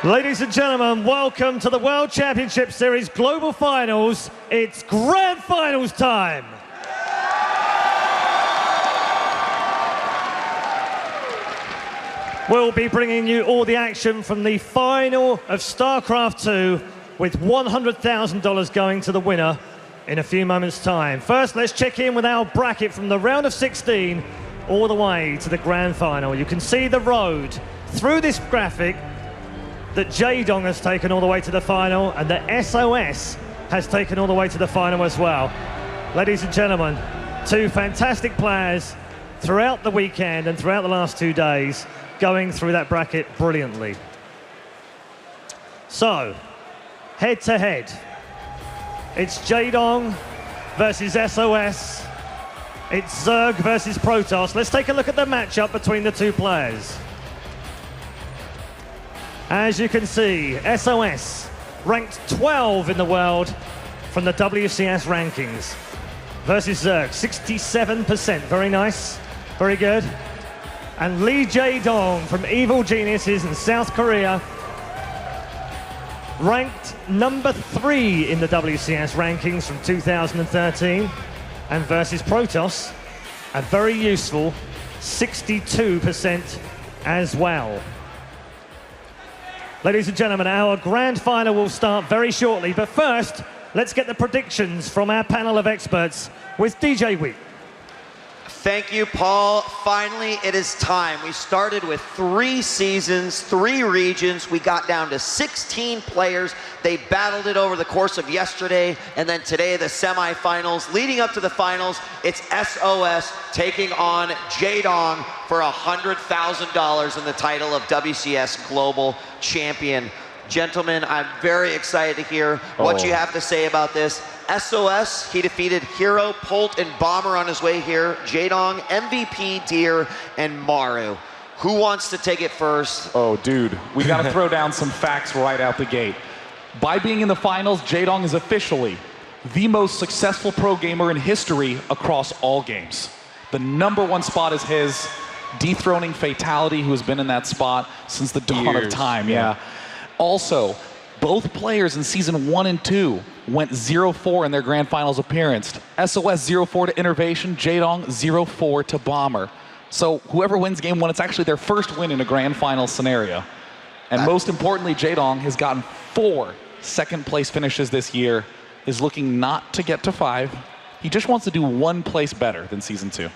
Ladies and gentlemen, welcome to the World Championship Series Global Finals. It's Grand Finals time. We'll be bringing you all the action from the final of StarCraft 2 with $100,000 going to the winner in a few moments' time. First, let's check in with our bracket from the round of 16 all the way to the Grand Final. You can see the road through this graphic that Jaedong has taken all the way to the final and that sOs has taken all the way to the final as well. Ladies and gentlemen, two fantastic players throughout the weekend and throughout the last 2 days going through that bracket brilliantly. So, head to head, it's Jaedong versus sOs. It's Zerg versus Protoss. Let's take a look at the matchup between the two players. As you can see, sOs ranked 12 in the world from the WCS rankings versus Zerg, 67%. Very nice, very good. And Lee Jaedong from Evil Geniuses in South Korea, ranked number 3 in the WCS rankings from 2013. And versus Protoss, a very useful 62% as well. Ladies and gentlemen, our grand final will start very shortly, but first, let's get the predictions from our panel of experts with DJ Wheat. Thank you, Paul. Finally, it is time. We started with 3 seasons, 3 regions. We got down to 16 players. They battled it over the course of yesterday, and then today, the semifinals. Leading up to the finals, it's sOs taking on Jaedong for $100,000 in the title of WCS Global Champion. Gentlemen, I'm very excited to hear what you have to say about this. sOs, he defeated Hero, Polt, and Bomber on his way here. Jaedong, MVP, Deer, and Maru. Who wants to take it first? Oh, dude, we got to throw down some facts right out the gate. By being in the finals, Jaedong is officially the most successful pro gamer in history across all games. The #1 spot is his, dethroning Fatality, who has been in that spot since the dawn of time. Yeah. Also, both players in season 1 and 2 went 0-4 in their grand finals appearance. sOs 0-4 to Innervation, Jaedong 0-4 to Bomber. So whoever wins game 1, it's actually their first win in a grand final scenario. And most importantly, Jaedong has gotten 4 second place finishes this year, is looking not to get to 5. He just wants to do 1 place better than season 2.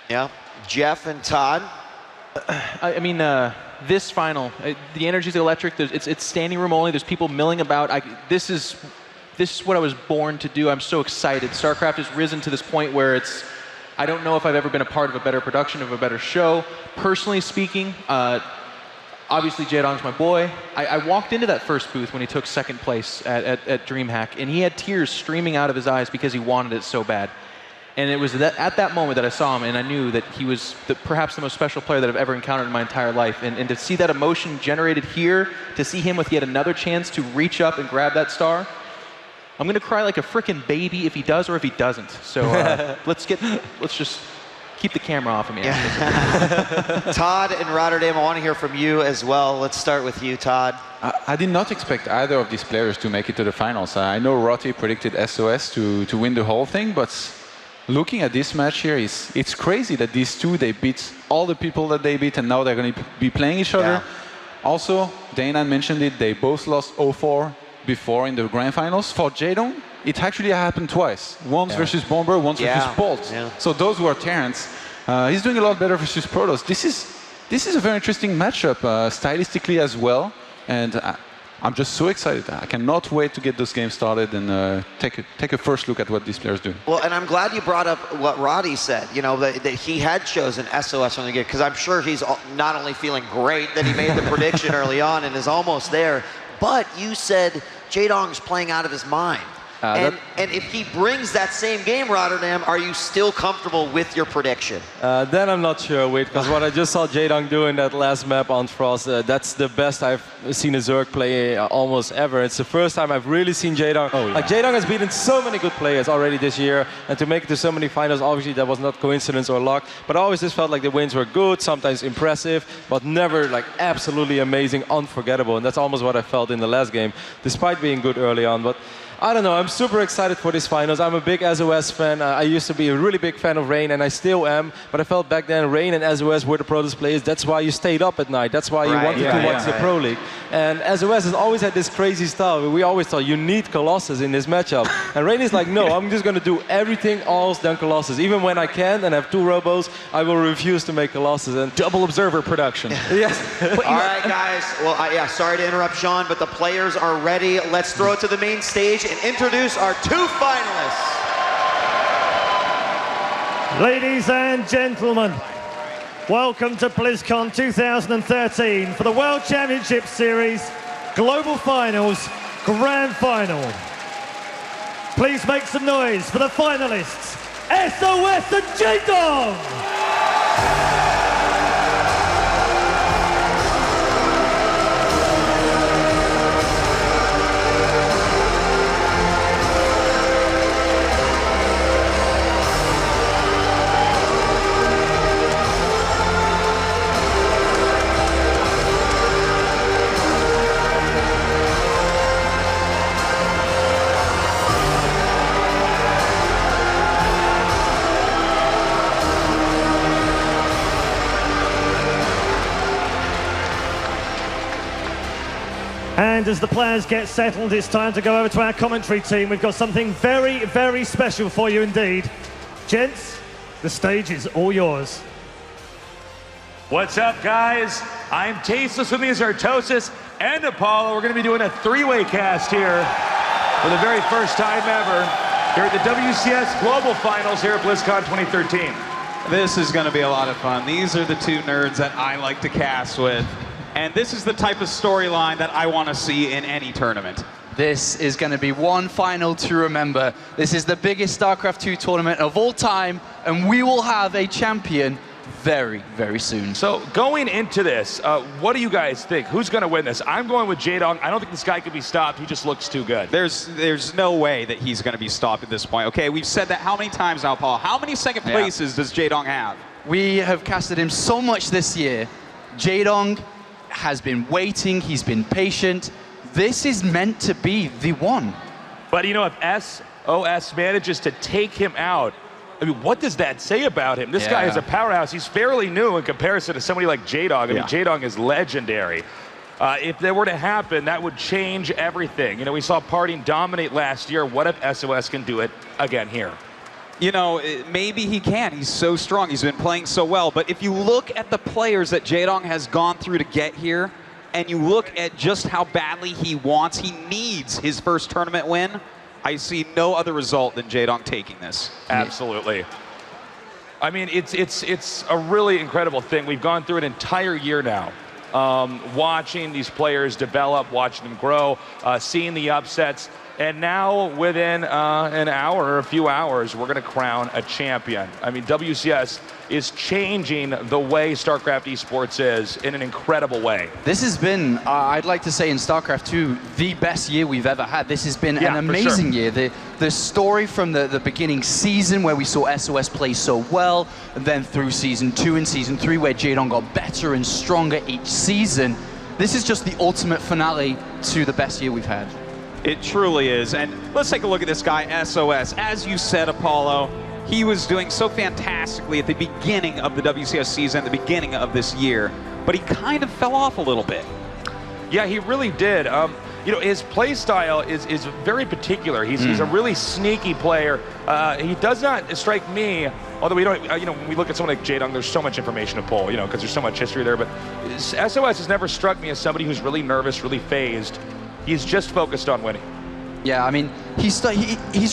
Yeah, Jeff and Todd. I mean, this final, the energy's electric. It's standing room only. There's people milling about. This is what I was born to do. I'm so excited. StarCraft has risen to this point where it's, I don't know if I've ever been a part of a better production, of a better show. Personally speaking, obviously Jaedong's my boy. I walked into that first booth when he took 2nd place at DreamHack, and he had tears streaming out of his eyes because he wanted it so bad. And it was at that moment that I saw him, and I knew that he was perhaps the most special player that I've ever encountered in my entire life. And to see that emotion generated here, to see him with yet another chance to reach up and grab that star, I'm going to cry like a frickin' baby if he does or if he doesn't. So let's just keep the camera off of me. Yeah. Todd in Rotterdam, I want to hear from you as well. Let's start with you, Todd. I did not expect either of these players to make it to the finals. I know Rotti predicted sOs to win the whole thing, but looking at this match here, it's crazy that these two, they beat all the people that they beat, and now they're going to be playing each other. Yeah. Also, Dana mentioned it, they both lost 0-4 before in the grand finals. For Jaedong, it actually happened twice. Once versus Bomber, once versus Polt. Yeah. So those who are Terrans, he's doing a lot better versus Protoss. This is a very interesting matchup, stylistically as well. And I'm just so excited. I cannot wait to get those games started and take a first look at what these players do. Well, and I'm glad you brought up what Roddy said, you know, that he had chosen sOs from the get, because I'm sure he's not only feeling great that he made the prediction early on and is almost there, but you said Jaedong's playing out of his mind. And if he brings that same game, Rotterdam, are you still comfortable with your prediction? Then I'm not sure, wait, because what I just saw Jaedong do in that last map on Frost, that's the best I've seen a Zerg play almost ever. It's the first time I've really seen Jaedong. Oh, yeah. Like, Jaedong has beaten so many good players already this year, and to make it to so many finals, obviously that was not coincidence or luck, but I always just felt like the wins were good, sometimes impressive, but never like absolutely amazing, unforgettable, and that's almost what I felt in the last game, despite being good early on. But I don't know, I'm super excited for this finals. I'm a big sOs fan. I used to be a really big fan of Rain, and I still am. But I felt back then Rain and sOs were the Protoss players. That's why you stayed up at night. That's why you wanted to watch the Pro League. And sOs has always had this crazy style. We always thought you need Colossus in this matchup. And Rain is like, no, I'm just going to do everything else than Colossus. Even when I can and have 2 robos, I will refuse to make Colossus. And Double observer production. yes. All right, guys. Well, yeah, sorry to interrupt, Sean, but the players are ready. Let's throw it to the main stage and introduce our 2 finalists. Ladies and gentlemen, welcome to BlizzCon 2013 for the World Championship Series Global Finals Grand Final. Please make some noise for the finalists, sOs and Jaedong! And as the players get settled, it's time to go over to our commentary team. We've got something very, very special for you indeed. Gents, the stage is all yours. What's up, guys? I'm Tasteless, with me is Artosis and Apollo. We're going to be doing a 3-way cast here for the very first time ever here at the WCS Global Finals here at BlizzCon 2013. This is going to be a lot of fun. These are the 2 nerds that I like to cast with. And this is the type of storyline that I want to see in any tournament. This is going to be one final to remember. This is the biggest StarCraft 2 tournament of all time, and we will have a champion very, very soon. So going into this, what do you guys think? Who's going to win this? I'm going with Jaedong. I don't think this guy can be stopped. He just looks too good. There's no way that he's going to be stopped at this point. Okay, we've said that how many times now, Paul? How many second places does Jaedong have? We have casted him so much this year. Jaedong has been waiting, he's been patient. This is meant to be the one. But you know, if sOs manages to take him out, I mean, what does that say about him? This guy is a powerhouse. He's fairly new in comparison to somebody like Jaedong. I mean, Jaedong is legendary. If that were to happen, that would change everything. You know, we saw Parting dominate last year. What if sOs can do it again here? You know, maybe he can. He's so strong. He's been playing so well. But if you look at the players that Jaedong has gone through to get here, and you look at just how badly he needs his first tournament win, I see no other result than Jaedong taking this. Absolutely. I mean, it's a really incredible thing. We've gone through an entire year now, watching these players develop, watching them grow, seeing the upsets. And now, within an hour or a few hours, we're going to crown a champion. I mean, WCS is changing the way StarCraft esports is in an incredible way. This has been, I'd like to say in StarCraft 2, the best year we've ever had. This has been an amazing year. The story from the beginning season where we saw sOs play so well, and then through Season 2 and Season 3 where Jaedong got better and stronger each season. This is just the ultimate finale to the best year we've had. It truly is. And let's take a look at this guy, sOs. As you said, Apollo, he was doing so fantastically at the beginning of the WCS season, at the beginning of this year, but he kind of fell off a little bit. Yeah, he really did. You know, his play style is very particular. He's a really sneaky player. He does not strike me, although we don't, you know, when we look at someone like Jaedong, there's so much information to pull, you know, because there's so much history there, but sOs has never struck me as somebody who's really nervous, really phased. He's just focused on winning. Yeah, I mean, he's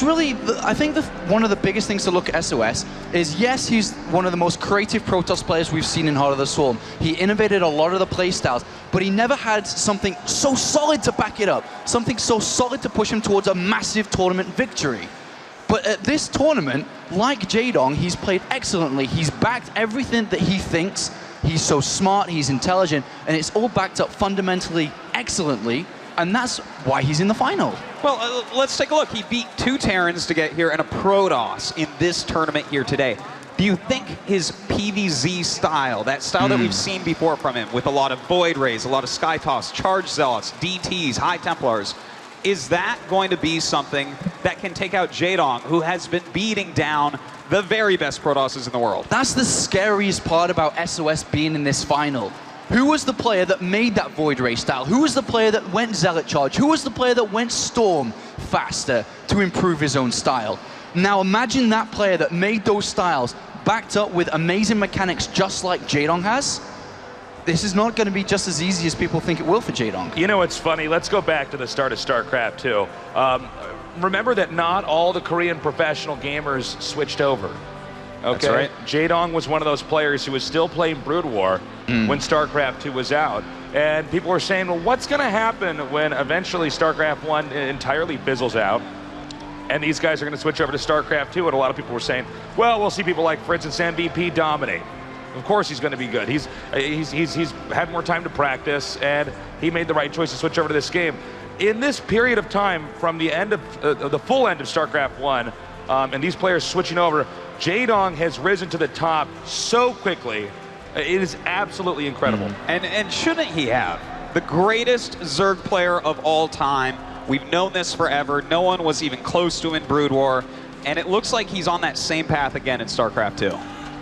really, I think one of the biggest things to look at sOs, is, yes, he's one of the most creative Protoss players we've seen in Heart of the Swarm. He innovated a lot of the playstyles, but he never had something so solid to back it up, something so solid to push him towards a massive tournament victory. But at this tournament, like Jaedong, he's played excellently. He's backed everything that he thinks. He's so smart, he's intelligent, and it's all backed up fundamentally excellently, and that's why he's in the final. Well, let's take a look. He beat 2 Terrans to get here and a Protoss in this tournament here today. Do you think his PvZ style, that style that we've seen before from him, with a lot of Void Rays, a lot of Sky Toss, Charge Zealots, DTs, High Templars, is that going to be something that can take out Jaedong, who has been beating down the very best Protosses in the world? That's the scariest part about SOS being in this final. Who was the player that made that Void Ray style? Who was the player that went Zealot Charge? Who was the player that went Storm faster to improve his own style? Now imagine that player that made those styles backed up with amazing mechanics just like Jaedong has. This is not going to be just as easy as people think it will for Jaedong. You know, it's funny. Let's go back to the start of StarCraft 2. Remember that not all the Korean professional gamers switched over. Okay? That's right. Jaedong was one of those players who was still playing Brood War when StarCraft 2 was out. And people were saying, well, what's going to happen when eventually StarCraft 1 entirely fizzles out? And these guys are going to switch over to StarCraft 2. And a lot of people were saying, well, we'll see people like, for instance, MVP dominate. Of course he's going to be good. He's had more time to practice, and he made the right choice to switch over to this game. In this period of time, from the end of the full end of StarCraft 1, and these players switching over, Jaedong has risen to the top so quickly. It is absolutely incredible. And shouldn't he have? The greatest Zerg player of all time. We've known this forever. No one was even close to him in Brood War, and it looks like he's on that same path again in StarCraft 2.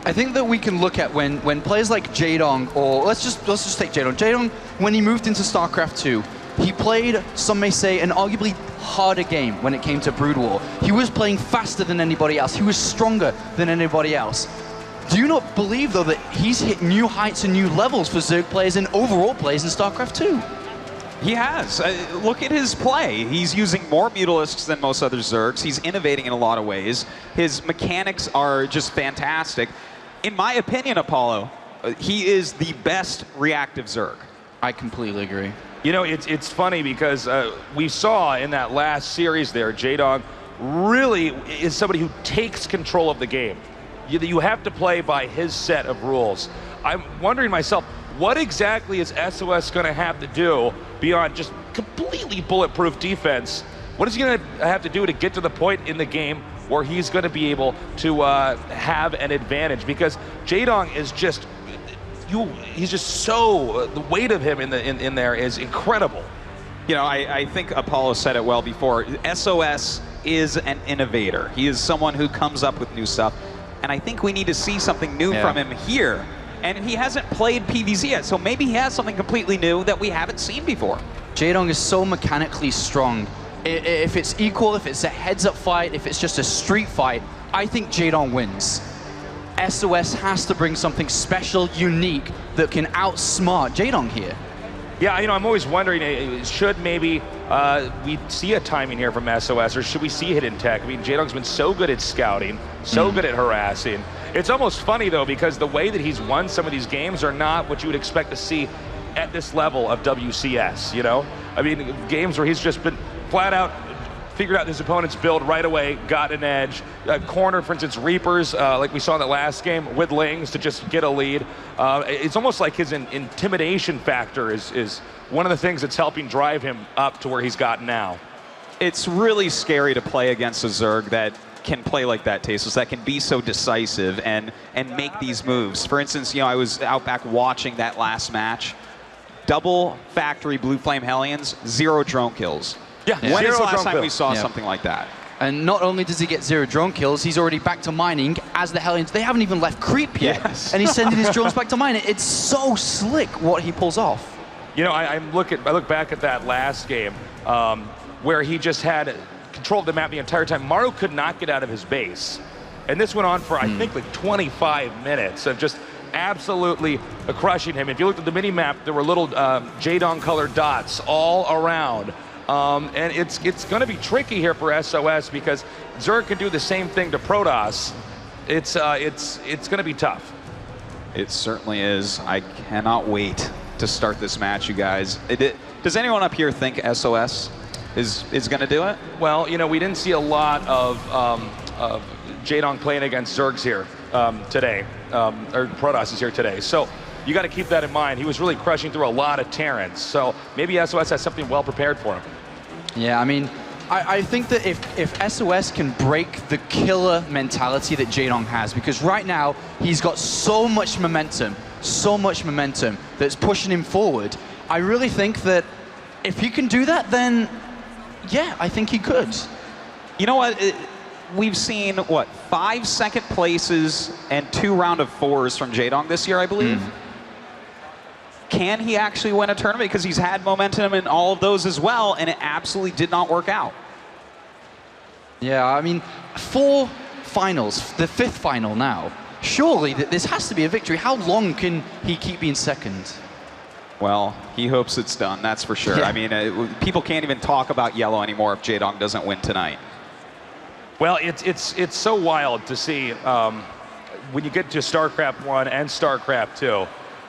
I think that we can look at when players like Jaedong, or let's just take Jaedong. Jaedong, when he moved into StarCraft 2, he played, some may say, an arguably harder game when it came to Brood War. He was playing faster than anybody else. He was stronger than anybody else. Do you not believe, though, that he's hit new heights and new levels for Zerg players and overall players in StarCraft 2? He has. Look at his play. He's using more Mutalisks than most other Zergs. He's innovating in a lot of ways. His mechanics are just fantastic. In my opinion, Apollo, he is the best reactive Zerg. I completely agree. You know, it's funny because we saw in that last series there, Jaedong really is somebody who takes control of the game. You have to play by his set of rules. I'm wondering myself, what exactly is SOS going to have to do beyond just completely bulletproof defense? What is he going to have to do to get to the point in the game where he's going to be able to have an advantage? Because Jaedong is just, he's just so, the weight of him in there is incredible. You know, I think Apollo said it well before. SOS is an innovator. He is someone who comes up with new stuff. And I think we need to see something new from him here. And he hasn't played PvZ yet, so maybe he has something completely new that we haven't seen before. Jaedong is so mechanically strong. If it's equal, if it's a heads-up fight, if it's just a street fight, I think Jaedong wins. SOS has to bring something special, unique, that can outsmart Jaedong here. Yeah, you know, I'm always wondering, should maybe we see a timing here from SOS, or should we see hidden tech? I mean, Jaedong's been so good at scouting, so good at harassing. It's almost funny, though, because the way that he's won some of these games are not what you would expect to see at this level of WCS, you know? I mean, games where he's just been flat out figured out his opponent's build right away, got an edge, cornered, for instance, Reapers, like we saw in the last game, with Lings to just get a lead. It's almost like his intimidation factor is one of the things that's helping drive him up to where he's gotten now. It's really scary to play against a Zerg that can play like that, Tasos, that can be so decisive and make these moves. For instance, you know, I was out back watching that last match. Double factory Blue Flame Hellions, 0 drone kills. Yeah, When is the last time we saw something like that? And not only does he get 0 drone kills, he's already back to mining as the Hellions. They haven't even left creep yet. Yes. And he's sending his drones back to mining. It's so slick what he pulls off. You know, I look back at that last game where he just had control of the map the entire time. Maru could not get out of his base. And this went on for, I think, like 25 minutes of just absolutely crushing him. If you looked at the mini-map, there were little Jaedong-colored dots all around. And it's going to be tricky here for SOS because Zerg can do the same thing to Protoss, it's going to be tough. It certainly is. I cannot wait to start this match, you guys. Does anyone up here think SOS is going to do it? Well, you know, we didn't see a lot of Jaedong playing against Zergs here today, or Protoss is here today. So you got to keep that in mind. He was really crushing through a lot of Terrans. So maybe SOS has something well prepared for him. Yeah, I mean, I think that if SOS can break the killer mentality that Jaedong has, because right now he's got so much momentum that's pushing him forward, I really think that if he can do that, then yeah, I think he could. You know what? We've seen, what, 5 second places and 2 round of 4s from Jaedong this year, I believe. Can he actually win a tournament? Because he's had momentum in all of those as well, and it absolutely did not work out. Yeah, I mean, 4 finals, the 5th final now. Surely this has to be a victory. How long can he keep being second? Well, he hopes it's done, that's for sure. Yeah. I mean, people can't even talk about yellow anymore if Jaedong doesn't win tonight. Well, it's so wild to see when you get to StarCraft 1 and StarCraft 2.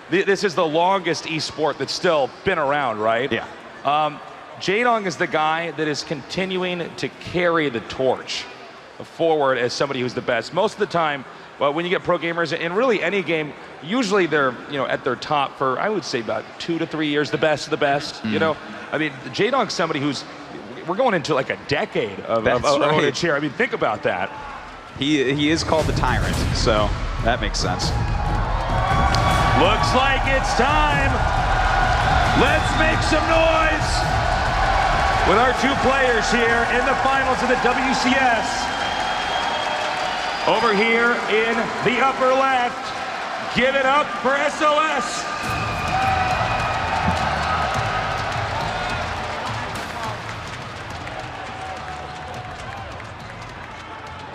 This is the longest esport that's still been around, right? Yeah. Jaedong is the guy that is continuing to carry the torch forward as somebody who's the best. Most of the time, well, when you get pro gamers in really any game, usually they're at their top for, I would say, about 2 to 3 years, the best of the best. You know, I mean, Jaedong's somebody who's, we're going into like a decade of ownership here. I mean, think about that. He is called the Tyrant, so that makes sense. Looks like it's time. Let's make some noise with our 2 players here in the finals of the WCS. Over here in the upper left, give it up for SOS.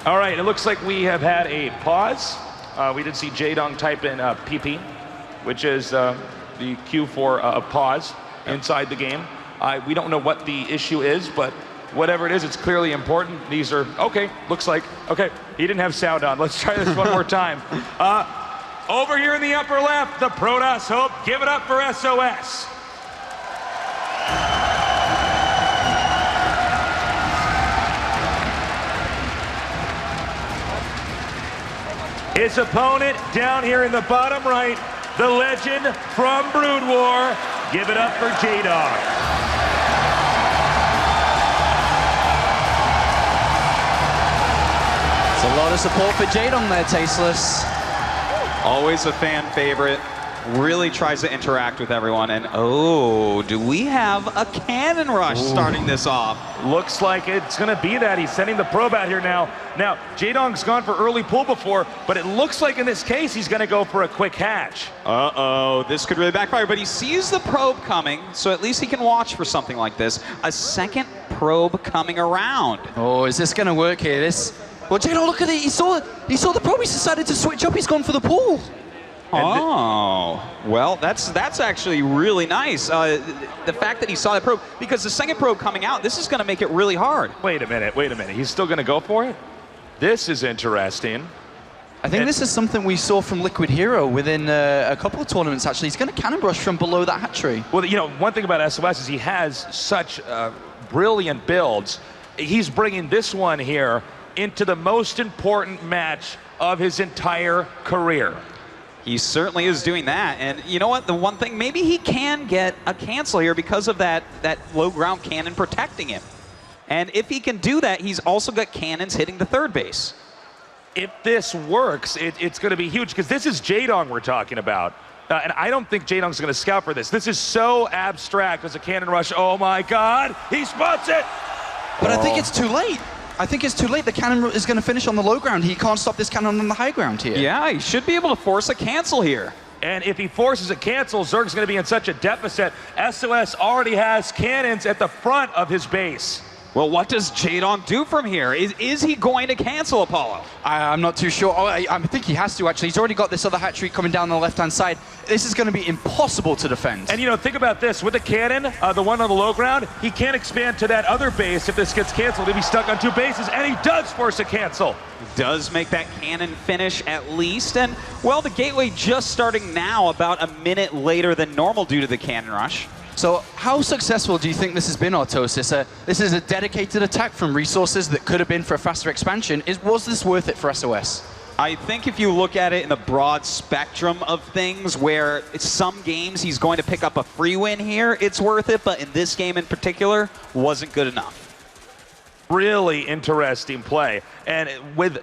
All right, it looks like we have had a pause. We did see Jaedong type in PP, which is the cue for a pause inside the game. We don't know what the issue is, but whatever it is, it's clearly important. These are, okay, looks like, okay, he didn't have sound on. Let's try this one more time. Over here in the upper left, the Protoss Hope, give it up for SOS. His opponent down here in the bottom right, the legend from Brood War, give it up for Jaedong. It's a lot of support for Jaedong there, Tasteless. Always a fan favorite. Really tries to interact with everyone. And oh, do we have a cannon rush starting this off? Looks like it's going to be that. He's sending the probe out here now. Now, Jaedong's gone for early pull before, but it looks like in this case he's going to go for a quick hatch. Uh-oh, this could really backfire. But he sees the probe coming, so at least he can watch for something like this. A second probe coming around. Oh, is this going to work here? Well, Jaedong, look at it. He saw the probe. He's decided to switch up. He's gone for the pull. Oh, well, that's actually really nice. The fact that he saw that probe, because the second probe coming out, this is going to make it really hard. Wait a minute. He's still going to go for it? This is interesting. I think this is something we saw from Liquid Hero within a couple of tournaments, actually. He's going to cannon brush from below that hatchery. Well, you know, one thing about SOS is he has such brilliant builds. He's bringing this one here into the most important match of his entire career. He certainly is doing that. And you know what? The one thing, maybe he can get a cancel here because of that low ground cannon protecting him. And if he can do that, he's also got cannons hitting the third base. If this works, it's going to be huge, because this is Jaedong we're talking about. And I don't think Jaedong's going to scout for this. This is so abstract as a cannon rush. Oh my God, he spots it! But I think it's too late. I think it's too late. The cannon is going to finish on the low ground. He can't stop this cannon on the high ground here. Yeah, he should be able to force a cancel here. And if he forces a cancel, Zerg's going to be in such a deficit. SOS already has cannons at the front of his base. Well, what does Jaedong do from here? Is he going to cancel Apollo? I'm not too sure. Oh, I think he has to, actually. He's already got this other hat trick coming down on the left-hand side. This is going to be impossible to defend. And, you know, think about this. With the cannon, the one on the low ground, he can't expand to that other base if this gets canceled. He'll be stuck on 2 bases, and he does force a cancel. Does make that cannon finish at least. And, well, the gateway just starting now about a minute later than normal due to the cannon rush. So how successful do you think this has been, Autosis? This is a dedicated attack from resources that could have been for a faster expansion. Was this worth it for SOS? I think if you look at it in the broad spectrum of things, where some games he's going to pick up a free win here, it's worth it, but in this game in particular, wasn't good enough. Really interesting play. And with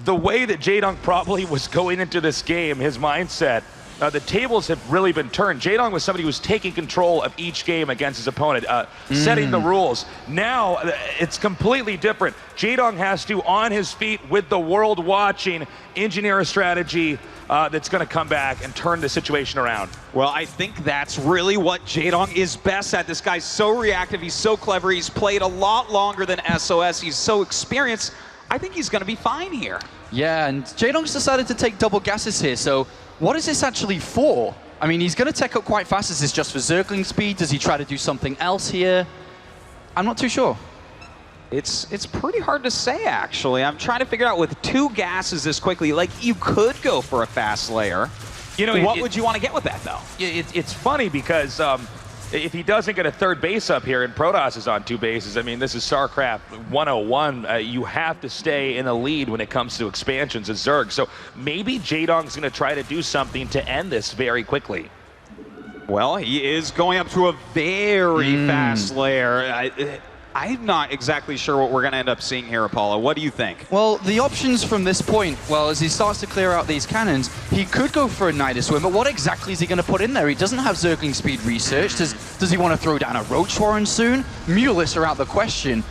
the way that Jaedong probably was going into this game, his mindset, the tables have really been turned. Jaedong was somebody who was taking control of each game against his opponent, setting the rules. Now, it's completely different. Jaedong has to, on his feet, with the world watching, engineer a strategy that's going to come back and turn the situation around. Well, I think that's really what Jaedong is best at. This guy's so reactive, he's so clever, he's played a lot longer than SOS, he's so experienced. I think he's going to be fine here. Yeah, and Jaedong's decided to take double gases here, so what is this actually for? I mean, he's going to tech up quite fast. Is this just for circling speed? Does he try to do something else here? I'm not too sure. It's pretty hard to say, actually. I'm trying to figure out with 2 gases this quickly, like, you could go for a fast layer. You know, what would you want to get with that, though? It's funny because if he doesn't get a 3rd base up here and Protoss is on 2 bases, I mean, this is StarCraft 101. You have to stay in the lead when it comes to expansions as Zerg. So maybe Jaedong's going to try to do something to end this very quickly. Well, he is going up to a very fast layer. I'm not exactly sure what we're going to end up seeing here, Apollo. What do you think? Well, the options from this point, well, as he starts to clear out these cannons, he could go for a Nidus Worm, but what exactly is he going to put in there? He doesn't have Zergling speed research. Does he want to throw down a Roach Warren soon? Mutalisk are out the question.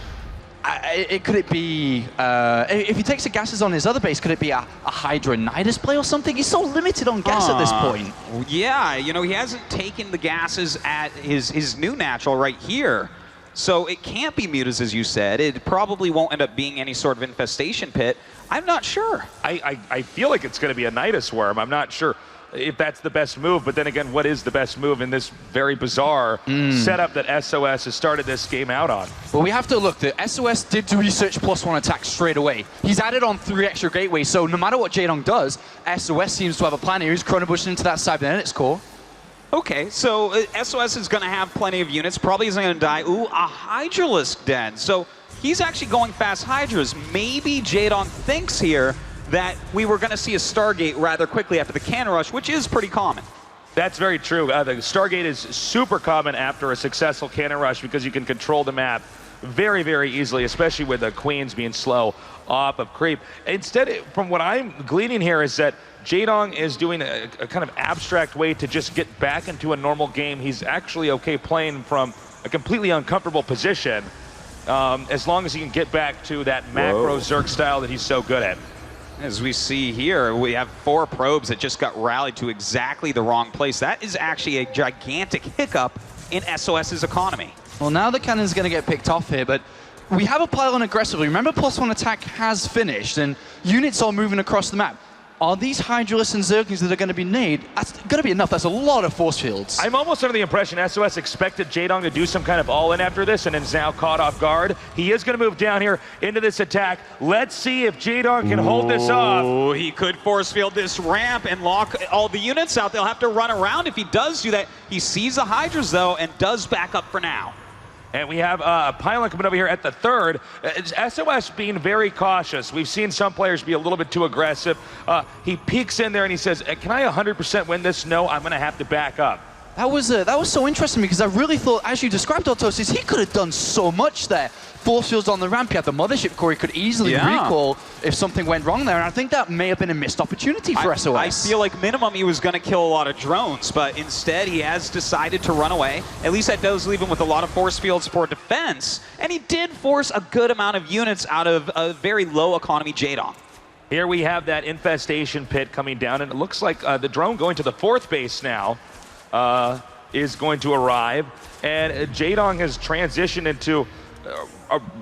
Could it be, if he takes the gases on his other base, could it be a Hydra Nidus play or something? He's so limited on gas at this point. Yeah, you know, he hasn't taken the gases at his new natural right here. So it can't be Mutas, as you said. It probably won't end up being any sort of infestation pit. I'm not sure. I feel like it's going to be a Nidus Worm. I'm not sure if that's the best move, but then again, what is the best move in this very bizarre setup that SOS has started this game out on? Well, we have to look. The SOS did do research +1 attack straight away. He's added on 3 extra gateways, so no matter what Jaedong does, SOS seems to have a plan here. He's Chronobushing into that cybernetics core. Okay, so SOS is going to have plenty of units, probably isn't going to die. Ooh, a Hydralisk den. So he's actually going fast Hydras. Maybe Jaedong thinks here that we were going to see a Stargate rather quickly after the cannon rush, which is pretty common. That's very true. The Stargate is super common after a successful cannon rush because you can control the map very, very easily, especially with the Queens being slow off of creep. Instead, from what I'm gleaning here is that Jaedong is doing a kind of abstract way to just get back into a normal game. He's actually okay playing from a completely uncomfortable position as long as he can get back to that macro Zerg style that he's so good at. As we see here, we have 4 probes that just got rallied to exactly the wrong place. That is actually a gigantic hiccup in SOS's economy. Well, now the cannon's going to get picked off here, but we have a pylon aggressively. Remember, +1 attack has finished, and units are moving across the map. Are these Hydralisks and Zerglings that are going to be made? That's going to be enough. That's a lot of force fields. I'm almost under the impression SOS expected Jaedong to do some kind of all-in after this and is now caught off guard. He is going to move down here into this attack. Let's see if Jaedong can hold this off. Oh, he could force field this ramp and lock all the units out. They'll have to run around if he does do that. He sees the Hydras, though, and does back up for now. And we have a pylon coming over here at the 3rd. SOS being very cautious. We've seen some players be a little bit too aggressive. He peeks in there and he says, can I 100% win this? No, I'm going to have to back up. That was so interesting because I really thought, as you described, Autosis, he could have done so much there. Force fields on the ramp, he had the mothership core, he could easily recall if something went wrong there, and I think that may have been a missed opportunity for SOS. I feel like minimum he was going to kill a lot of drones, but instead he has decided to run away. At least that does leave him with a lot of force fields for defense, and he did force a good amount of units out of a very low economy Jaedong. Here we have that infestation pit coming down, and it looks like the drone going to the 4th base now is going to arrive, and Jaedong has transitioned into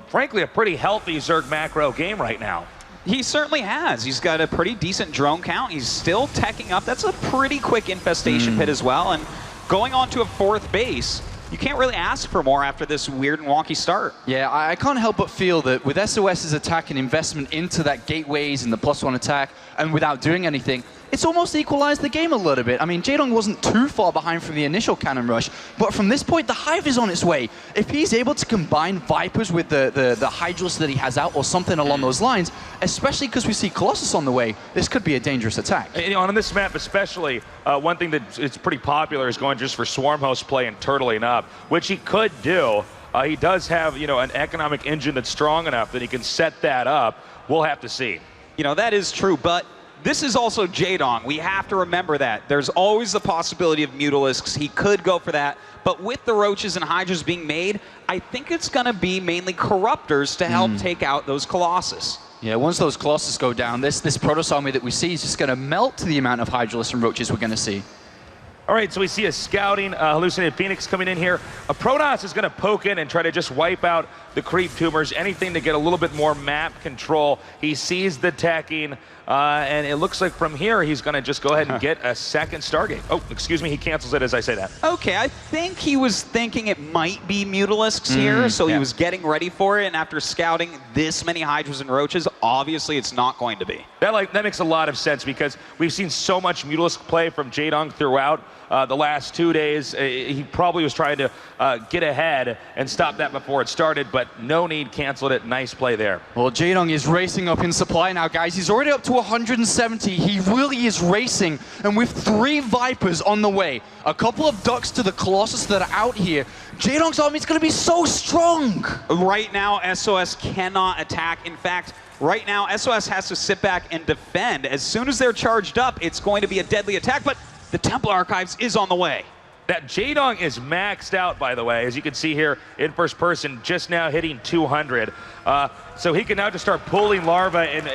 frankly, a pretty healthy Zerg macro game right now. He certainly has. He's got a pretty decent drone count. He's still teching up. That's a pretty quick infestation pit as well. And going on to a 4th base, you can't really ask for more after this weird and wonky start. Yeah, I can't help but feel that with SOS's attack and investment into that gateways and the +1 attack, and without doing anything, it's almost equalized the game a little bit. I mean, Jaedong wasn't too far behind from the initial cannon rush, but from this point, the Hive is on its way. If he's able to combine Vipers with the Hydralisk that he has out or something along those lines, especially because we see Colossus on the way, this could be a dangerous attack. You know, on this map especially, one thing that is pretty popular is going just for Swarm Host play and turtling up, which he could do. He does have, you know, an economic engine that's strong enough that he can set that up. We'll have to see. You know, that is true, but this is also Jaedong. We have to remember that. There's always the possibility of Mutalisks. He could go for that. But with the Roaches and Hydras being made, I think it's going to be mainly Corruptors to help take out those Colossus. Yeah, once those Colossus go down, this Protoss army that we see is just going to melt to the amount of Hydralisks and Roaches we're going to see. All right, so we see a scouting hallucinated Phoenix coming in here. A Protoss is going to poke in and try to just wipe out the creep tumors, anything to get a little bit more map control. He sees the tacking, and it looks like from here he's going to just go ahead and get a second Stargate. Oh, excuse me, he cancels it as I say that. Okay, I think he was thinking it might be Mutalisks here, so he was getting ready for it, and after scouting this many Hydras and Roaches, obviously it's not going to be. That makes a lot of sense because we've seen so much Mutalisk play from Jaedong throughout the last 2 days. He probably was trying to get ahead and stop that before it started, but no need, canceled it. Nice play there. Well, Jaedong is racing up in supply now, guys. He's already up to 170. He really is racing, and with 3 Vipers on the way, a couple of ducks to the Colossus that are out here, Jaedong's army is going to be so strong. Right now, SOS cannot attack. In fact, right now, SOS has to sit back and defend. As soon as they're charged up, it's going to be a deadly attack, but the Temple Archives is on the way. That Jaedong is maxed out, by the way, as you can see here in first person, just now hitting 200. So he can now just start pulling larvae, and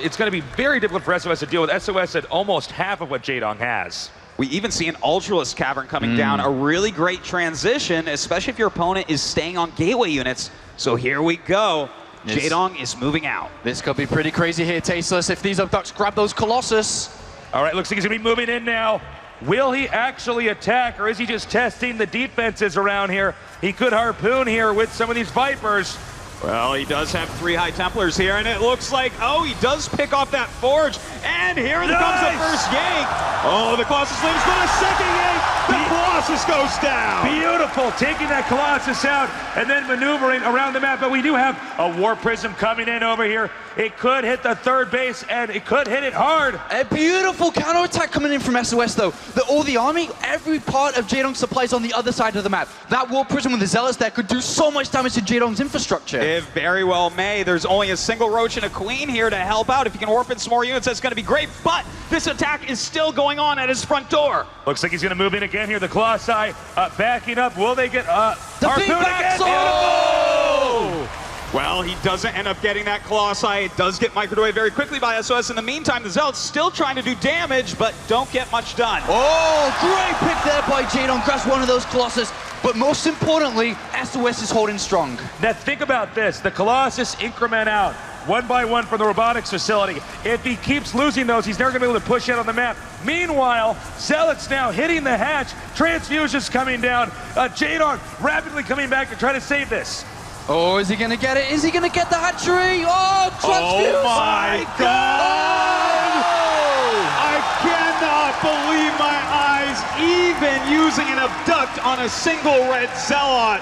it's going to be very difficult for SOS to deal with. SOS at almost half of what Jaedong has. We even see an Ultralisk Cavern coming down, a really great transition, especially if your opponent is staying on gateway units. So here we go. Jaedong is moving out. This could be pretty crazy here, Tasteless, if these ducks grab those Colossus. All right, looks like he's going to be moving in now. Will he actually attack, or is he just testing the defenses around here? He could harpoon here with some of these Vipers. Well, he does have 3 High Templars here, and it looks like, oh, he does pick off that Forge, and here comes the first yank. Oh, the Colossus lives for the second yank. The Colossus goes down. Beautiful, taking that Colossus out and then maneuvering around the map, but we do have a War Prism coming in over here. It could hit the 3rd base, and it could hit it hard. A beautiful counterattack coming in from SOS, though. All the army, every part of Jaedong's supplies on the other side of the map. That War Prism with the Zealots there could do so much damage to Jaedong's infrastructure. It very well may. There's only a single Roach and a Queen here to help out. If you can warp in some more units, that's going to be great, but this attack is still going on at his front door. Looks like he's going to move in again here. The Colossi backing up. Will they get harpoon again? Beautiful! Well, he doesn't end up getting that Colossi. It does get microwaved very quickly by SOS. In the meantime, the Zealots still trying to do damage, but don't get much done. Oh, great pick there by Jaedong. Grabs one of those Colossus. But most importantly, SOS is holding strong. Now think about this. The Colossus increment out one by one from the robotics facility. If he keeps losing those, he's never going to be able to push out on the map. Meanwhile, Zealots now hitting the hatch. Transfusions coming down. Jaedong rapidly coming back to try to save this. Oh, is he going to get it? Is he going to get the hatchery? Oh, transfuse! Oh my God! Oh! I cannot believe my eyes, even using an abduct on a single red Zealot.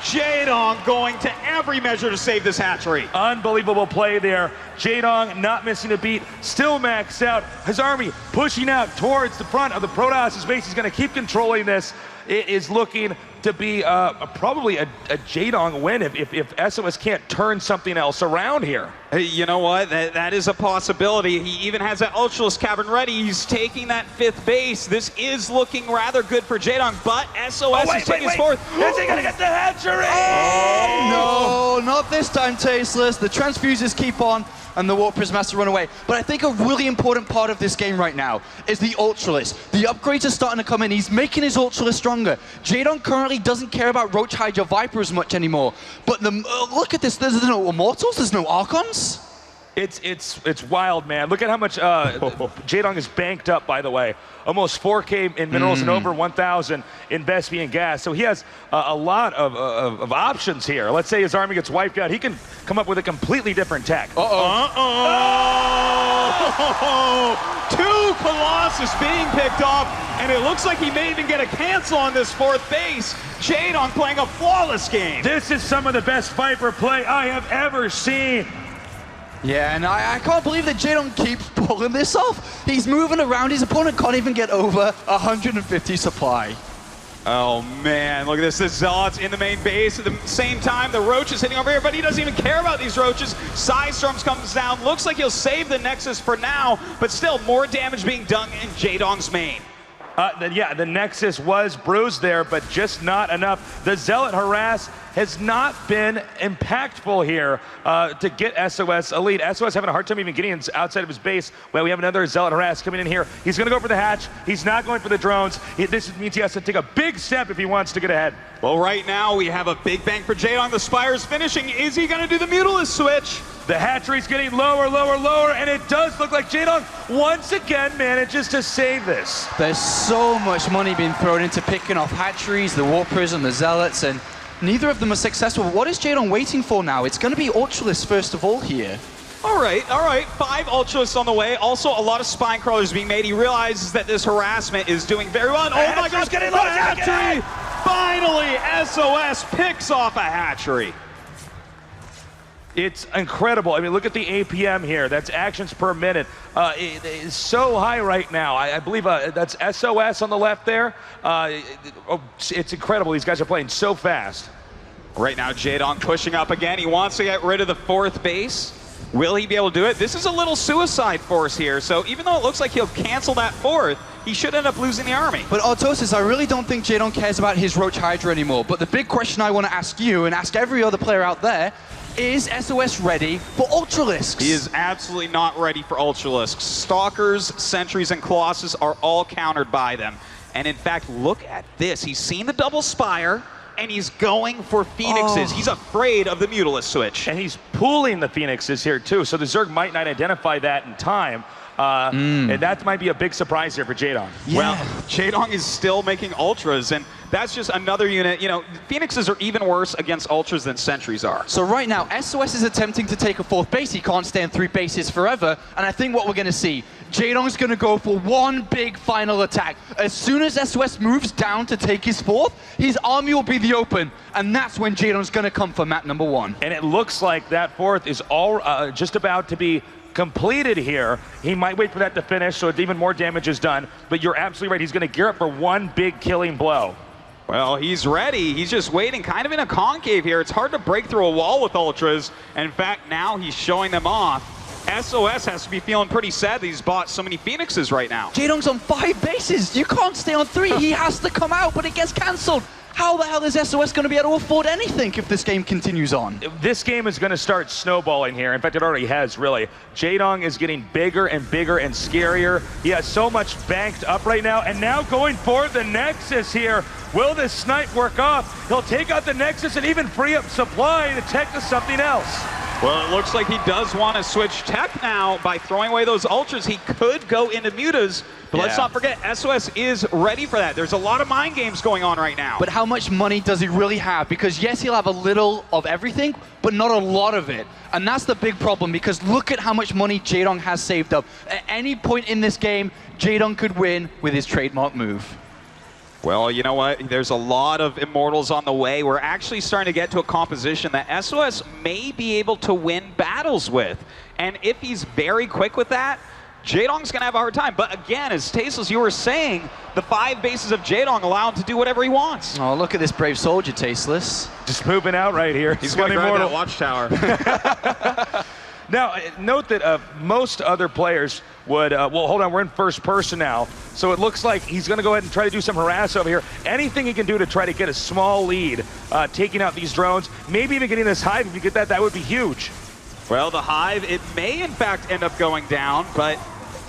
Jaedong going to every measure to save this hatchery. Unbelievable play there. Jaedong not missing a beat, still maxed out. His army pushing out towards the front of the Protoss base. He's going to keep controlling this. It is looking to be probably a Jaedong win if SOS can't turn something else around here. Hey, you know what? That is a possibility. He even has that Ultralisk Cavern ready. He's taking that 5th base. This is looking rather good for Jaedong, but SOS is taking his 4th. Is he going to get the hatchery? Oh, no, not this time, Tasteless. The transfuses keep on. and the Warp Prism has to run away. But I think a really important part of this game right now is the Ultralisk. The upgrades are starting to come in. He's making his Ultralisk stronger. Jaedong currently doesn't care about Roach Hydra Viper as much anymore. But look at this. There's no Immortals. There's no Archons. It's wild, man. Look at how much Jaedong is banked up, by the way. Almost 4K in minerals and over 1,000 in Vespi and gas. So he has a lot of options here. Let's say his army gets wiped out. He can come up with a completely different tech. Two Colossus being picked off, and it looks like he may even get a cancel on this 4th base. Jaedong playing a flawless game. This is some of the best Viper play I have ever seen. Yeah, and I can't believe that Jaedong keeps pulling this off. He's moving around. His opponent can't even get over 150 supply. Oh man, look at this. The Zealots in the main base. At the same time, the Roach is hitting over here, but he doesn't even care about these Roaches. Psystorms comes down. Looks like he'll save the Nexus for now, but still more damage being done in Jaedong's main. Yeah, the Nexus was bruised there, but just not enough. The Zealot harass has not been impactful here to get SOS elite. SOS having a hard time even getting outside of his base. Well, we have another Zealot harass coming in here. He's going to go for the hatch. He's not going for the drones. This means he has to take a big step if he wants to get ahead. Well, right now we have a big bang for Jaedong. The Spire's finishing. Is he going to do the Mutalisk switch? The hatchery's getting lower, lower, lower, and it does look like Jaedong once again manages to save this. There's so much money being thrown into picking off hatcheries, the Warp Prism, the Zealots, and neither of them are successful. What is Jaedong waiting for now? It's going to be Ultralisk first of all here. All right. 5 Ultralisks on the way. Also, a lot of spine crawlers being made. He realizes that this harassment is doing very well. Oh my gosh, getting the low, hatchery! Finally, SOS picks off a hatchery. It's incredible. I mean, look at the APM here. That's actions per minute. It is so high right now. I believe that's SOS on the left there. It's incredible. These guys are playing so fast. Right now, Jaedong pushing up again. He wants to get rid of the 4th base. Will he be able to do it? This is a little suicide force here. So even though it looks like he'll cancel that 4th, he should end up losing the army. But Autosis, I really don't think Jaedong cares about his Roach Hydra anymore. But the big question I want to ask you and ask every other player out there, is SOS ready for Ultralisks? He is absolutely not ready for Ultralisks. Stalkers, Sentries, and Colossus are all countered by them. And in fact, look at this. He's seen the double Spire, and he's going for Phoenixes. He's afraid of the Mutalisk switch. And he's pooling the Phoenixes here too, so the Zerg might not identify that in time. And that might be a big surprise here for Jaedong. Yeah. Well, Jaedong is still making Ultras, and that's just another unit. You know, Phoenixes are even worse against Ultras than Sentries are. So right now, SOS is attempting to take a 4th base. He can't stay on 3 bases forever. And I think what we're going to see, Jaedong's going to go for one big final attack. As soon as SOS moves down to take his 4th, his army will be the open. And that's when Jaedong's going to come for map number 1. And it looks like that 4th is all just about to be completed here. He might wait for that to finish so even more damage is done. But you're absolutely right. He's going to gear up for one big killing blow. Well, he's ready. He's just waiting, kind of in a concave here. It's hard to break through a wall with Ultras. And in fact, now he's showing them off. SOS has to be feeling pretty sad that he's bought so many Phoenixes right now. Jaedong's on 5 bases. You can't stay on 3. He has to come out, but it gets cancelled. How the hell is SOS going to be able to afford anything if this game continues on? This game is going to start snowballing here. In fact, it already has, really. Jaedong is getting bigger and bigger and scarier. He has so much banked up right now, and now going for the Nexus here. Will this snipe work off? He'll take out the Nexus and even free up supply to tech to something else. Well, it looks like he does want to switch tech now by throwing away those Ultras. He could go into Mutas, but let's not forget, SOS is ready for that. There's a lot of mind games going on right now. But how much money does he really have? Because yes, he'll have a little of everything, but not a lot of it. And that's the big problem, because look at how much money Jaedong has saved up. At any point in this game, Jaedong could win with his trademark move. Well, you know what? There's a lot of Immortals on the way. We're actually starting to get to a composition that SOS may be able to win battles with. And if he's very quick with that, Jaedong's going to have a hard time. But again, as Tasteless, you were saying, the 5 bases of Jaedong allow him to do whatever he wants. Oh, look at this brave soldier, Tasteless. Just moving out right here. He's going to grab that watchtower. Now, note that most other players would, well, hold on, we're in first person now. So it looks like he's going to go ahead and try to do some harass over here. Anything he can do to try to get a small lead, taking out these drones, maybe even getting this hive. If you get that, that would be huge. Well, the Hive, it may in fact end up going down, but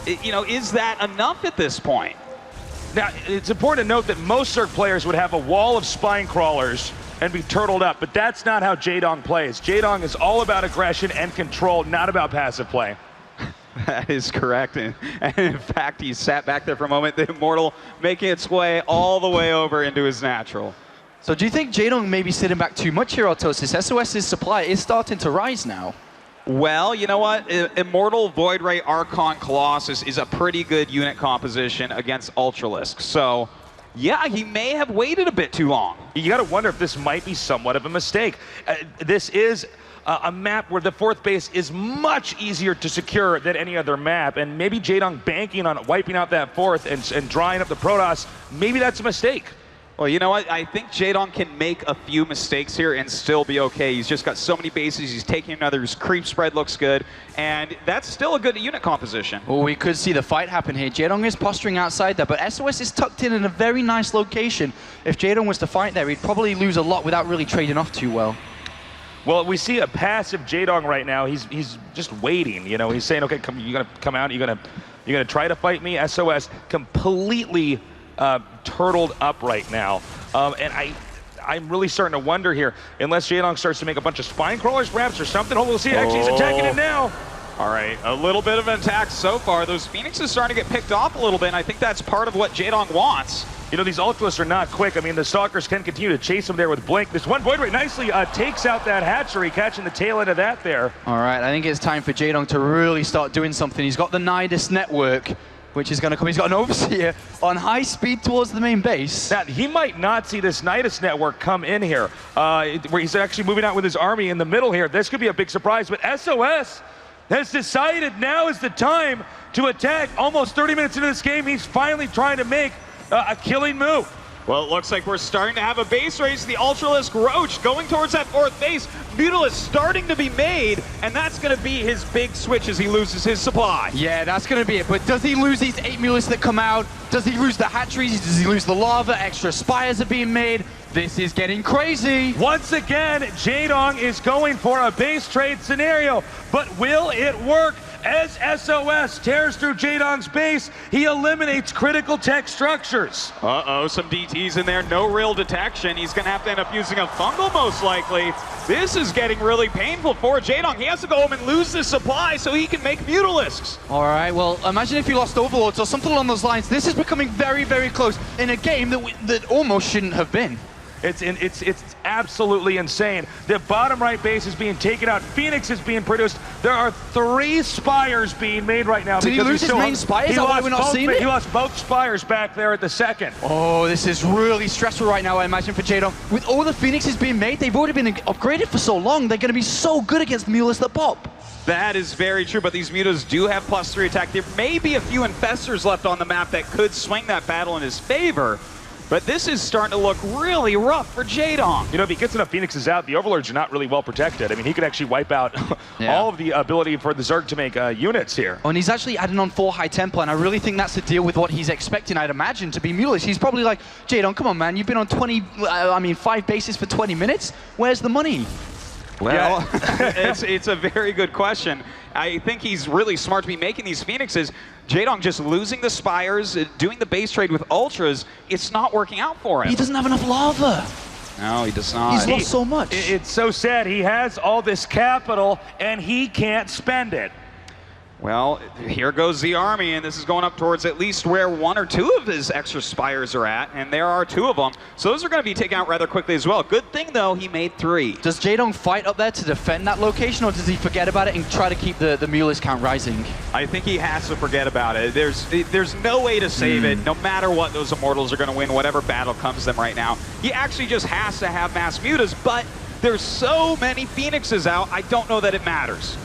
is that enough at this point? Now, it's important to note that most Zerg players would have a wall of spine crawlers and be turtled up, but that's not how Jaedong plays. Jaedong is all about aggression and control, not about passive play. That is correct, and in fact, he sat back there for a moment, the Immortal making its way all the way over into his natural. So do you think Jaedong may be sitting back too much here, Autosis? SOS's supply is starting to rise now. Well, you know what? Immortal, Void Ray, Archon, Colossus is a pretty good unit composition against Ultralisk. So, yeah, he may have waited a bit too long. You got to wonder if this might be somewhat of a mistake. This is a map where the 4th base is much easier to secure than any other map, and maybe Jaedong banking on wiping out that 4th and drying up the Protoss, maybe that's a mistake. Well, you know what? I think Jaedong can make a few mistakes here and still be okay. He's just got so many bases. He's taking another. His creep spread looks good, and that's still a good unit composition. Well, we could see the fight happen here. Jaedong is posturing outside there, but SOS is tucked in a very nice location. If Jaedong was to fight there, he'd probably lose a lot without really trading off too well. Well, we see a passive Jaedong right now. He's just waiting. He's saying, okay, you're gonna come out. You're gonna try to fight me. SOS completely turtled up right now, and I'm really starting to wonder here, unless Jaedong starts to make a bunch of spine crawlers perhaps or something. We'll see. Actually, he's attacking it now. All right, a little bit of an attack so far. Those Phoenixes starting to get picked off a little bit, and I think that's part of what Jaedong wants. These Ultralists are not quick. I mean, the Stalkers can continue to chase him there with Blink. This one Void Ray nicely takes out that hatchery, catching the tail end of that there. All right, I think it's time for Jaedong to really start doing something. He's got the Nidus network, which is going to come. He's got an Overseer on high speed towards the main base. Now, he might not see this Nidus network come in here, where he's actually moving out with his army in the middle here. This could be a big surprise, but SOS has decided now is the time to attack. Almost 30 minutes into this game, he's finally trying to make a killing move. Well, it looks like we're starting to have a base race. The Ultralisk Roach going towards that 4th base. Mutalisk starting to be made, and that's going to be his big switch as he loses his supply. Yeah, that's going to be it. But does he lose these 8 Mutalisks that come out? Does he lose the hatcheries? Does he lose the lava? Extra spires are being made. This is getting crazy. Once again, Jaedong is going for a base trade scenario, but will it work? As SOS tears through Jaedong's base, he eliminates critical tech structures. Uh-oh, some DTs in there, no real detection. He's going to have to end up using a fungal most likely. This is getting really painful for Jaedong. He has to go home and lose this supply so he can make Mutalisks. All right, well, imagine if you lost Overlords or something along those lines. This is becoming very, very close in a game that almost shouldn't have been. It's absolutely insane. The bottom right base is being taken out. Phoenix is being produced. There are 3 spires being made right now. Did he lose his main spire? Is that why we're not seeing it? He lost both spires back there at the second. Oh, this is really stressful right now, I imagine, for Jaedong. With all the Phoenixes being made, they've already been upgraded for so long. They're going to be so good against Mutalisks that pop. That is very true, but these Mutas do have +3 attack. There may be a few Infestors left on the map that could swing that battle in his favor. But this is starting to look really rough for Jaedong. If he gets enough Phoenixes out, the Overlords are not really well protected. I mean, he could actually wipe out all of the ability for the Zerg to make units here. Oh, and he's actually adding on 4 High Templar, and I really think that's the deal with what he's expecting, I'd imagine, to be Mutalisks. He's probably like, Jaedong, come on, man, you've been on 5 bases for 20 minutes. Where's the money? Well, it's a very good question. I think he's really smart to be making these Phoenixes. Jaedong just losing the spires, doing the base trade with Ultras, it's not working out for him. He doesn't have enough lava. No, he does not. He's lost so much. It's so sad. He has all this capital, and he can't spend it. Well, here goes the army, and this is going up towards at least where 1 or 2 of his extra spires are at, and there are 2 of them. So those are going to be taken out rather quickly as well. Good thing, though, he made 3. Does Jaedong fight up there to defend that location, or does he forget about it and try to keep the Mutalisk count rising? I think he has to forget about it. There's no way to save it, no matter what. Those Immortals are going to win whatever battle comes to them right now. He actually just has to have mass Mutas, but there's so many Phoenixes out, I don't know that it matters.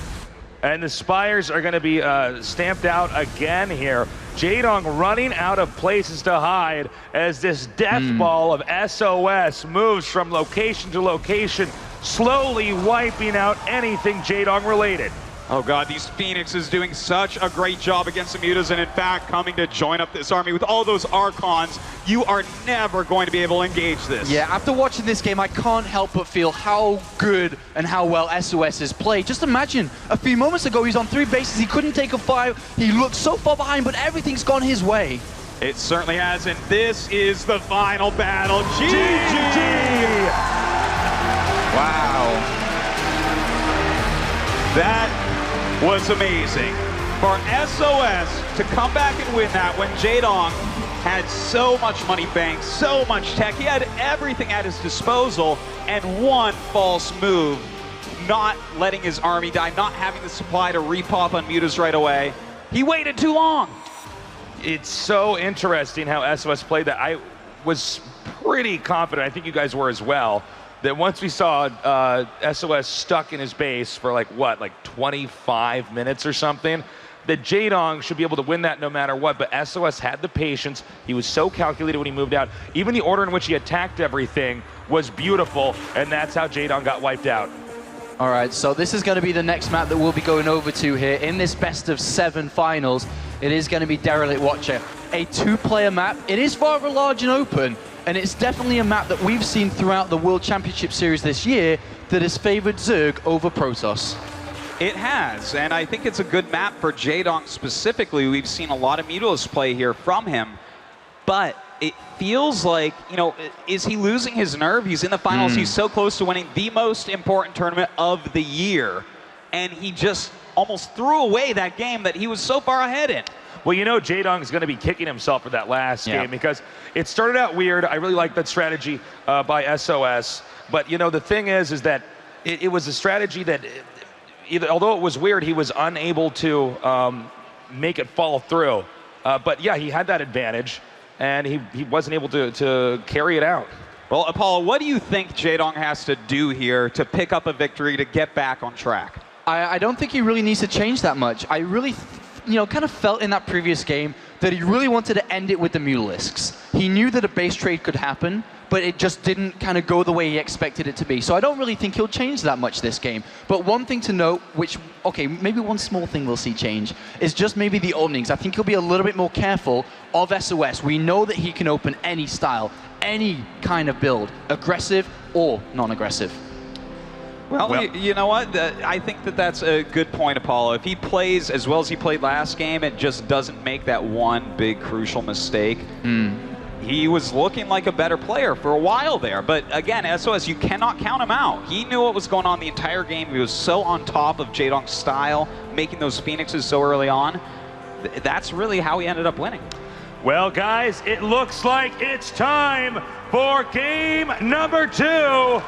And the spires are going to be stamped out again here. Jaedong running out of places to hide as this death ball of SOS moves from location to location, slowly wiping out anything Jaedong related. Oh God, these Phoenixes doing such a great job against the Mutas, and in fact, coming to join up this army with all those Archons, you are never going to be able to engage this. Yeah, after watching this game, I can't help but feel how good and how well sOs has played. Just imagine, a few moments ago, he's on 3 bases, he couldn't take a 5, he looked so far behind, but everything's gone his way. It certainly has, and this is the final battle. GG! Wow. That was amazing. For sOs to come back and win that when Jaedong had so much money banked, so much tech, he had everything at his disposal, and one false move, not letting his army die, not having the supply to repop on Mutas right away. He waited too long. It's so interesting how sOs played that. I was pretty confident, I think you guys were as well, that once we saw sOs stuck in his base for like 25 minutes or something, that Jaedong should be able to win that no matter what. But sOs had the patience. He was so calculated when he moved out. Even the order in which he attacked everything was beautiful, and that's how Jaedong got wiped out. All right, so this is going to be the next map that we'll be going over to here in this best of 7 finals. It is going to be Derelict Watcher, a 2-player map. It is rather large and open, and it's definitely a map that we've seen throughout the World Championship Series this year that has favored Zerg over Protoss. It has, and I think it's a good map for Jaedong specifically. We've seen a lot of Mutalisk play here from him, but it feels like, you know, is he losing his nerve? He's in the finals. He's so close to winning the most important tournament of the year, and he just almost threw away that game that he was so far ahead in. Well, you know Jaedong is going to be kicking himself for that last game because it started out weird. I really like that strategy by sOs. But, you know, the thing is that it was a strategy that, although it was weird, he was unable to make it fall through. But, yeah, he had that advantage, and he wasn't able to carry it out. Well, Apollo, what do you think Jaedong has to do here to pick up a victory to get back on track? I don't think he really needs to change that much. I really, kind of felt in that previous game that he really wanted to end it with the Mutalisks. He knew that a base trade could happen, but it just didn't kind of go the way he expected it to be. So I don't really think he'll change that much this game. But one thing to note, which, okay, maybe one small thing we'll see change, is just maybe the openings. I think he'll be a little bit more careful of sOs. We know that he can open any style, any kind of build, aggressive or non-aggressive. Well, you know what? I think that's a good point, Apollo. If he plays as well as he played last game and just doesn't make that one big crucial mistake, he was looking like a better player for a while there. But again, sOs, you cannot count him out. He knew what was going on the entire game. He was so on top of Jaedong's style, making those Phoenixes so early on. That's really how he ended up winning. Well, guys, it looks like it's time for game number 2.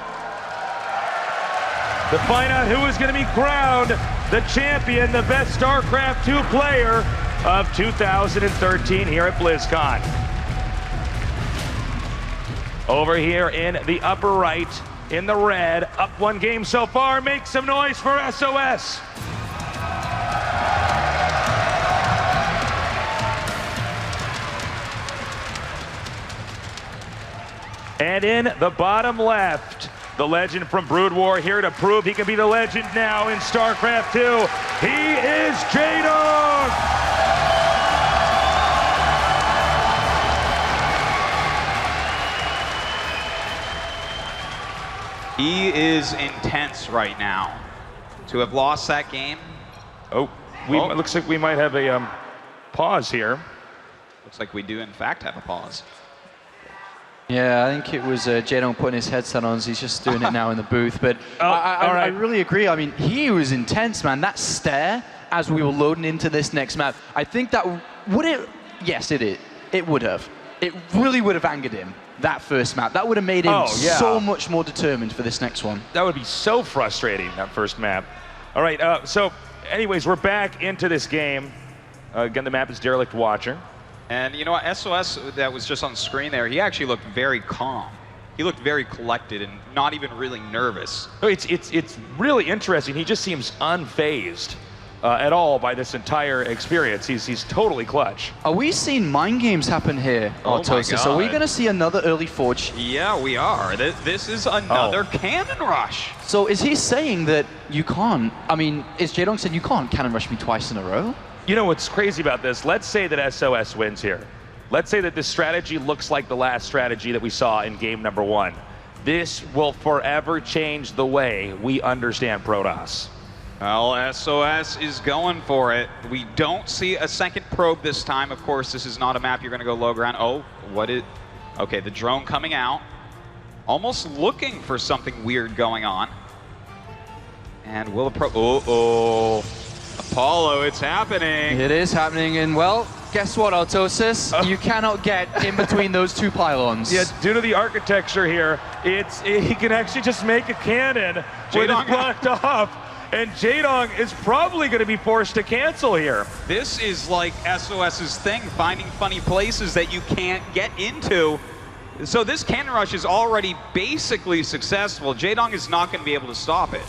To find out who is going to be crowned the champion, the best StarCraft 2 player of 2013 here at BlizzCon. Over here in the upper right, in the red, up 1 game so far. Make some noise for sOs. And in the bottom left, the legend from Brood War here to prove he can be the legend now in StarCraft 2. He is Jaedong! He is intense right now. To have lost that game. Looks like we might have a pause here. Looks like we do in fact have a pause. Yeah, I think it was Jaedong putting his headset on. He's just doing it now in the booth. But I really agree. I mean, he was intense, man. That stare as we were loading into this next map, I think that would it? Yes, it is. It would have. It really would have angered him, that first map. That would have made him so much more determined for this next one. That would be so frustrating, that first map. All right, so anyways, we're back into this game. Again, the map is Derelict Watcher. And you know what, sOs that was just on the screen there, he actually looked very calm. He looked very collected and not even really nervous. It's really interesting. He just seems unfazed. at all by this entire experience. He's totally clutch. Are we seeing mind games happen here, Oh my Artosis? Are we God. going to see another early Forge? Yeah, we are. This is another cannon rush. So is he saying that you can't? I mean, is Jaedong saying you can't cannon rush me twice in a row? You know what's crazy about this? Let's say that SOS wins here. Let's say that this strategy looks like the last strategy that we saw in game number 1. This will forever change the way we understand Protoss. Well, SOS is going for it. We don't see a second probe this time. Of course, this is not a map you're going to go low ground. Oh, what is... Okay, the drone coming out. Almost looking for something weird going on. And will the probe... Uh-oh. Apollo, it's happening. It is happening, and well, guess what, Artosis? You cannot get in between those two pylons. Yeah, due to the architecture here, he can actually just make a cannon when it's blocked off. And Jaedong is probably going to be forced to cancel here. This is like SOS's thing, finding funny places that you can't get into. So this cannon rush is already basically successful. Jaedong is not going to be able to stop it.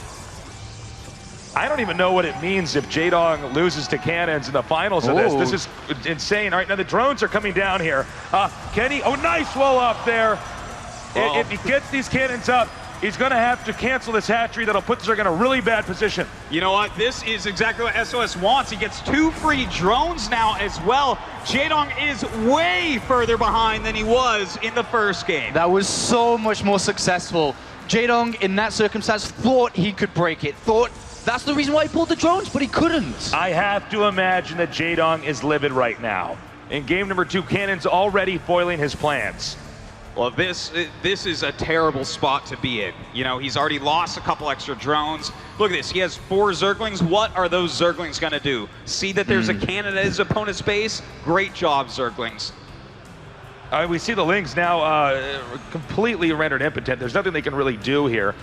I don't even know what it means if Jaedong loses to cannons in the finals of this. This is insane. All right, now the drones are coming down here. Kenny, nice wall up there. If he gets these cannons up, he's going to have to cancel this hatchery. That'll put Zerg in a really bad position. You know what? This is exactly what SOS wants. He gets 2 free drones now as well. Jaedong is way further behind than he was in the first game. That was so much more successful. Jaedong, in that circumstance, thought he could break it. Thought that's the reason why he pulled the drones, but he couldn't. I have to imagine that Jaedong is livid right now. In game number 2, Cannon's already foiling his plans. Well, this is a terrible spot to be in. You know, he's already lost a couple extra drones. Look at this. He has 4 Zerglings. What are those Zerglings going to do? See that there's a cannon at his opponent's base? Great job, Zerglings. We see the Lings now completely rendered impotent. There's nothing they can really do here.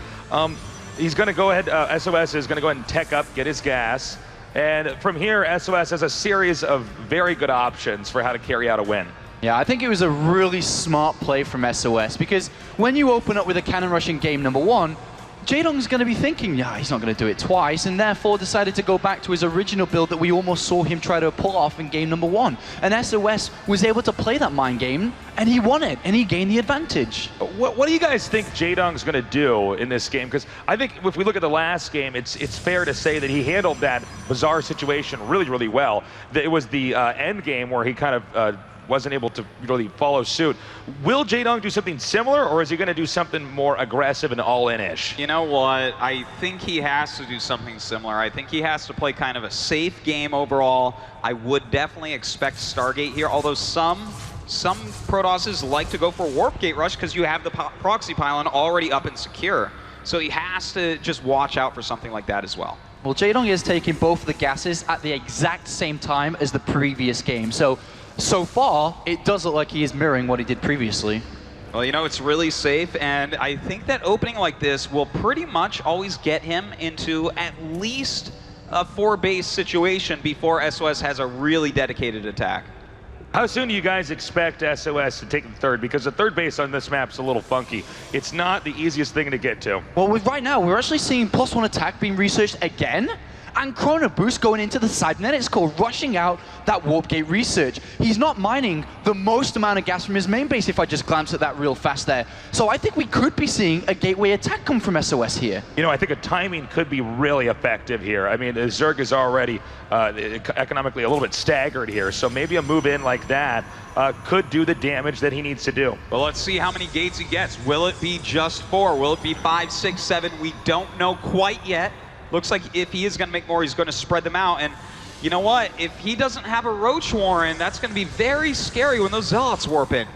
He's going to go ahead, SOS is going to go ahead and tech up, get his gas. And from here, SOS has a series of very good options for how to carry out a win. Yeah, I think it was a really smart play from SOS, because when you open up with a cannon rush in game number 1, Jaedong's going to be thinking, yeah, he's not going to do it twice, and therefore decided to go back to his original build that we almost saw him try to pull off in game number 1. And SOS was able to play that mind game, and he won it, and he gained the advantage. What do you guys think Jaedong's going to do in this game? Because I think if we look at the last game, it's fair to say that he handled that bizarre situation really, really well. It was the end game where he kind of wasn't able to really follow suit. Will Jaedong do something similar, or is he going to do something more aggressive and all-in-ish? You know what? I think he has to do something similar. I think he has to play kind of a safe game overall. I would definitely expect Stargate here, although some Protosses like to go for Warp Gate Rush because you have the proxy pylon already up and secure. So he has to just watch out for something like that as well. Well, Jaedong is taking both of the gases at the exact same time as the previous game. So far, it does look like he is mirroring what he did previously. Well, you know, it's really safe, and I think that opening like this will pretty much always get him into at least a 4-base situation before SOS has a really dedicated attack. How soon do you guys expect SOS to take the third? Because the third base on this map's a little funky. It's not the easiest thing to get to. Well, right now, we're actually seeing +1 attack being researched again, and Chrono Boost going into the side net. It's called rushing out that Warp Gate research. He's not mining the most amount of gas from his main base if I just glance at that real fast there. So I think we could be seeing a gateway attack come from SOS here. You know, I think a timing could be really effective here. I mean, Zerg is already economically a little bit staggered here, so maybe a move in like that could do the damage that he needs to do. Well, let's see how many gates he gets. Will it be just 4? Will it be 5, 6, 7? We don't know quite yet. Looks like if he is going to make more, he's going to spread them out. And you know what? If he doesn't have a Roach Warren, that's going to be very scary when those Zealots warp in.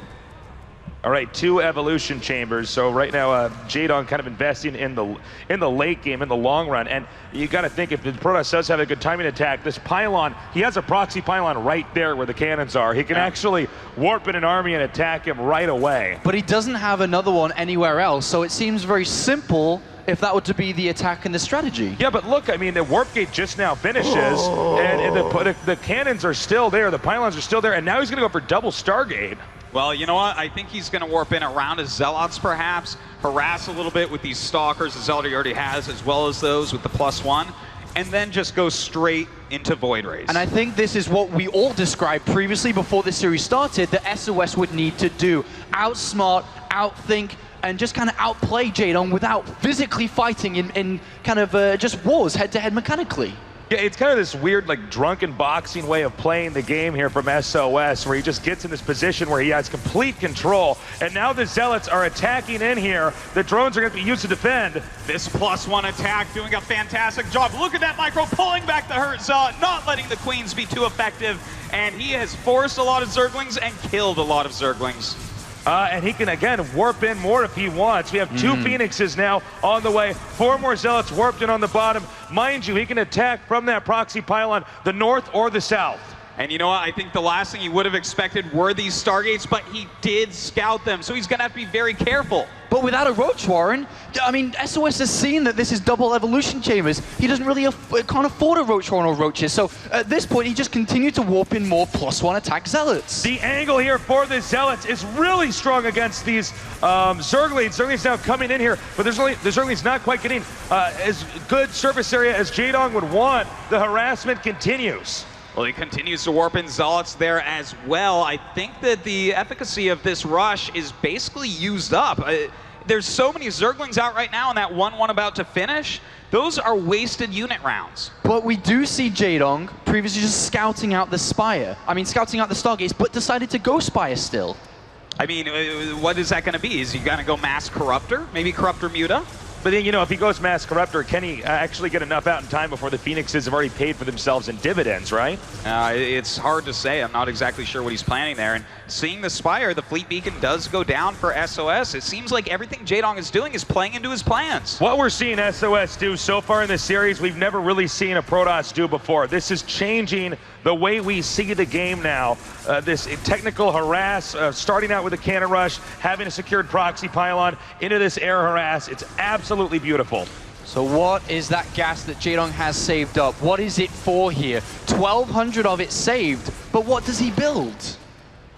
All right, 2 evolution chambers. So right now, Jaedong kind of investing in the late game, in the long run. And you got to think, if the Protoss does have a good timing attack, this pylon, he has a proxy pylon right there where the cannons are. He can actually warp in an army and attack him right away. But he doesn't have another one anywhere else, so it seems very simple if that were to be the attack and the strategy. Yeah, but look, I mean, the Warp Gate just now finishes, and the cannons are still there, the pylons are still there, and now he's going to go for double Stargate. Well, you know what? I think he's going to warp in around his Zealots, perhaps, harass a little bit with these Stalkers the Zealot he already has, as well as those with the +1. and then just go straight into Void Rays. And I think this is what we all described previously before the series started that SOS would need to do. Outsmart, outthink, and just kind of outplay Jaedong without physically fighting in kind of just wars head-to-head mechanically. Yeah, it's kind of this weird, like, drunken boxing way of playing the game here from SOS, where he just gets in this position where he has complete control. And now the Zealots are attacking in here. The drones are going to be used to defend. This +1 attack doing a fantastic job. Look at that micro pulling back the hurt Zealot, not letting the Queens be too effective. And he has forced a lot of Zerglings and killed a lot of Zerglings. And he can, again, warp in more if he wants. We have 2 Phoenixes now on the way. 4 more Zealots warped in on the bottom. Mind you, he can attack from that proxy pylon, the north or the south. And you know what? I think the last thing he would have expected were these Stargates, but he did scout them, so he's going to have to be very careful. But without a Roach Warren, I mean, SOS has seen that this is double evolution chambers. He doesn't really can't afford a Roach Warren or Roaches. So at this point, he just continued to warp in more +1 attack Zealots. The angle here for the Zealots is really strong against these Zerglings. Zerglings now coming in here, but the Zerglings not quite getting as good surface area as Jaedong would want. The harassment continues. Well, he continues to warp in Zealots there as well. I think that the efficacy of this rush is basically used up. There's so many Zerglings out right now, and that 1-1 about to finish, those are wasted unit rounds. But we do see Jaedong previously just scouting out the Spire. I mean, scouting out the Stargates, but decided to go Spire still. I mean, what is that going to be? Is he going to go Mass Corruptor? Maybe Corruptor Muta? But then, you know, if he goes Mass Corruptor, can he actually get enough out in time before the Phoenixes have already paid for themselves in dividends, right? It's hard to say. I'm not exactly sure what he's planning there. And seeing the Spire, the Fleet Beacon does go down for SOS. It seems like everything Jaedong is doing is playing into his plans. What we're seeing SOS do so far in this series, we've never really seen a Protoss do before. This is changing the way we see the game now. This technical harass, starting out with a cannon rush, having a secured proxy pylon, into this air harass. It's absolutely beautiful. So what is that gas that Jaedong has saved up? What is it for here? 1,200 of it saved, but what does he build?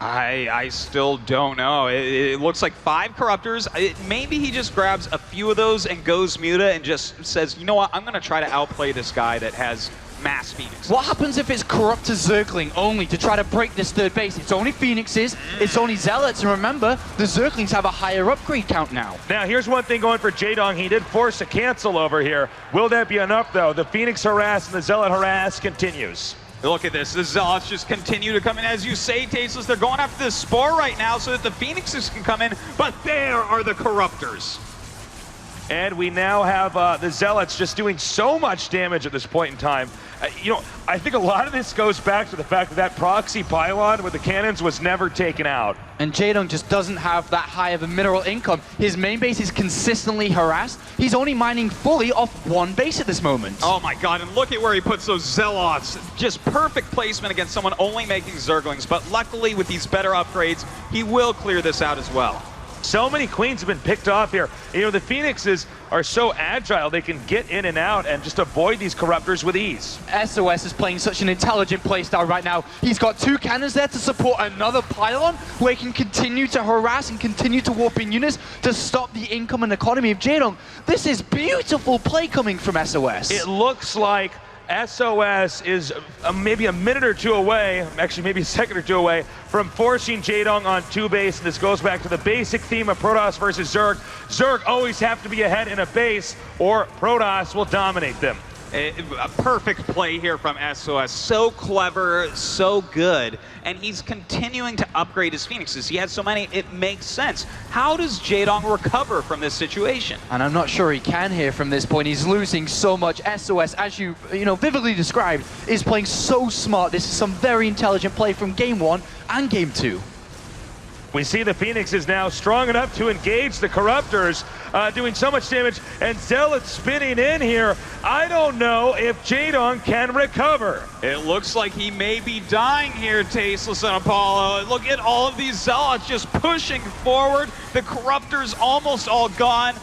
I still don't know. It looks like 5 Corruptors. Maybe he just grabs a few of those and goes Muta and just says, you know what, I'm going to try to outplay this guy that has Mass Phoenix. What happens if it's Corruptor Zergling only to try to break this third base? It's only Phoenixes, it's only Zealots, and remember, the Zerglings have a higher upgrade count now. Now, here's one thing going for Jaedong. He did force a cancel over here. Will that be enough, though? The Phoenix harass and the Zealot harass continues. Look at this. The Zealots just continue to come in. As you say, Tasteless, they're going after this Spore right now so that the Phoenixes can come in, but there are the Corruptors. And we now have the Zealots just doing so much damage at this point in time. You know, I think a lot of this goes back to the fact that that proxy pylon with the cannons was never taken out. And Jaedong just doesn't have that high of a mineral income. His main base is consistently harassed. He's only mining fully off 1 base at this moment. Oh my god, and look at where he puts those Zealots. Just perfect placement against someone only making Zerglings, but luckily with these better upgrades, he will clear this out as well. So many Queens have been picked off here. You know, the Phoenixes are so agile, they can get in and out and just avoid these Corruptors with ease. SOS is playing such an intelligent playstyle right now. He's got 2 cannons there to support another pylon where he can continue to harass and continue to warp in units to stop the income and economy of Jaedong. This is beautiful play coming from SOS. It looks like SOS is maybe a minute or 2 away, actually maybe a second or 2 away, from forcing Jaedong on 2 base, and this goes back to the basic theme of Protoss versus Zerg. Zerg always have to be ahead in a base, or Protoss will dominate them. A perfect play here from SOS. So clever, so good. And he's continuing to upgrade his Phoenixes. He has so many, it makes sense. How does Jaedong recover from this situation? And I'm not sure he can here from this point. He's losing so much. SOS, as you vividly described, is playing so smart. This is some very intelligent play from Game 1 and Game 2. We see the Phoenix is now strong enough to engage the Corruptors, doing so much damage, and Zealot spinning in here. I don't know if Jaedong can recover. It looks like he may be dying here, Tasteless and Apollo. Look at all of these Zealots just pushing forward. The Corruptors almost all gone.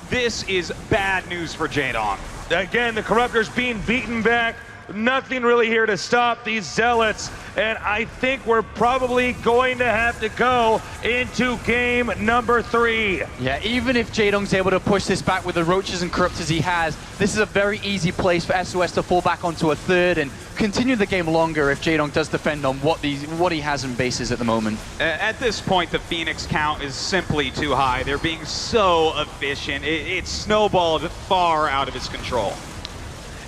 This is bad news for Jaedong. Again, the Corruptors being beaten back. Nothing really here to stop these Zealots, and I think we're probably going to have to go into game number 3. Yeah, even if Jaedong's able to push this back with the Roaches and Corruptors he has, this is a very easy place for sOs to fall back onto a third and continue the game longer if Jaedong does defend on what he has in bases at the moment. At this point, the Phoenix count is simply too high. They're being so efficient. It's snowballed far out of its control.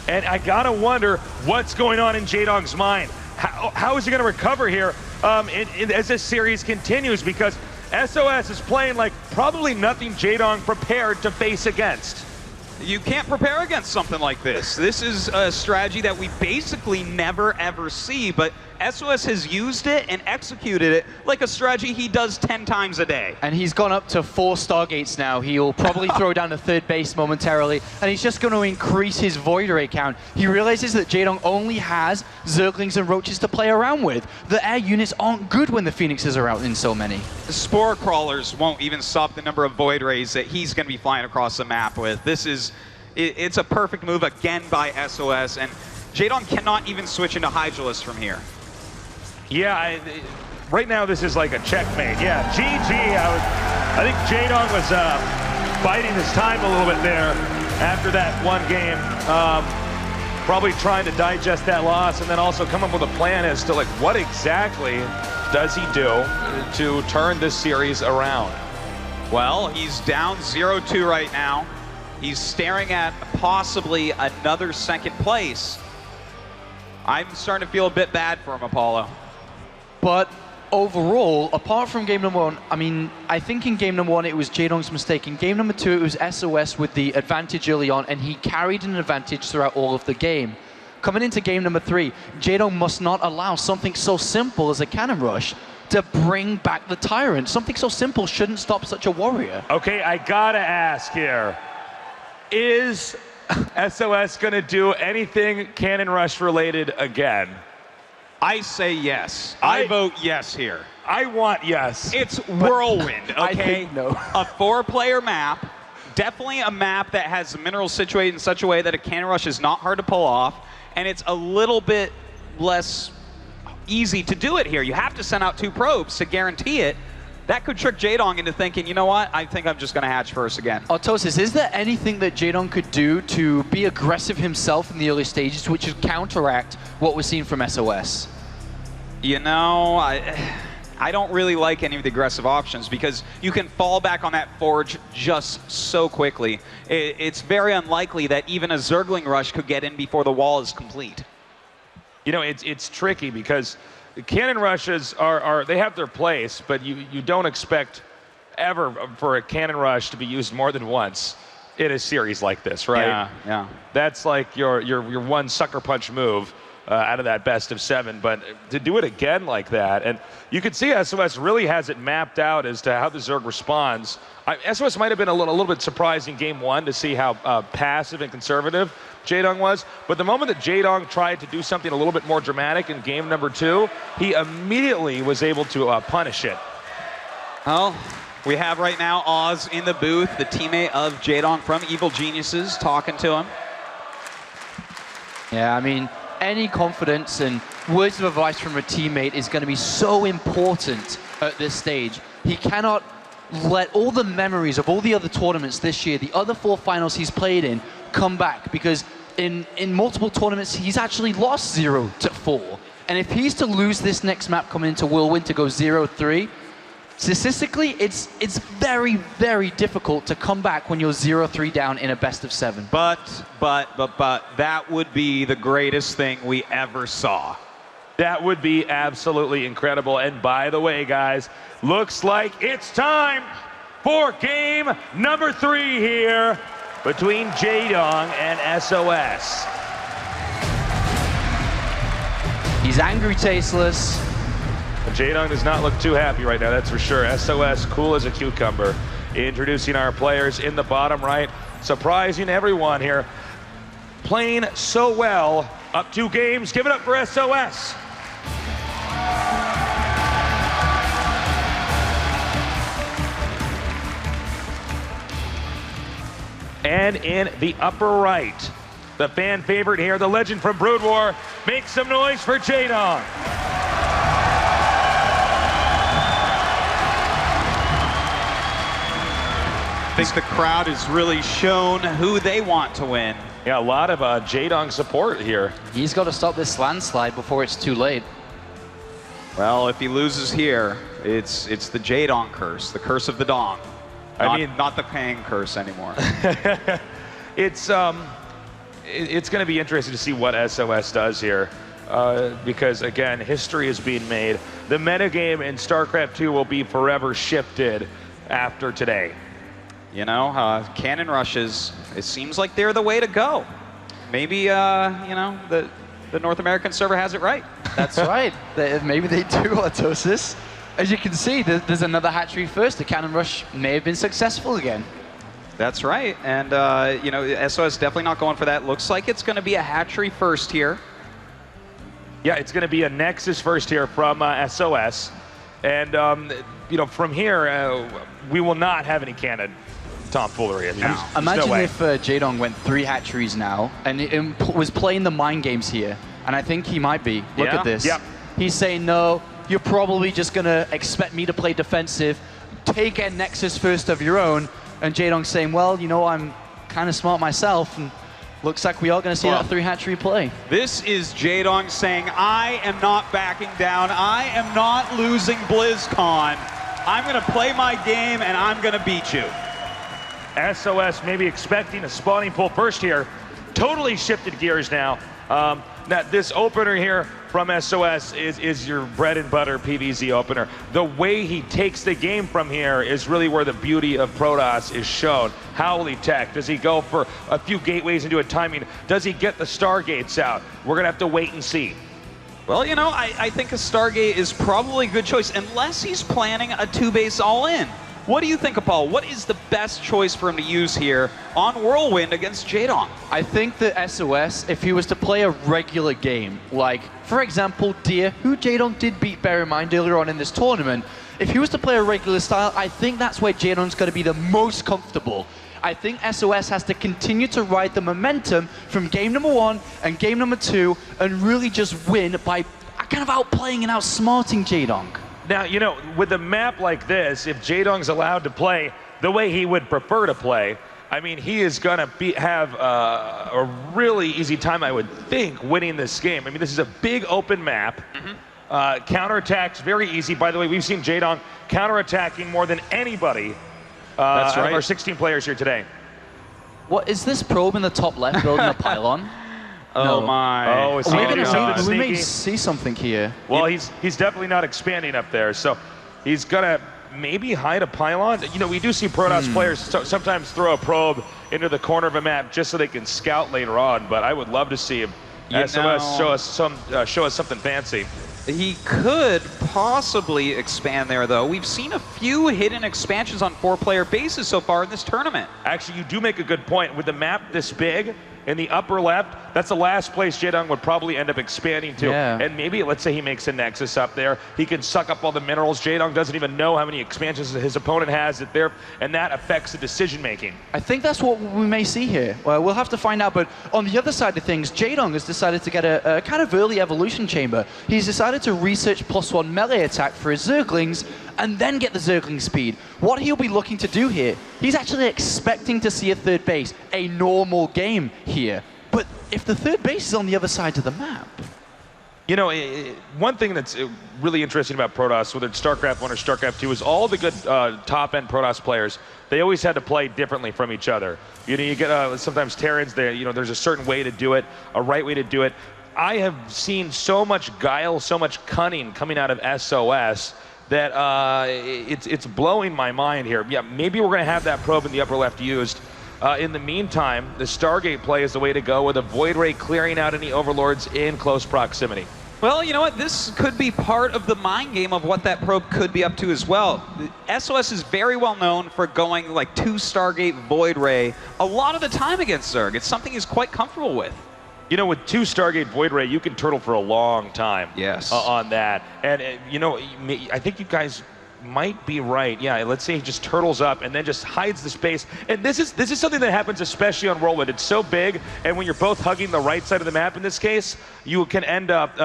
And I gotta wonder what's going on in Jaedong's mind. How is he gonna recover here as this series continues? Because sOs is playing like probably nothing Jaedong prepared to face against. You can't prepare against something like this. This is a strategy that we basically never ever see, but sOs has used it and executed it like a strategy he does 10 times a day. And he's gone up to 4 Stargates now. He'll probably throw down the third base momentarily, and he's just going to increase his Void Ray count. He realizes that Jaedong only has Zerglings and Roaches to play around with. The air units aren't good when the Phoenixes are out in so many. The Spore Crawlers won't even stop the number of Void Rays that he's going to be flying across the map with. It's a perfect move again by sOs, and Jaedong cannot even switch into Hydralisk from here. Yeah, right now this is like a checkmate. Yeah, GG. I think Jaedong was biding his time a little bit there after that one game. Probably trying to digest that loss and then also come up with a plan as to like what exactly does he do to turn this series around. Well, he's down 0-2 right now. He's staring at possibly another second place. I'm starting to feel a bit bad for him, Apollo. But overall, apart from game number 1, I mean, I think in game number 1 it was Jaedong's mistake. In game number 2 it was sOs with the advantage early on, and he carried an advantage throughout all of the game. Coming into game number 3, Jaedong must not allow something so simple as a cannon rush to bring back the Tyrant. Something so simple shouldn't stop such a warrior. Okay, I gotta ask here. Is sOs gonna do anything cannon rush related again? I say yes. I vote yes here. I want yes. It's Whirlwind, okay? I think no. A 4-player map, definitely a map that has the minerals situated in such a way that a cannon rush is not hard to pull off, and it's a little bit less easy to do it here. You have to send out 2 probes to guarantee it. That could trick Jaedong into thinking, you know what, I think I'm just going to hatch first again. Artosis, is there anything that Jaedong could do to be aggressive himself in the early stages, which would counteract what we're seeing from sOs? You know, I don't really like any of the aggressive options because you can fall back on that Forge just so quickly. It's very unlikely that even a Zergling rush could get in before the wall is complete. You know, it's tricky because cannon rushes they have their place, but you don't expect ever for a cannon rush to be used more than once in a series like this, right? Yeah, yeah. That's like your one sucker punch move out of that best of 7, but to do it again like that, and you can see sOs really has it mapped out as to how the Zerg responds. sOs might have been a little bit surprised in game 1 to see how passive and conservative Jaedong was, but the moment that Jaedong tried to do something a little bit more dramatic in game number 2, he immediately was able to punish it. Well, we have right now Oz in the booth, the teammate of Jaedong from Evil Geniuses, talking to him. Yeah, I mean, any confidence and words of advice from a teammate is going to be so important at this stage. He cannot let all the memories of all the other tournaments this year, the other 4 finals he's played in, come back, because in multiple tournaments he's actually lost 0-4. And if he's to lose this next map coming into Whirlwind to go 0-3, statistically it's very, very difficult to come back when you're 0-3 down in a best of 7. But that would be the greatest thing we ever saw. That would be absolutely incredible. And by the way, guys, looks like it's time for game number 3 here between Jaedong and sOs. He's angry, Tasteless. Jaedong does not look too happy right now, that's for sure. sOs, cool as a cucumber. Introducing our players in the bottom right. Surprising everyone here. Playing so well. Up 2 games. Give it up for sOs. And in the upper right, the fan favorite here, the legend from Brood War. Make some noise for Jaedong. I think the crowd has really shown who they want to win. Yeah, a lot of Jaedong support here. He's got to stop this landslide before it's too late. Well, if he loses here, it's the Jaedong curse, the curse of the Dong. Not the Pang curse anymore. It's going to be interesting to see what SOS does here, because again, history is being made. The metagame in StarCraft 2 will be forever shifted after today. You know, cannon rushes, it seems like they're the way to go. Maybe, you know, the North American server has it right. That's right. Maybe they do, Autosis. As you can see, there's another hatchery first. The cannon rush may have been successful again. That's right. And, you know, SOS definitely not going for that. Looks like it's going to be a hatchery first here. Yeah, it's going to be a Nexus first here from SOS. And, you know, from here, we will not have any cannon tomfoolery. Imagine if Jaedong went 3 hatcheries now and was playing the mind games here. And I think he might be. Look at this. Yep. He's saying, no, you're probably just going to expect me to play defensive. Take a Nexus first of your own. And Jaedong's saying, well, you know, I'm kind of smart myself. And looks like we are going to see that 3 hatchery play. This is Jaedong saying, I am not backing down. I am not losing BlizzCon. I'm going to play my game and I'm going to beat you. SOS maybe expecting a spawning pool first here. Totally shifted gears now. Now this opener here from SOS is your bread and butter PvZ opener. The way he takes the game from here is really where the beauty of Protoss is shown. How will he tech? Does he go for a few gateways and do a timing? Does he get the Stargates out? We're gonna have to wait and see. Well, you know, I think a Stargate is probably a good choice, unless he's planning a 2-base all-in. What do you think, Paul? What is the best choice for him to use here on Whirlwind against Jaedong? I think that SOS, if he was to play a regular game, like, for example, Deer, who Jaedong did beat, bear in mind, earlier on in this tournament, if he was to play a regular style, I think that's where Jaedong's going to be the most comfortable. I think SOS has to continue to ride the momentum from game number 1 and game number 2 and really just win by kind of outplaying and outsmarting Jaedong. Now, you know, with a map like this, if Jaedong's allowed to play the way he would prefer to play, I mean, he is going to have a really easy time, I would think, winning this game. I mean, this is a big open map. Counterattacks, very easy. By the way, we've seen Jaedong counterattacking more than anybody out of our 16 players here today. What is this probe in the top left building a pylon? Oh my! Oh, is he gonna do something we sneaky? may see something here. Well, he's definitely not expanding up there, so he's gonna maybe hide a pylon. You know, we do see Protoss players sometimes throw a probe into the corner of a map just so they can scout later on. But I would love to see him SOS show us something fancy. He could possibly expand there, though. We've seen a few hidden expansions on 4-player bases so far in this tournament. Actually, you do make a good point. With the map this big, in the upper left, that's the last place Jaedong would probably end up expanding to. Yeah. And maybe, let's say he makes a Nexus up there. He can suck up all the minerals. Jaedong doesn't even know how many expansions his opponent has it there, and that affects the decision making. I think that's what we may see here. Well, we'll have to find out, but on the other side of things, Jaedong has decided to get a kind of early evolution chamber. He's decided to research +1 melee attack for his Zerglings, and then get the Zergling speed. What he'll be looking to do here, he's actually expecting to see a 3rd base, a normal game here. But if the 3rd base is on the other side of the map... You know, one thing that's really interesting about Protoss, whether it's StarCraft 1 or StarCraft 2, is all the good top-end Protoss players, they always had to play differently from each other. You know, you get sometimes Terrans, you know, there's a certain way to do it, a right way to do it. I have seen so much guile, so much cunning coming out of SOS that it's blowing my mind here. Yeah, maybe we're going to have that probe in the upper left used. In the meantime, the Stargate play is the way to go, with a Void Ray clearing out any Overlords in close proximity. Well, you know what? This could be part of the mind game of what that probe could be up to as well. SOS is very well known for going like 2 Stargate Void Ray a lot of the time against Zerg. It's something he's quite comfortable with. You know, with 2 Stargate Void Ray, you can turtle for a long time. Yes. On that. And, you know, I think you guys might be right. Yeah, let's say he just turtles up and then just hides the space. And this is something that happens especially on Whirlwind. It's so big, and when you're both hugging the right side of the map in this case, you can end up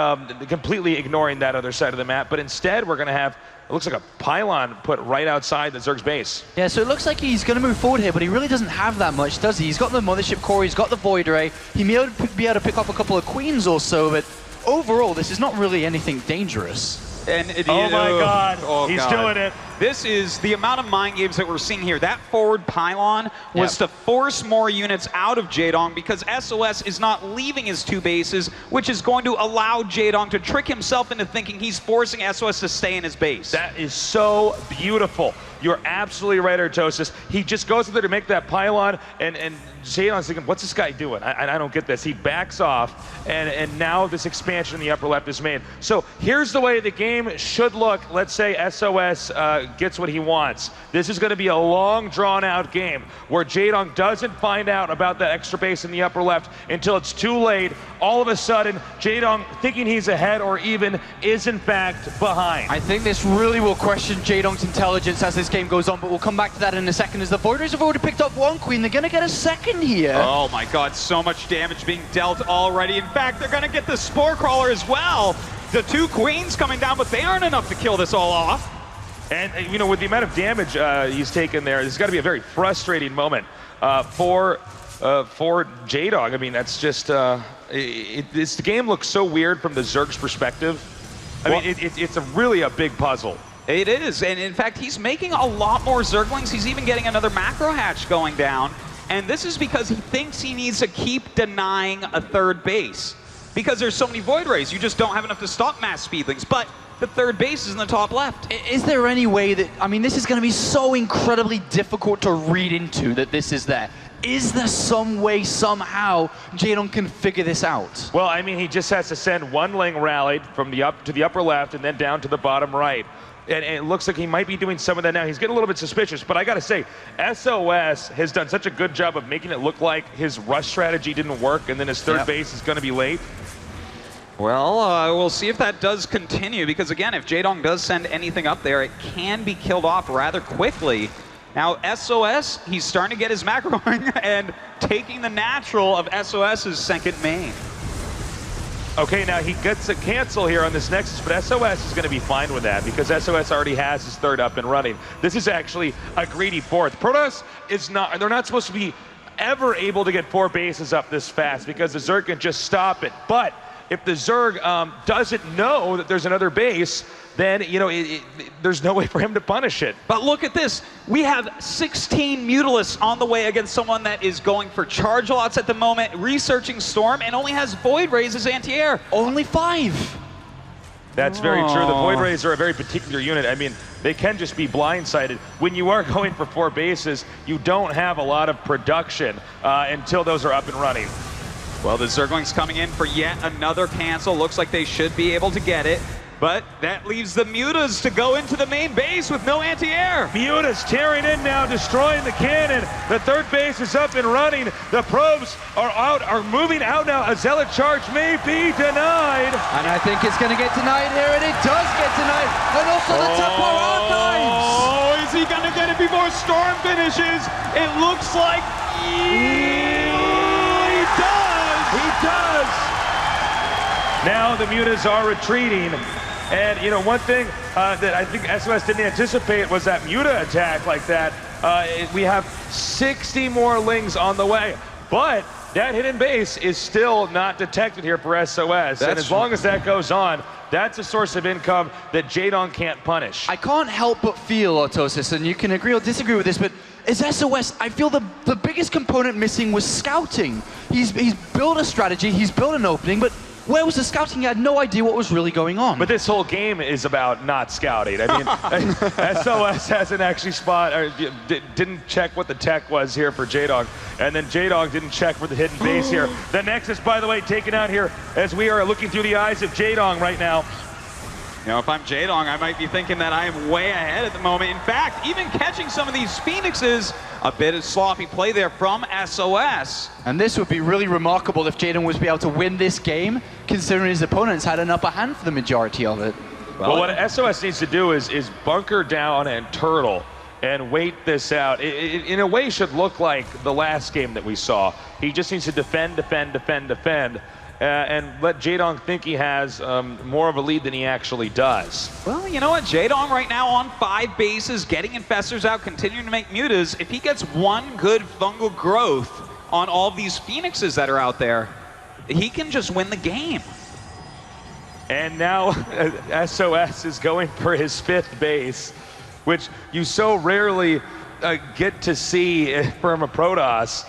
completely ignoring that other side of the map. But instead, we're going to have, it looks like a pylon put right outside the Zerg's base. Yeah, so it looks like he's going to move forward here, but he really doesn't have that much, does he? He's got the Mothership Core, he's got the Void Ray. He may be able to pick up a couple of Queens or so, but overall, this is not really anything dangerous. And oh my God, he's doing it. This is the amount of mind games that we're seeing here. That forward pylon was to force more units out of Jaedong because sOs is not leaving his 2 bases, which is going to allow Jaedong to trick himself into thinking he's forcing sOs to stay in his base. That is so beautiful. You're absolutely right, Artosis. He just goes in there to make that pylon, and Jaedong's thinking, what's this guy doing? I don't get this. He backs off, and now this expansion in the upper left is made. So here's the way the game should look. Let's say sOs gets what he wants. This is going to be a long, drawn-out game where Jaedong doesn't find out about that extra base in the upper left until it's too late. All of a sudden, Jaedong, thinking he's ahead or even, is in fact behind. I think this really will question Jaedong's intelligence as this game goes on, but we'll come back to that in a second. As the Void Rays have already picked up 1 Queen, they're going to get a second here. Oh my God, so much damage being dealt already. In fact, they're going to get the Spore Crawler as well. The 2 Queens coming down, but they aren't enough to kill this all off. And, you know, with the amount of damage he's taken there, this has got to be a very frustrating moment for Jaedong. I mean, that's just, the game looks so weird from the Zerg's perspective. I mean, it's really a big puzzle. It is, and in fact, he's making a lot more Zerglings. He's even getting another macro hatch going down, and this is because he thinks he needs to keep denying a 3rd base. Because there's so many Void Rays, you just don't have enough to stop mass speedlings, but the 3rd base is in the top left. Is there any way that, I mean, this is going to be so incredibly difficult to read into that this is there. Is there some way, somehow, Jaedong can figure this out? Well, I mean, he just has to send 1 Ling rallied from the upper left and then down to the bottom right. And it looks like he might be doing some of that now. He's getting a little bit suspicious, but I gotta say, sOs has done such a good job of making it look like his rush strategy didn't work and then his 3rd base is gonna be late. Well, we'll see if that does continue, because again, if Jaedong does send anything up there, it can be killed off rather quickly. Now, sOs, he's starting to get his macroing and taking the natural of sOs's 2nd main. Okay, now he gets a cancel here on this Nexus, but sOs is going to be fine with that because sOs already has his 3rd up and running. This is actually a greedy 4th. Protoss is not, they're not supposed to be ever able to get 4 bases up this fast because the Zerg can just stop it. But if the Zerg doesn't know that there's another base, then, you know, there's no way for him to punish it. But look at this. We have 16 Mutalisks on the way against someone that is going for charge lots at the moment, researching Storm, and only has Void Rays as anti-air. Only 5. That's very true. The Void Rays are a very particular unit. I mean, they can just be blindsided. When you are going for 4 bases, you don't have a lot of production until those are up and running. Well, the Zerglings coming in for yet another cancel. Looks like they should be able to get it. But that leaves the Mutas to go into the main base with no anti-air. Mutas tearing in now, destroying the cannon. The 3rd base is up and running. The probes are moving out now. A Zealot charge may be denied. And I think it's going to get denied here, and it does get denied. And also the Templar Archives. Oh, is he going to get it before Storm finishes? It looks like he does. He does. Now the Mutas are retreating. And, you know, one thing that I think sOs didn't anticipate was that Muta attack like that. We have 60 more Lings on the way. But that hidden base is still not detected here for sOs. And as long as that goes on, that's a source of income that Jaedong can't punish. I can't help but feel, Artosis, and you can agree or disagree with this, but as sOs, I feel the biggest component missing was scouting. He's built a strategy, he's built an opening, but where was the scouting? He had no idea what was really going on. But this whole game is about not scouting. I mean, sOs hasn't actually didn't check what the tech was here for Jaedong. And then Jaedong didn't check for the hidden base here. The Nexus, by the way, taken out here as we are looking through the eyes of Jaedong right now. You know, if I'm Jaedong, I might be thinking that I am way ahead at the moment. In fact, even catching some of these Phoenixes, a bit of sloppy play there from sOs. And this would be really remarkable if Jaedong was to be able to win this game, considering his opponents had an upper hand for the majority of it. Well, what SOS needs to do is bunker down and turtle and wait this out. It in a way should look like the last game that we saw. He just needs to defend, and let Jaedong think he has more of a lead than he actually does. Well, you know what? Jaedong right now on 5 bases, getting infestors out, continuing to make mutas. If he gets one good fungal growth on all of these Phoenixes that are out there, he can just win the game. And now SOS is going for his 5th base, which you so rarely get to see from a Protoss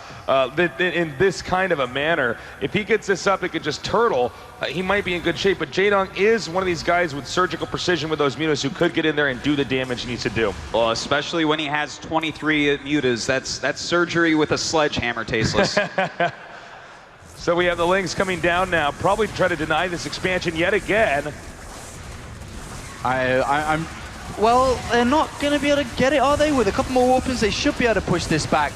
in this kind of a manner. If he gets this up, it could just turtle. He might be in good shape, but Jaedong is one of these guys with surgical precision with those mutas who could get in there and do the damage he needs to do. Well, especially when he has 23 mutas. That's surgery with a sledgehammer, Tasteless. So we have the Lings coming down now, probably to try to deny this expansion yet again. Well, they're not going to be able to get it, are they? With a couple more weapons, they should be able to push this back.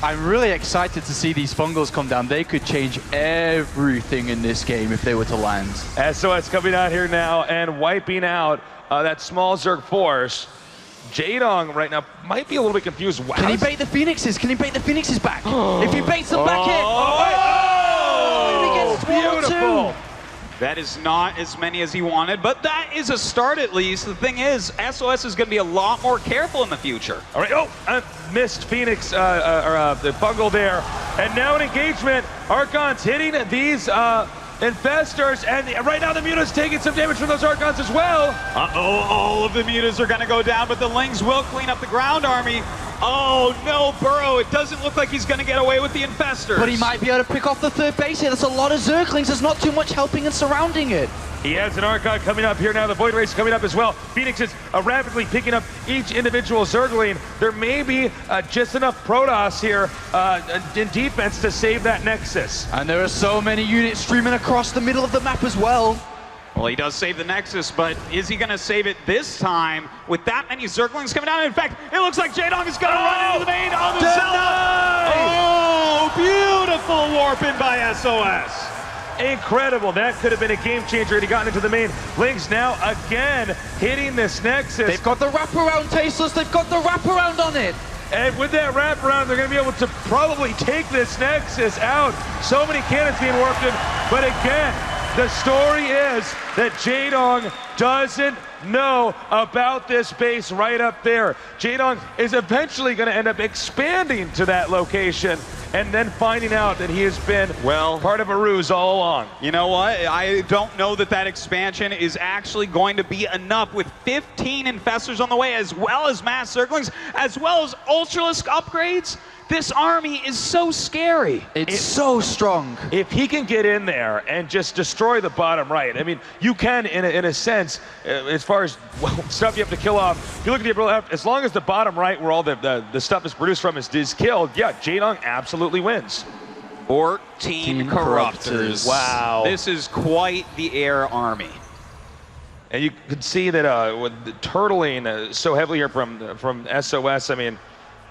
I'm really excited to see these fungals come down. They could change everything in this game if they were to land. SOS coming out here now and wiping out that small Zerg force. Jaedong right now might be a little bit confused. Wow. Can he bait the Phoenixes? Can he bait the Phoenixes back? If he baits them back in, he gets beautiful. That is not as many as he wanted, but that is a start at least. The thing is, SOS is going to be a lot more careful in the future. All right, missed Phoenix, the fungal there. And now an engagement. Archon's hitting these infestors, and right now the Muta's taking some damage from those Archons as well. Uh-oh, all of the Mutas are going to go down, but the Lings will clean up the ground army. Oh no, Burrow, it doesn't look like he's going to get away with the infestors. But he might be able to pick off the 3rd base here. That's a lot of Zerglings. There's not too much helping and surrounding it. He has an Archon coming up here now. The Void Race coming up as well. Phoenix is rapidly picking up each individual Zergling. There may be just enough Protoss here in defense to save that Nexus. And there are so many units streaming across the middle of the map as well. Well, he does save the Nexus, but is he going to save it this time with that many Zerglings coming down? In fact, it looks like Jaedong is going to run into the main on the Zelda. Oh, beautiful warping by SOS. Incredible. That could have been a game changer had he gotten into the main. Lings now again hitting this Nexus. They've got the wraparound, Tasteless. They've got the wraparound on it. And with that wraparound, they're going to be able to probably take this Nexus out. So many cannons being warped in. But again, the story is that Jaedong doesn't know about this base right up there. Jaedong is eventually going to end up expanding to that location and then finding out that he has been, well, part of a ruse all along. You know what? I don't know that that expansion is actually going to be enough with 15 infestors on the way, as well as mass Zerglings, as well as Ultralisk upgrades. This army is so scary. It's so strong. If he can get in there and just destroy the bottom right, I mean, you can, in a sense, as far as stuff you have to kill off, if you look at the upper left, as long as the bottom right, where all the stuff is produced from, is killed, yeah, Jaedong absolutely wins. 14 corruptors. Wow. This is quite the air army. And you can see that with the turtling so heavily here from SOS, I mean,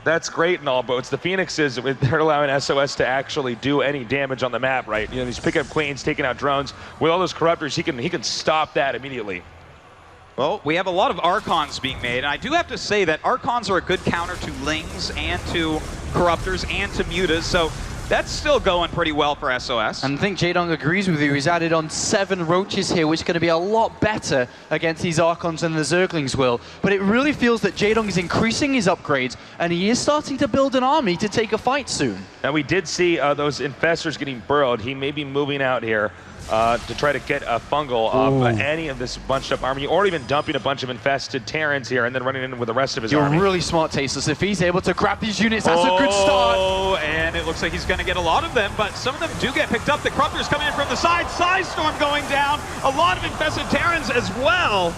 that's great and all, but it's the Phoenixes, they're allowing SOS to actually do any damage on the map, right? You know, he's picking up Queens, taking out drones. With all those Corruptors, he can stop that immediately. Well, we have a lot of Archons being made, and I do have to say that Archons are a good counter to Lings and to Corruptors and to Mutas, so that's still going pretty well for SOS. And I think Jaedong agrees with you. He's added on 7 Roaches here, which is going to be a lot better against these Archons than the Zerglings will. But it really feels that Jaedong is increasing his upgrades, and he is starting to build an army to take a fight soon. Now, we did see those Infestors getting burrowed. He may be moving out here to try to get a fungal off any of this bunched up army, or even dumping a bunch of infested Terrans here and then running in with the rest of his army. You're really smart, Tasteless. If he's able to grab these units, that's a good start. Oh, and it looks like he's going to get a lot of them, but some of them do get picked up. The Corruptors coming in from the side. Storm going down. A lot of infested Terrans as well.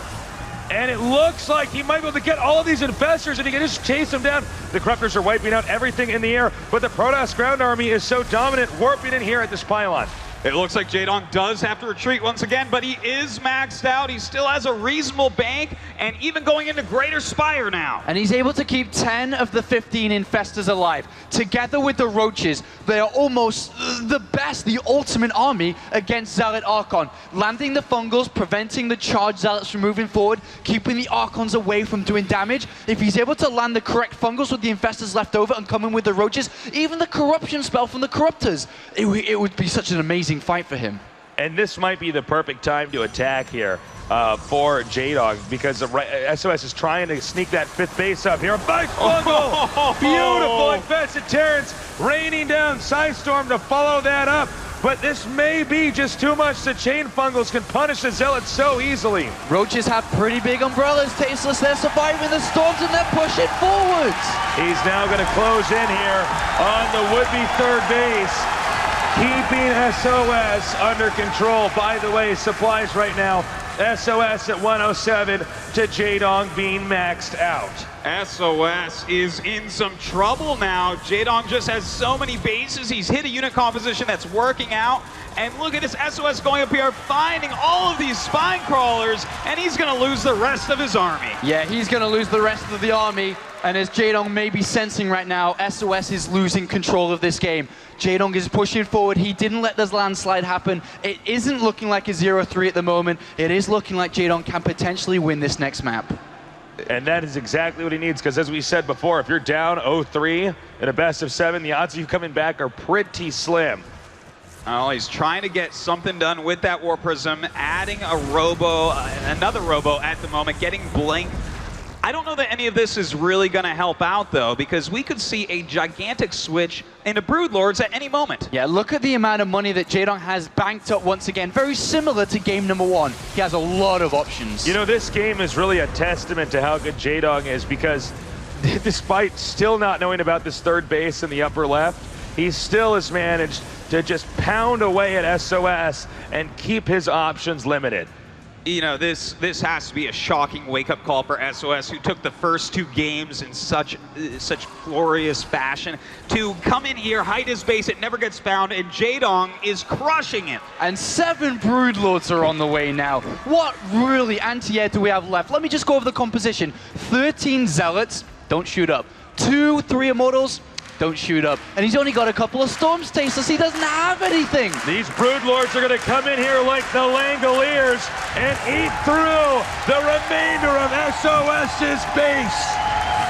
And it looks like he might be able to get all of these infestors and he can just chase them down. The Corruptors are wiping out everything in the air, but the Protoss ground army is so dominant, warping in here at this pylon. It looks like Jaedong does have to retreat once again, but he is maxed out. He still has a reasonable bank, and even going into Greater Spire now. And he's able to keep 10 of the 15 Infestors alive. Together with the Roaches, they are almost the best, the ultimate army against Zealot Archon. Landing the Fungals, preventing the charged Zealots from moving forward, keeping the Archons away from doing damage. If he's able to land the correct Fungals with the Infestors left over and come in with the Roaches, even the Corruption spell from the Corruptors, it would be such an amazing fight for him. And this might be the perfect time to attack here for Jaedong, because SOS is trying to sneak that 5th base up here. Nice fungal! Beautiful infested Terrence raining down Psystorm to follow that up. But this may be just too much. The chain fungals can punish the Zealots so easily. Roaches have pretty big umbrellas, Tasteless. They're surviving the storms and they're pushing forwards. He's now going to close in here on the would-be 3rd base, keeping SOS under control. By the way, supplies right now, SOS at 107 to Jaedong being maxed out. SOS is in some trouble now. Jaedong just has so many bases. He's hit a unit composition that's working out. And look at this SOS going up here, finding all of these spine crawlers, and he's going to lose the rest of his army. Yeah, he's going to lose the rest of the army. And as Jaedong may be sensing right now, SOS is losing control of this game. Jaedong is pushing forward. He didn't let this landslide happen. It isn't looking like a 0-3 at the moment. It is looking like Jaedong can potentially win this next map. And that is exactly what he needs, because as we said before, if you're down 0-3 in a best of 7, the odds of you coming back are pretty slim. Oh, he's trying to get something done with that War Prism, adding a Robo, another Robo at the moment, getting Blink. I don't know that any of this is really going to help out, though, because we could see a gigantic switch into Broodlords at any moment. Yeah, look at the amount of money that Jaedong has banked up once again. Very similar to game number 1. He has a lot of options. You know, this game is really a testament to how good Jaedong is, because despite still not knowing about this 3rd base in the upper left, he still has managed to just pound away at SOS and keep his options limited. You know, this has to be a shocking wake-up call for SOS, who took the first 2 games in such glorious fashion, to come in here, hide his base, it never gets found, and Jaedong is crushing it. And 7 Broodlords are on the way now. What really anti-air do we have left? Let me just go over the composition. 13 Zealots, don't shoot up. 2-3 Immortals, don't shoot up. And he's only got a couple of Storms, Tasteless. He doesn't have anything. These Broodlords are going to come in here like the Langoliers and eat through the remainder of SOS's base.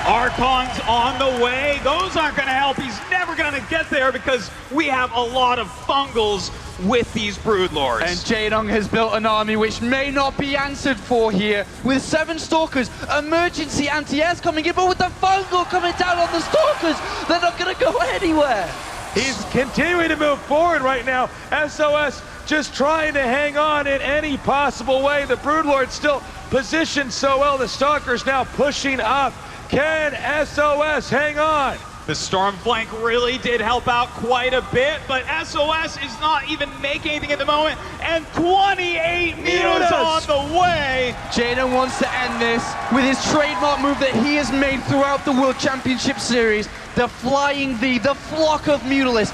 Archon's on the way. Those aren't going to help. He's never going to get there because we have a lot of Fungals with these Broodlords. And Jaedong has built an army which may not be answered for here. With 7 Stalkers, emergency anti-airs coming in, but with the Fungal coming down on the Stalkers, they're not going to go anywhere. He's continuing to move forward right now. SOS just trying to hang on in any possible way. The Broodlord still positioned so well. The Stalkers now pushing up. Can SOS hang on? The Storm Flank really did help out quite a bit, but SOS is not even making anything at the moment, and 28 Mutas on the way. Jaedong wants to end this with his trademark move that he has made throughout the World Championship Series, the Flying V, the flock of Mutalisks.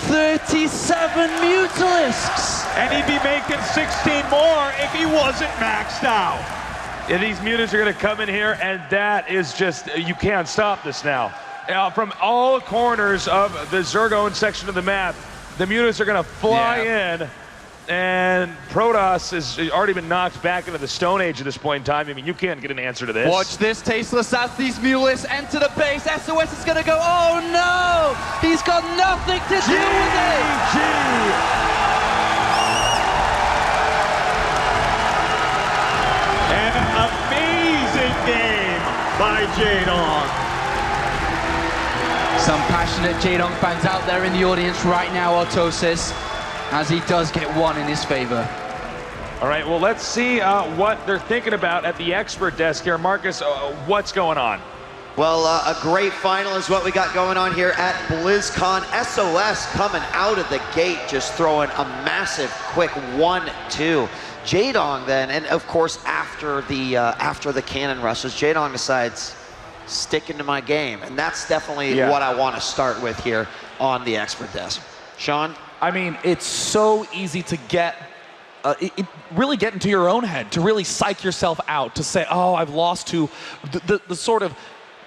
37 Mutalisks! And he'd be making 16 more if he wasn't maxed out. And these Mutas are going to come in here, and that is just, you can't stop this now. From all corners of the Zergon section of the map, the Mutas are going to fly in, and Protoss has already been knocked back into the Stone Age at this point in time. I mean, you can't get an answer to this. Watch this, Tasteless, as these Mutalisks enter the base. SOS is going to go, oh no! He's got nothing to do with it! An amazing game by Jaedong. Some passionate Jaedong fans out there in the audience right now, Autosis, as he does get 1 in his favor. All right, well, let's see what they're thinking about at the expert desk here. Marcus, what's going on? Well, a great final is what we got going on here at BlizzCon. SOS coming out of the gate, just throwing a massive, quick 1-2. Jaedong then, and of course after the cannon rushes, Jaedong decides, sticking to my game, and that's definitely what I want to start with here on the expert desk. Sean? I mean, it's so easy to get, really get into your own head, to really psych yourself out, to say, oh, I've lost to the sort of,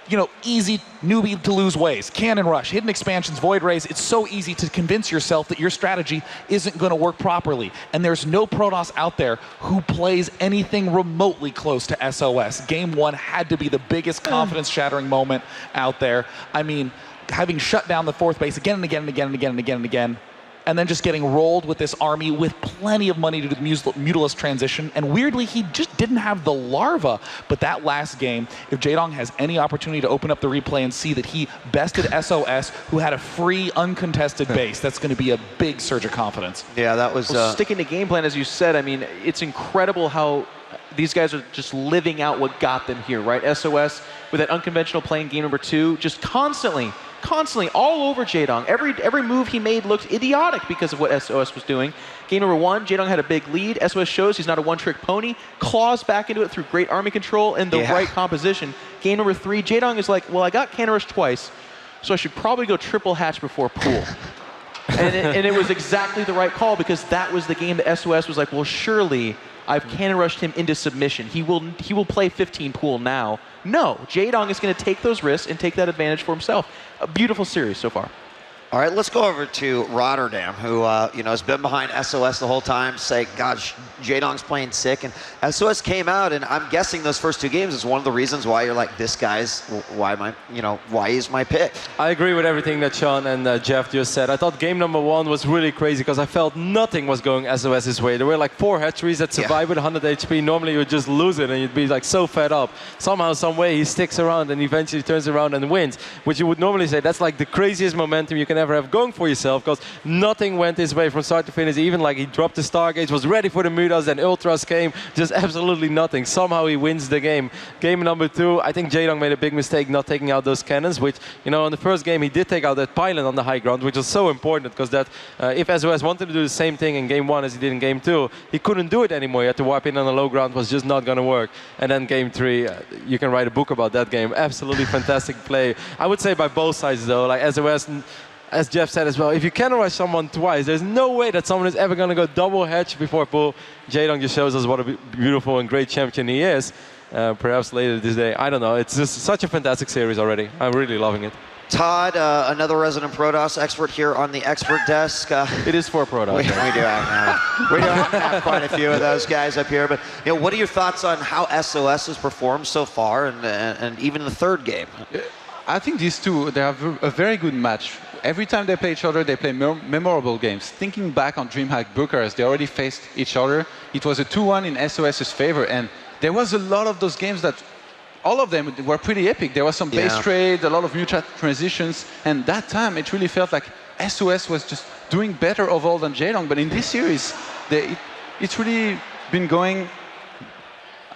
you know, easy newbie to lose ways. Cannon Rush, Hidden Expansions, Void Rays. It's so easy to convince yourself that your strategy isn't going to work properly. And there's no Protoss out there who plays anything remotely close to SOS. Game 1 had to be the biggest confidence-shattering moment out there. I mean, having shut down the 4th base again and again and again and again and again and again, and then just getting rolled with this army with plenty of money to do the Mutalisk transition. And weirdly, he just didn't have the larva. But that last game, if Jaedong has any opportunity to open up the replay and see that he bested SOS, who had a free, uncontested base, that's going to be a big surge of confidence. Yeah, that was... Well, sticking to game plan, as you said, I mean, it's incredible how these guys are just living out what got them here, right? SOS, with that unconventional play in game number 2, just constantly all over Jaedong. Every move he made looked idiotic because of what SOS was doing. Game number 1, Jaedong had a big lead. SOS shows he's not a one-trick pony, claws back into it through great army control and the right composition. Game number 3, Jaedong is like, well, I got Cannon Rush twice, so I should probably go triple hatch before pool. and it was exactly the right call, because that was the game that SOS was like, well, surely I've Cannon Rushed him into submission. He will play 15 pool now. No, Jaedong is going to take those risks and take that advantage for himself. A beautiful series so far. All right, let's go over to Rotterdam, who has been behind SOS the whole time, say, gosh, Jaedong's playing sick, and SOS came out, and I'm guessing those first 2 games is one of the reasons why you're like, this guy's, why he's my pick. I agree with everything that Sean and Jeff just said. I thought game number 1 was really crazy because I felt nothing was going SOS's way. There were like 4 hatcheries that survived with 100 HP. Normally you would just lose it and you'd be like so fed up. Somehow, some way he sticks around and eventually turns around and wins, which you would normally say that's like the craziest momentum you can ever have going for yourself, because nothing went his way from start to finish. Even like he dropped the Stargates, was ready for the Mutas, then Ultras came, just absolutely nothing. Somehow he wins the game. Game number 2, I think Jaedong made a big mistake not taking out those cannons, which, in the first game he did take out that pylon on the high ground, which was so important, because that if SOS wanted to do the same thing in game 1 as he did in game 2, he couldn't do it anymore. He had to wipe in on the low ground, was just not going to work. And then game 3, you can write a book about that game. Absolutely fantastic play. I would say by both sides though, like SOS, as Jeff said as well, if you Cannon Rush someone twice, there's no way that someone is ever going to go double hatch before pool. Jaedong just shows us what a beautiful and great champion he is. Perhaps later this day, I don't know. It's just such a fantastic series already. I'm really loving it. Todd, another resident Protoss expert here on the expert desk. It is for Protoss. We do have quite a few of those guys up here. But what are your thoughts on how SOS has performed so far, and even in the 3rd game? I think these two, they have a very good match. Every time they play each other, they play memorable games. Thinking back on DreamHack Bucharest, they already faced each other. It was a 2-1 in SOS's favor, and there was a lot of those games that all of them were pretty epic. There was some base trade, a lot of mutual transitions, and that time it really felt like SOS was just doing better overall than Jaedong. But in this series, it's really been going.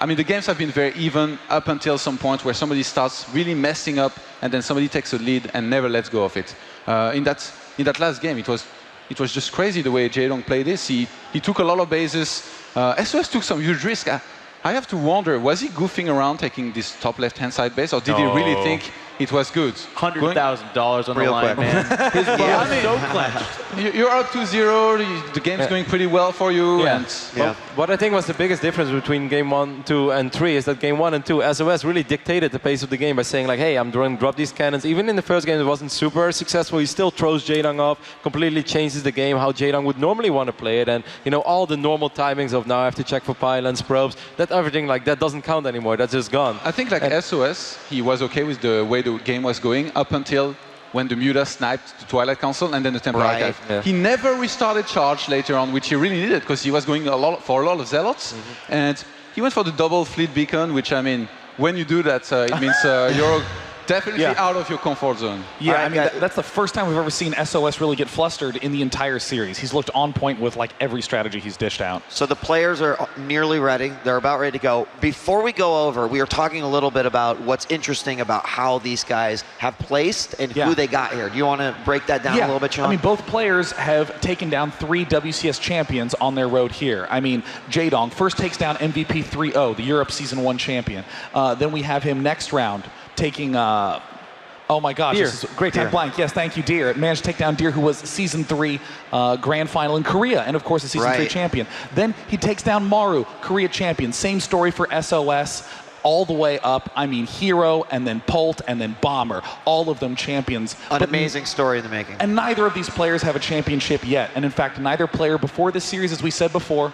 I mean, the games have been very even up until some point where somebody starts really messing up, and then somebody takes a lead and never lets go of it. In that last game, it was just crazy the way Jaedong played this. He took a lot of bases. SOS took some huge risk. I have to wonder, was he goofing around taking this top left-hand side base, or did he really think it was good? $100,000 on the line, man. His ball is so clenched. You're up 2-0, the game's going pretty well for you. Yeah. Well, what I think was the biggest difference between game 1, 2, and 3 is that game 1 and 2, SOS really dictated the pace of the game by saying like, hey, I'm going to drop these cannons. Even in the first game, it wasn't super successful. He still throws Jaedong off, completely changes the game, how Jaedong would normally want to play it. And, all the normal timings of now I have to check for pylons, probes, that everything like that doesn't count anymore. That's just gone. I think SOS, he was okay with the way the game was going up until when the Muta sniped the Twilight Council and then the Temple Archive. Yeah. He never restarted charge later on, which he really needed, because he was going for a lot of Zealots. And he went for the double fleet beacon, which, I mean, when you do that, it means you're definitely out of your comfort zone. Yeah, I mean, that's the first time we've ever seen SOS really get flustered in the entire series. He's looked on point with like every strategy he's dished out. So the players are nearly ready. They're about ready to go. Before we go over, we were talking a little bit about what's interesting about how these guys have placed and who they got here. Do you want to break that down a little bit, Sean? I mean, both players have taken down 3 WCS champions on their road here. I mean, Jaedong first takes down MVP 3-0, the Europe Season 1 champion. Then we have him next round taking Oh my gosh, Deer. this is a great time Deer. blank. Yes, thank you, Deer. Managed to take down Deer, who was Season 3 Grand Final in Korea, and of course a Season 3 Right. champion. Then he takes down Maru, Korea champion. Same story for SOS, all the way up. I mean, Hero, and then Polt, and then Bomber. All of them champions. An But amazing story in the making. And neither of these players have a championship yet. And in fact, neither player before this series, as we said before,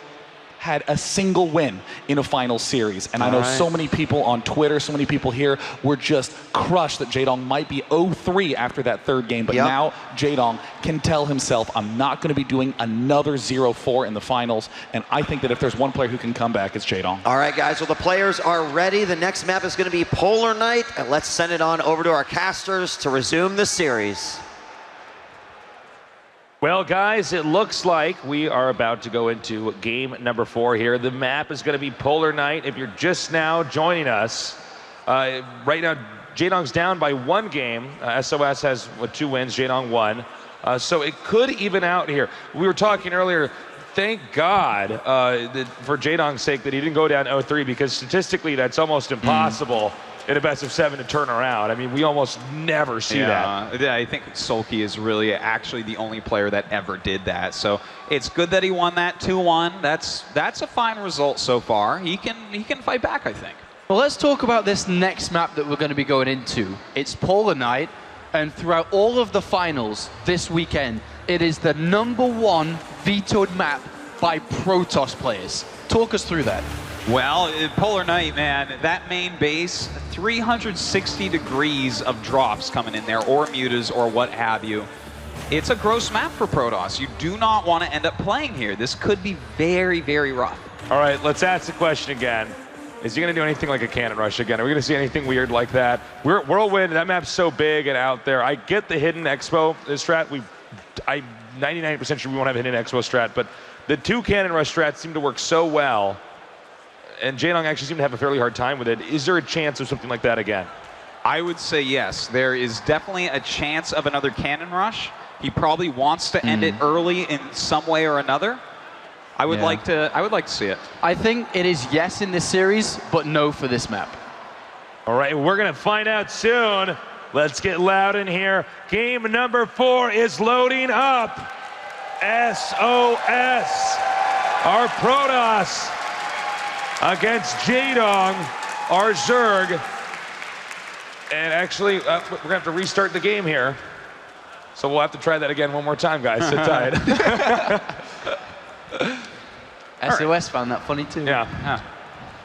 had a single win in a final series. And I know so many people on Twitter, so many people here were just crushed that Jaedong might be 0-3 after that third game. But now Jaedong can tell himself, I'm not going to be doing another 0-4 in the finals. And I think that if there's one player who can come back, it's Jaedong. All right, guys, well, the players are ready. The next map is going to be Polar Night. And let's send it on over to our casters to resume the series. Well, guys, it looks like we are about to go into game number 4 here. The map is going to be Polar Night. If you're just now joining us, right now, Jaedong's down by 1 game. SOS has 2 wins, Jaedong 1. So it could even out here. We were talking earlier, thank God for Jaedong's sake that he didn't go down 0-3, because statistically that's almost impossible in a best of 7 to turn around. I mean, we almost never see that. Yeah, I think Sulky is really actually the only player that ever did that. So it's good that he won that 2-1. That's a fine result so far. He can fight back, I think. Well, let's talk about this next map that we're going to be going into. It's Polar Night, and throughout all of the finals this weekend, it is the #1 vetoed map by Protoss players. Talk us through that. Well, Polar Night, man, that main base, 360 degrees of drops coming in there, or mutas, or what have you. It's a gross map for Protoss. You do not want to end up playing here. This could be very, very rough. All right, let's ask the question again. Is he going to do anything like a cannon rush again? Are we going to see anything weird like that? Whirlwind, that map's so big and out there. I get the hidden expo strat. I'm 99% sure we won't have a hidden expo strat, but the 2 cannon rush strats seem to work so well. And Jaedong actually seemed to have a fairly hard time with it. Is there a chance of something like that again? I would say yes. There is definitely a chance of another cannon rush. He probably wants to end it early in some way or another. I would like to see it. I think it is yes in this series, but no for this map. All right, we're going to find out soon. Let's get loud in here. Game number 4 is loading up. SOS, our Protoss, against Jaedong, our Zerg. And actually, we're going to have to restart the game here. So we'll have to try that again one more time, guys. Sit tight. SOS found that funny too. Yeah.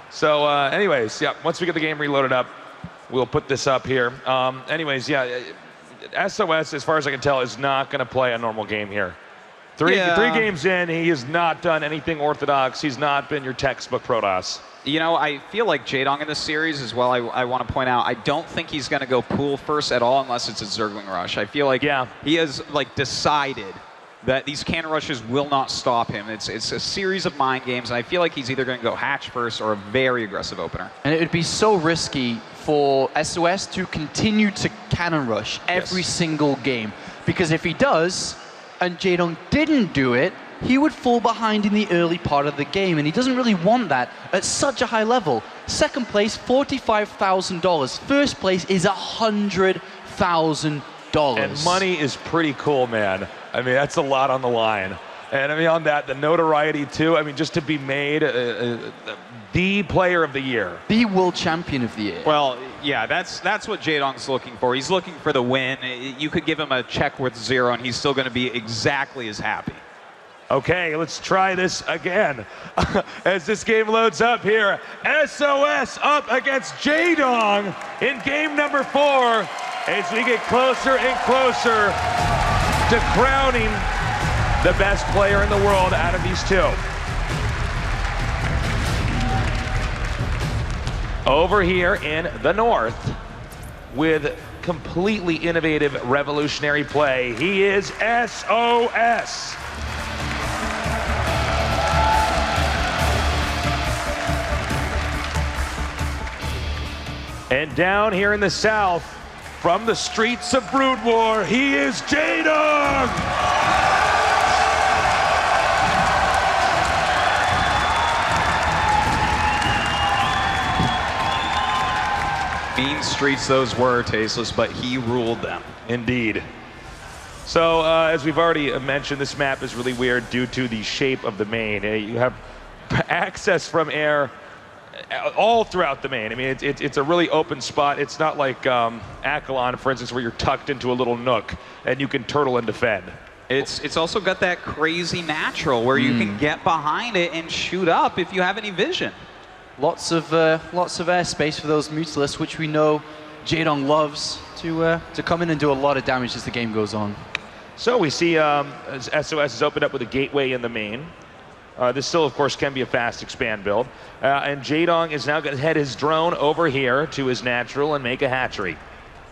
So anyways, once we get the game reloaded up, we'll put this up here. SOS, as far as I can tell, is not going to play a normal game here. Three games in, he has not done anything orthodox. He's not been your textbook Protoss. You know, I feel like Jaedong in this series as well, I want to point out, I don't think he's going to go pool first at all unless it's a Zergling rush. I feel like he has decided that these cannon rushes will not stop him. It's a series of mind games, and I feel like he's either going to go hatch first or a very aggressive opener. And it would be so risky for SOS to continue to cannon rush every single game. Because if he does, and Jaedong didn't do it, he would fall behind in the early part of the game, and he doesn't really want that at such a high level. Second place, $45,000. First place is $100,000. And money is pretty cool, man. I mean, that's a lot on the line. And I mean, on that, the notoriety too. I mean, just to be made the player of the year. The world champion of the year. Well, yeah, that's what Jaedong's looking for. He's looking for the win. You could give him a check worth 0, and he's still going to be exactly as happy. Okay, let's try this again. As this game loads up here, SOS up against Jaedong in game number 4 as we get closer and closer to crowning the best player in the world out of these 2. Over here in the north with completely innovative, revolutionary play, he is SOS. And down here in the south, from the streets of Brood War, he is Jaedong! Mean streets, those were tasteless, but he ruled them. Indeed. So, as we've already mentioned, this map is really weird due to the shape of the main. You have access from air all throughout the main. I mean, it's a really open spot. It's not like Akalon, for instance, where you're tucked into a little nook and you can turtle and defend. It's also got that crazy natural where you can get behind it and shoot up if you have any vision. Lots of airspace for those Mutalisks, which we know Jaedong loves to come in and do a lot of damage as the game goes on. So we see SOS is opened up with a gateway in the main. This still, of course, can be a fast expand build. And Jaedong is now going to head his drone over here to his natural and make a hatchery.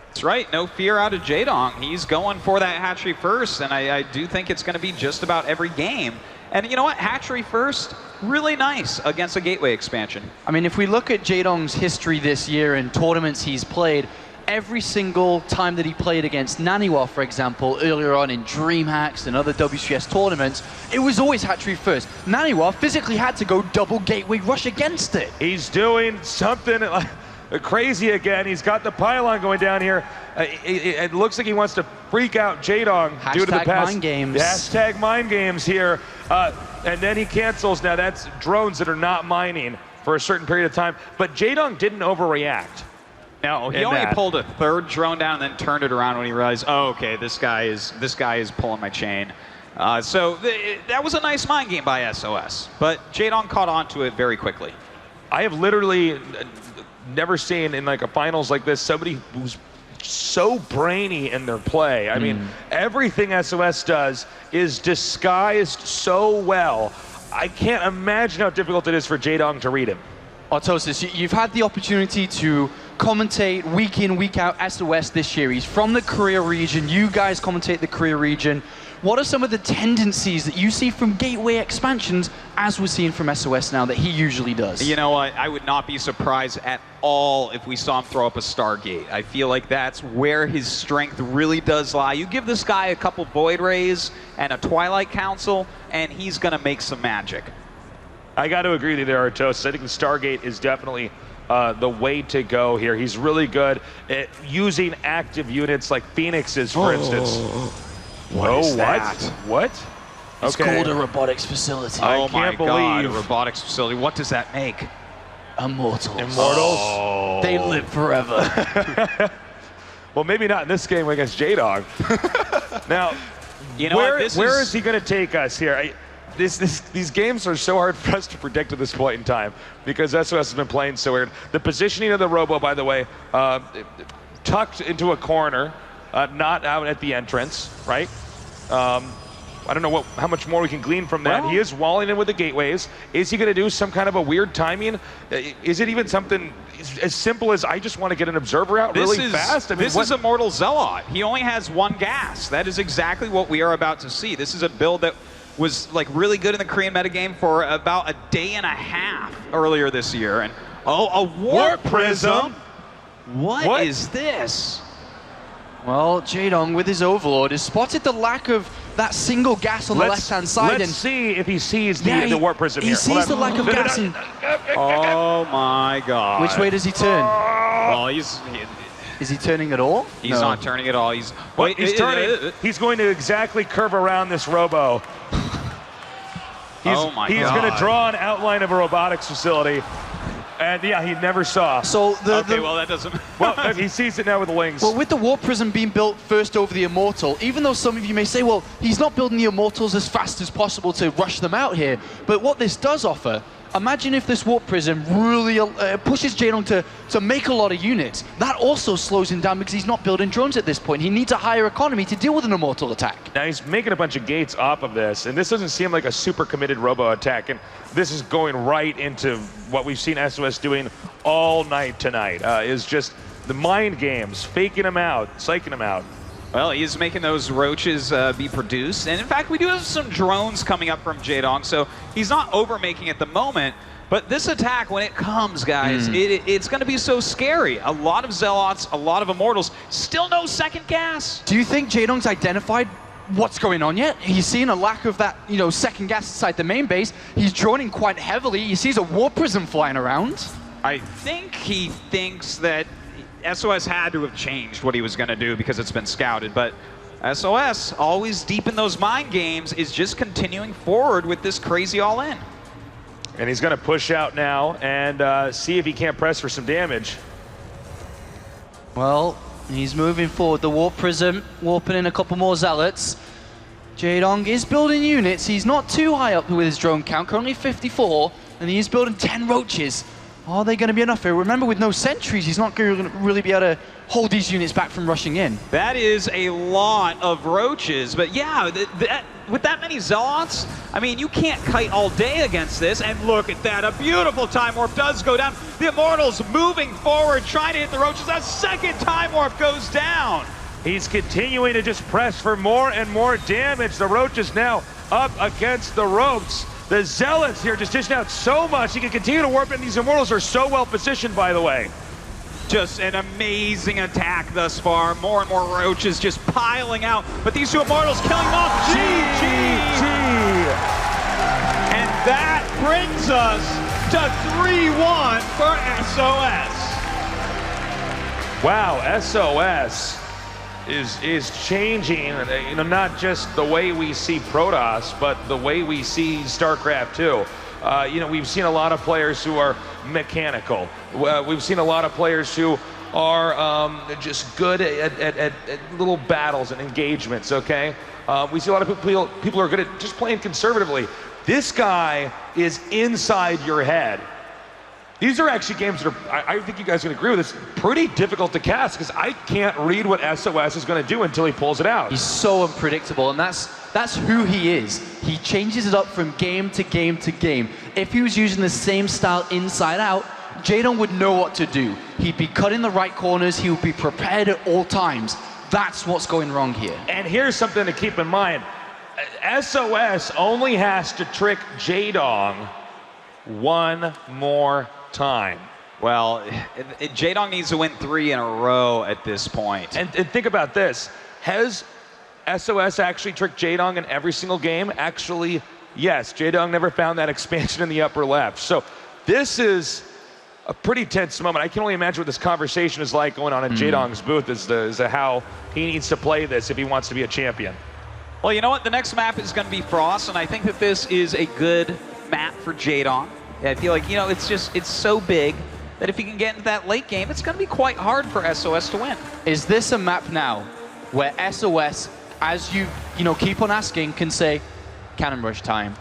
That's right, no fear out of Jaedong. He's going for that hatchery first, and I do think it's going to be just about every game. And you know what, hatchery first, really nice against a gateway expansion. I mean, if we look at Jaedong's history this year and tournaments he's played, every single time that he played against Naniwa, for example, earlier on in DreamHacks and other WCS tournaments, it was always hatchery first. Naniwa physically had to go double gateway rush against it. He's doing something crazy again. He's got the pylon going down here. It looks like he wants to freak out Jaedong due to the past. Mind games. Hashtag mind games here. And then he cancels. Now that's drones that are not mining for a certain period of time. But Jaedong didn't overreact. No, he only pulled a third drone down and then turned it around when he realized, oh, okay, this guy is pulling my chain. So that was a nice mind game by SOS, but Jaedong caught on to it very quickly. I have literally never seen in like a finals like this somebody who's so brainy in their play. I mean, everything SOS does is disguised so well. I can't imagine how difficult it is for Jaedong to read him. Artosis, you've had the opportunity to commentate week in, week out SOS this year. He's from the Korea region. You guys commentate the Korea region. What are some of the tendencies that you see from gateway expansions as we're seeing from SOS now that he usually does? You know what? I would not be surprised at all if we saw him throw up a Stargate. I feel like that's where his strength really does lie. You give this guy a couple Void Rays and a Twilight Council, and he's going to make some magic. I got to agree with you there, Artosis. I think the Stargate is definitely the way to go here. He's really good at using active units like Phoenixes, for instance. What is that? What? It's called a robotics facility. Oh my God, a robotics facility. What does that make? Immortals. Immortals? Oh. They live forever. Well, maybe not in this game against Jaedong. Now, you know where is he going to take us here? These games are so hard for us to predict at this point in time because SOS has been playing so weird. The positioning of the Robo, by the way, tucked into a corner, not out at the entrance, right? I don't know how much more we can glean from that. Well, he is walling in with the gateways. Is he going to do some kind of a weird timing? Is it even something as simple as I just want to get an observer out really fast? I mean, this is Immortal Zealot. He only has one gas. That is exactly what we are about to see. This is a build that was like really good in the Korean metagame for about a day and a half earlier this year. And a Warp Prism? What is this? Well, Jaedong with his Overlord has spotted the lack of that single gas on the left-hand side. Let's see if he sees the Warp Prism here. He sees the lack of gas. Oh my God. Which way does he turn? Well, is he turning at all? He's not turning at all. He's turning. He's going to exactly curve around this Robo. He's going to draw an outline of a robotics facility. And yeah, he never saw. So well, that doesn't. Well, he sees it now with the wings. Well, with the Warp Prism being built first over the Immortal, even though some of you may say, well, he's not building the Immortals as fast as possible to rush them out here. But what this does offer, imagine if this Warp Prism really pushes Jaedong to make a lot of units. That also slows him down because he's not building drones at this point. He needs a higher economy to deal with an Immortal attack. Now he's making a bunch of gates off of this, and this doesn't seem like a super committed Robo attack. And this is going right into what we've seen SOS doing all night tonight, is just the mind games, faking them out, psyching them out. Well, he's making those roaches be produced. And in fact, we do have some drones coming up from Jaedong, so he's not over-making at the moment. But this attack, when it comes, guys, it's going to be so scary. A lot of Zealots, a lot of Immortals, still no second gas. Do you think Jaedong's identified what's going on yet? He's seen a lack of that, second gas inside the main base. He's droning quite heavily. He sees a Warp Prism flying around. I think he thinks that SOS had to have changed what he was going to do because it's been scouted, but SOS, always deep in those mind games, is just continuing forward with this crazy all-in. And he's going to push out now and see if he can't press for some damage. Well, he's moving forward. The Warp Prism, warping in a couple more Zealots. Jaedong is building units. He's not too high up with his drone count, currently 54, and he's building 10 roaches. Are they going to be enough here? Remember, with no sentries, he's not going to really be able to hold these units back from rushing in. That is a lot of roaches, but yeah, with that many Zealots, I mean, you can't kite all day against this, and look at that, a beautiful Time Warp does go down. The Immortals moving forward, trying to hit the roaches. A second Time Warp goes down. He's continuing to just press for more and more damage. The Roach is now up against the ropes. The Zealots here just dishing out so much. He can continue to warp in. These Immortals are so well positioned, by the way. Just an amazing attack thus far. More and more Roaches just piling out. But these two Immortals killing them off. GG! And that brings us to 3-1 for SOS. Wow, SOS is changing, you know, not just the way we see Protoss, but the way we see StarCraft 2. You know, we've seen a lot of players who are mechanical. We've seen a lot of players who are just good at little battles and engagements, okay? We see a lot of people who are good at just playing conservatively. This guy is inside your head. These are actually games that are, I think you guys can agree with this, pretty difficult to cast because I can't read what SOS is going to do until he pulls it out. He's so unpredictable, and that's who he is. He changes it up from game to game to game. If he was using the same style inside out, Jaedong would know what to do. He'd be cutting the right corners, he would be prepared at all times. That's what's going wrong here. And here's something to keep in mind. SOS only has to trick Jaedong one more time. Well, Jaedong needs to win 3 in a row at this point. And think about this. Has SOS actually tricked Jaedong in every single game? Actually, yes. Jaedong never found that expansion in the upper left. So this is a pretty tense moment. I can only imagine what this conversation is like going on in Jaedong's booth as to how he needs to play this if he wants to be a champion. Well, you know what? The next map is going to be Frost, and I think that this is a good map for Jaedong. I feel like, you know, it's so big that if he can get into that late game, it's going to be quite hard for SOS to win. Is this a map now where SOS, as you keep on asking, can say, cannon rush time?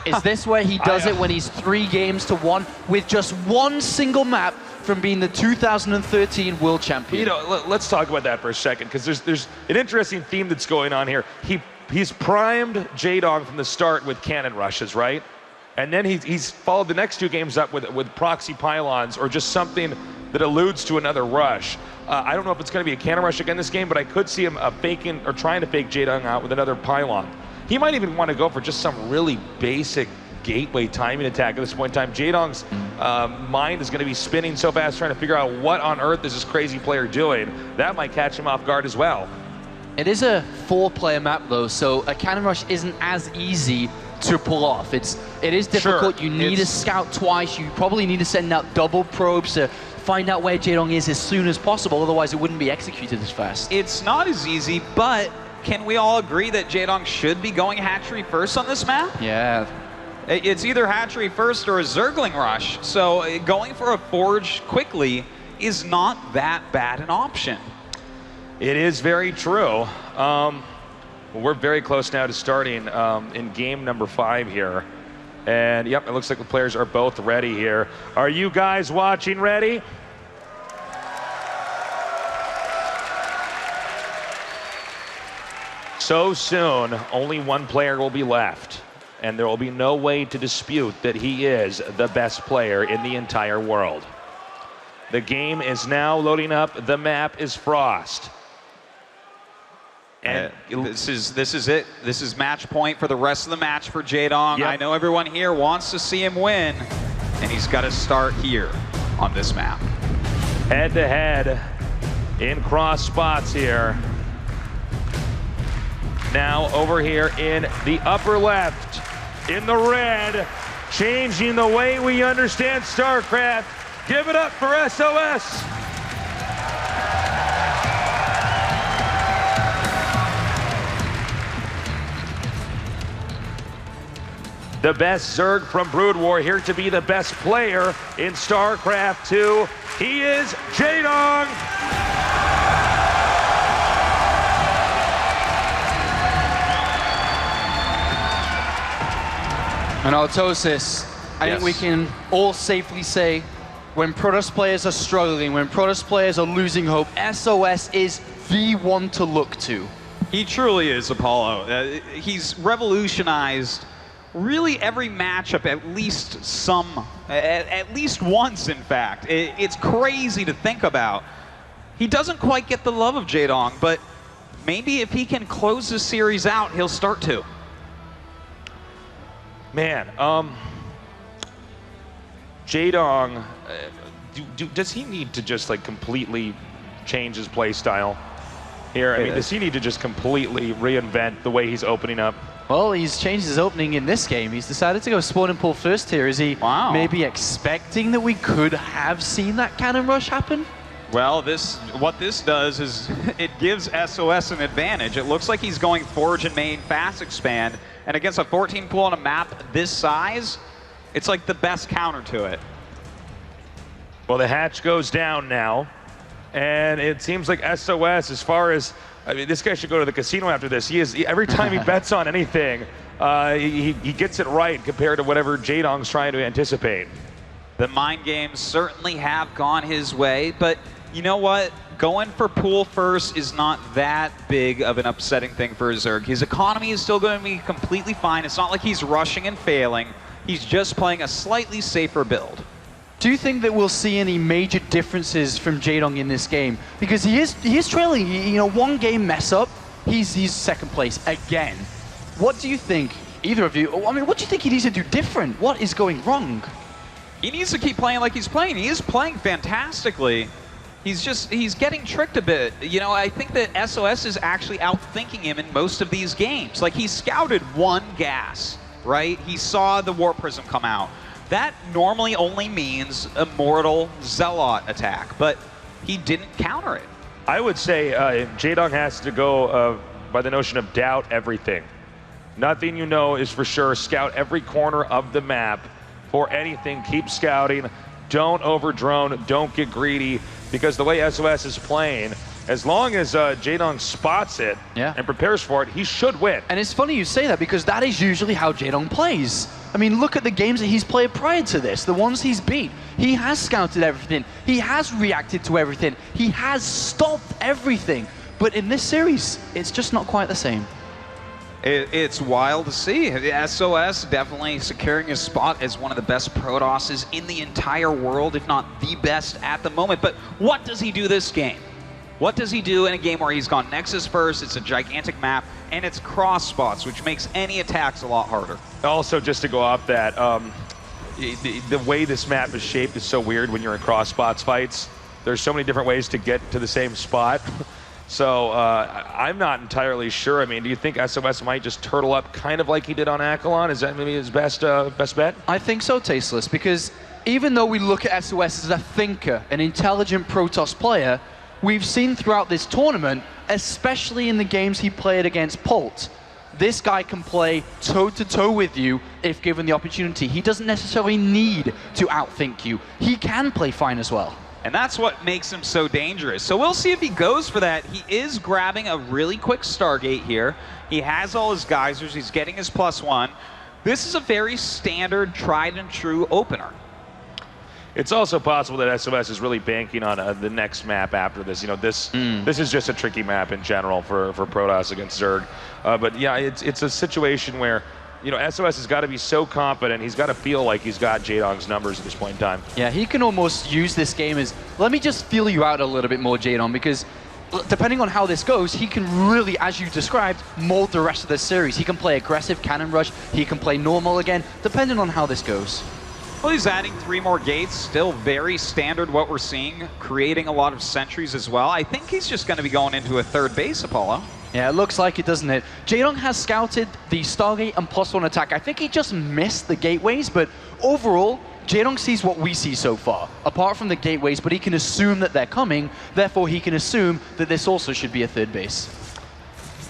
Is this where he does it when he's 3 games to 1 with just one single map from being the 2013 world champion? You know, let's talk about that for a second, because there's an interesting theme that's going on here. He's primed Jaedong from the start with cannon rushes, right? And then he's followed the next 2 games up with proxy pylons or just something that alludes to another rush. I don't know if it's going to be a cannon rush again this game, but I could see him faking or trying to fake Jaedong out with another pylon. He might even want to go for just some really basic gateway timing attack at this point in time. Jaedong's mind is going to be spinning so fast trying to figure out what on earth is this crazy player doing. That might catch him off guard as well. It is a 4-player map though, so a cannon rush isn't as easy to pull off. It is difficult. Sure, you need to scout twice. You probably need to send out double probes to find out where Jaedong is as soon as possible. Otherwise, it wouldn't be executed as fast. It's not as easy, but can we all agree that Jaedong should be going hatchery first on this map? Yeah. It's either hatchery first or a Zergling rush. So going for a forge quickly is not that bad an option. It is very true. We're very close now to starting in game number 5 here. And yep, it looks like the players are both ready here. Are you guys watching ready? So soon, only one player will be left. And there will be no way to dispute that he is the best player in the entire world. The game is now loading up. The map is Frost. And this is it. This is match point for the rest of the match for Jaedong. Yep. I know everyone here wants to see him win, and he's got to start here on this map. Head to head in cross spots here. Now over here in the upper left, in the red, changing the way we understand StarCraft. Give it up for SOS. the best Zerg from Brood War, here to be the best player in StarCraft 2. He is Jaedong. And Autosis, I think we can all safely say, when Protoss players are struggling, when Protoss players are losing hope, sOs is the one to look to. He truly is, Apollo. He's revolutionized really every matchup at least at least once, in fact. It's crazy to think about. He doesn't quite get the love of Jaedong, but maybe if he can close the series out, he'll start to. Man, Jaedong, does he need to just like completely change his play style here? I mean, does he need to just completely reinvent the way he's opening up? Well, he's changed his opening in this game. He's decided to go spawn and pull first here. Is he maybe expecting that we could have seen that cannon rush happen? Well, what this does is it gives sOs an advantage. It looks like he's going Forge and Main fast expand, and against a 14 pool on a map this size, it's like the best counter to it. Well, the hatch goes down now, and it seems like sOs, as far as, I mean, this guy should go to the casino after this. Every time he bets on anything, he gets it right compared to whatever Jaedong's trying to anticipate. The mind games certainly have gone his way, but you know what? Going for pool first is not that big of an upsetting thing for Zerg. His economy is still going to be completely fine. It's not like he's rushing and failing. He's just playing a slightly safer build. Do you think that we'll see any major differences from Jaedong in this game? Because he is trailing. You know, one game mess up, he's second place again. What do you think, either of you? I mean, what do you think he needs to do different? What is going wrong? He needs to keep playing like he's playing. He is playing fantastically. He's getting tricked a bit. You know, I think that sOs is actually outthinking him in most of these games. Like, he scouted one gas, right? He saw the Warp Prism come out. That normally only means a Mortal Zealot attack, but he didn't counter it. I would say Jaedong has to go by the notion of doubt everything. Nothing you know is for sure. Scout every corner of the map for anything. Keep scouting. Don't over-drone. Don't get greedy. Because the way sOs is playing, as long as Jaedong spots it and prepares for it, he should win. And it's funny you say that, because that is usually how Jaedong plays. I mean, look at the games that he's played prior to this, the ones he's beat. He has scouted everything. He has reacted to everything. He has stopped everything. But in this series, it's just not quite the same. It's wild to see. sOs definitely securing his spot as one of the best Protosses in the entire world, if not the best at the moment. But what does he do this game? What does he do in a game where he's gone Nexus first, it's a gigantic map, and it's cross spots, which makes any attacks a lot harder? Also, just to go off that, the way this map is shaped is so weird when you're in cross spots fights. There's so many different ways to get to the same spot. So I'm not entirely sure. I mean, do you think sOs might just turtle up kind of like he did on Akalon? Is that maybe his best bet? I think so, Tasteless, because even though we look at sOs as a thinker, an intelligent Protoss player, we've seen throughout this tournament, especially in the games he played against Pult, this guy can play toe-to-toe with you if given the opportunity. He doesn't necessarily need to outthink you. He can play fine as well. And that's what makes him so dangerous. So we'll see if he goes for that. He is grabbing a really quick Stargate here. He has all his geysers. He's getting his +1. This is a very standard, tried and true opener. It's also possible that sOs is really banking on the next map after this. You know, this is just a tricky map in general for Protoss against Zerg. But yeah, it's a situation where, you know, sOs has got to be so confident. He's got to feel like he's got Jaedong's numbers at this point in time. Yeah, he can almost use this game as, let me just feel you out a little bit more, Jaedong, because depending on how this goes, he can really, as you described, mold the rest of the series. He can play aggressive cannon rush. He can play normal again, depending on how this goes. Well, he's adding 3 more gates, still very standard what we're seeing, creating a lot of sentries as well. I think he's just going to be going into a third base, Apollo. Yeah, it looks like it, doesn't it? Jaedong has scouted the Stargate and +1 attack. I think he just missed the gateways, but overall, Jaedong sees what we see so far, apart from the gateways, but he can assume that they're coming, therefore he can assume that this also should be a third base.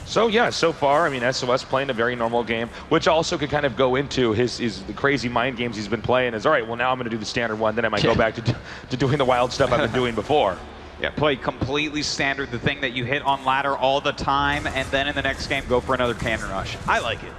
So yeah, so far, I mean, SOS playing a very normal game, which also could kind of go into the crazy mind games he's been playing. Is all right. Well, now I'm going to do the standard one, then I might go back to doing the wild stuff I've been doing before. Yeah, play completely standard, the thing that you hit on ladder all the time, and then in the next game go for another cannon rush. I like it.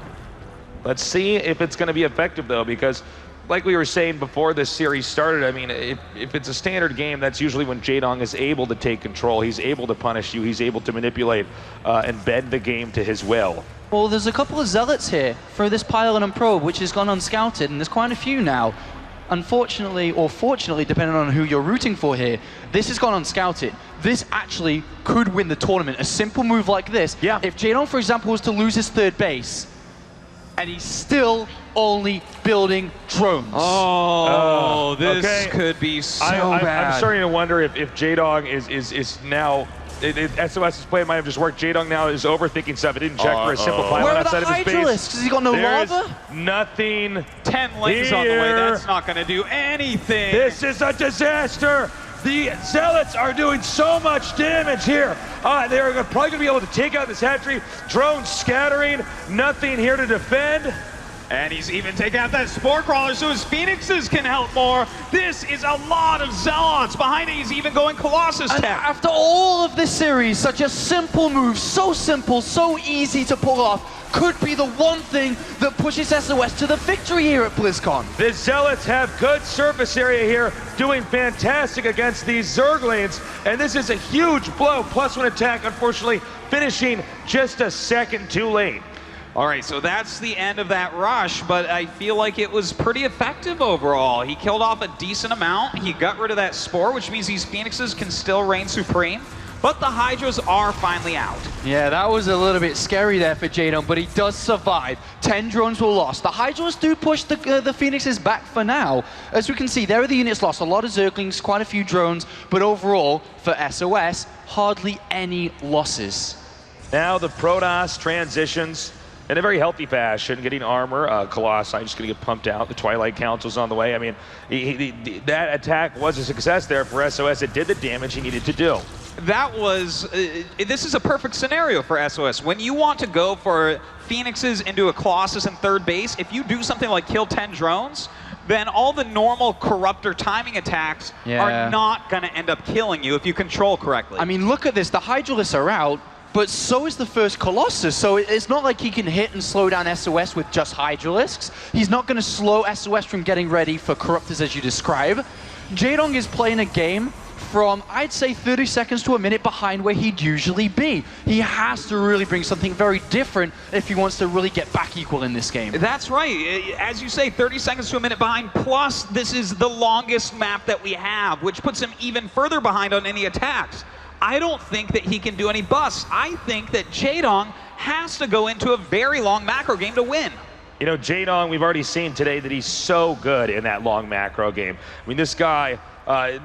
Let's see if it's going to be effective though, because like we were saying before this series started, I mean, if it's a standard game, that's usually when Jaedong is able to take control. He's able to punish you. He's able to manipulate and bend the game to his will. Well, there's a couple of zealots here for this pylon and probe, which has gone unscouted, and there's quite a few now. Unfortunately, or fortunately, depending on who you're rooting for here, this has gone unscouted. This actually could win the tournament. A simple move like this, yeah. If Jaedong, for example, was to lose his third base, and he's still only building drones. Oh, this okay. could be so bad. I'm starting to wonder if Jaedong is now. SOS is play might have just worked. Jaedong now is overthinking stuff. It didn't check for a simple pylon Where are outside the of his base. hydralisks? Has he got no There's lava? Nothing. 10 lanes on the way. That's not going to do anything. This is a disaster. The Zealots are doing so much damage here. They're probably going to be able to take out this hatchery. Drones scattering. Nothing here to defend. And he's even taken out that Spore Crawler so his Phoenixes can help more. This is a lot of Zealots. Behind it, he's even going Colossus And tech. after all of this series, such a simple move, so simple, so easy to pull off, could be the one thing that pushes SOS to the victory here at BlizzCon. The Zealots have good surface area here, doing fantastic against these Zerglings, and this is a huge blow. +1 attack, unfortunately, finishing just a second too late. All right, so that's the end of that rush, but I feel like it was pretty effective overall. He killed off a decent amount. He got rid of that Spore, which means these Phoenixes can still reign supreme. But the Hydras are finally out. Yeah, that was a little bit scary there for Jaedong, but he does survive. 10 drones were lost. The Hydras do push the Phoenixes back for now. As we can see, there are the units lost. A lot of Zerglings, quite a few drones, but overall, for SOS, hardly any losses. Now the Protoss transitions in a very healthy fashion, getting armor. Colossi just going to get pumped out. The Twilight Council's on the way. I mean, that attack was a success there for SOS. It did the damage he needed to do. That was, this is a perfect scenario for SOS. When you want to go for Phoenixes into a Colossus in third base, if you do something like kill 10 drones, then all the normal Corruptor timing attacks are not going to end up killing you if you control correctly. I mean, look at this. The Hydralisks are out, but so is the first Colossus. So it's not like he can hit and slow down SOS with just Hydralisks. He's not going to slow SOS from getting ready for Corruptors, as you describe. Jaedong is playing a game from, I'd say, 30 seconds to a minute behind where he'd usually be. He has to really bring something very different if he wants to really get back equal in this game. That's right. As you say, 30 seconds to a minute behind, plus this is the longest map that we have, which puts him even further behind on any attacks. I don't think that he can do any busts. I think that Jaedong has to go into a very long macro game to win. You know, Jaedong, we've already seen today that he's so good in that long macro game. I mean, this guy,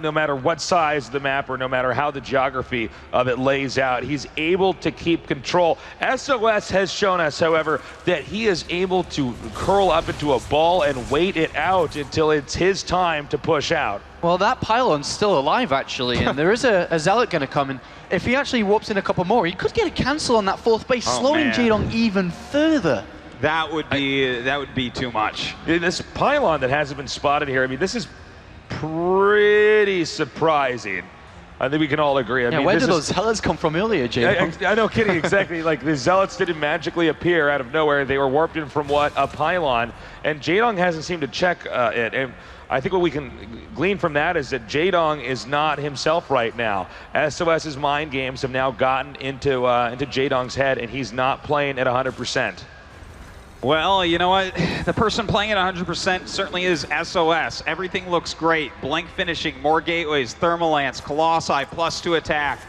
no matter what size of the map or no matter how the geography of it lays out, he's able to keep control. SOS has shown us, however, that he is able to curl up into a ball and wait it out until it's his time to push out. Well, that pylon's still alive, actually, and there is a Zealot going to come in. If he actually warps in a couple more, he could get a cancel on that fourth base, slowing Jaedong even further. That would be too much. This pylon that hasn't been spotted here, I mean, this is pretty surprising. I think we can all agree. I mean, where did those Zealots come from earlier, Jaedong? I know, kidding, exactly. Like, the Zealots didn't magically appear out of nowhere. They were warped in from what? A pylon. And Jaedong hasn't seemed to check it. And I think what we can glean from that is that Jaedong is not himself right now. SOS's mind games have now gotten into Jaedong's head, and he's not playing at 100%. Well, you know what? The person playing at 100% certainly is SOS. Everything looks great. Blank finishing, more gateways, Thermal Lance, Colossi, +2 attack.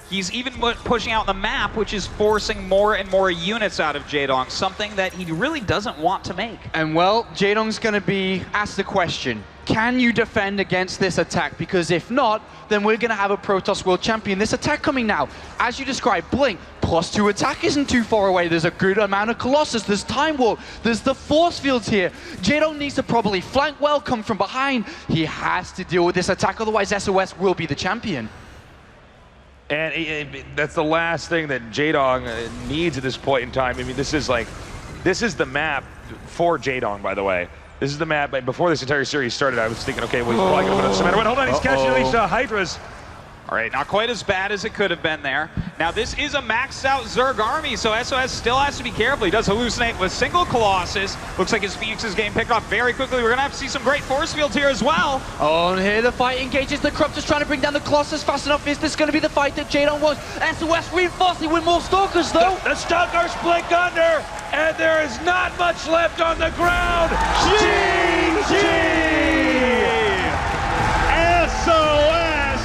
He's even pushing out the map, which is forcing more and more units out of Jaedong, something that he really doesn't want to make. And well, Jaedong's going to be asked the question, can you defend against this attack? Because if not, then we're going to have a Protoss World Champion. This attack coming now, as you described, Blink, +2 attack isn't too far away. There's a good amount of Colossus, there's Time Warp, there's the Force Fields here. Jaedong needs to probably flank well, come from behind. He has to deal with this attack, otherwise SOS will be the champion. And that's the last thing that Jaedong needs at this point in time. I mean, this is the map for Jaedong, by the way. This is the map. Before this entire series started, I was thinking, okay, well, he's probably going to put up some matter. Hold on, he's catching these Hydras. All right, not quite as bad as it could have been there. Now, this is a maxed out Zerg army, so SOS still has to be careful. He does hallucinate with single Colossus. Looks like his Phoenix is getting picked off very quickly. We're going to have to see some great force fields here as well. Oh, and here the fight engages. The Corruptor's trying to bring down the Colossus fast enough. Is this going to be the fight that Jaedong wants? SOS reinforcing with more Stalkers, though. The Stalkers blink under, and there is not much left on the ground. GG! SOS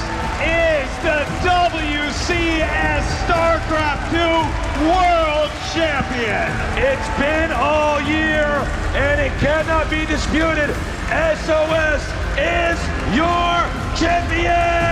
is the WCS StarCraft 2 World Champion. It's been all year, and it cannot be disputed. SOS is your champion!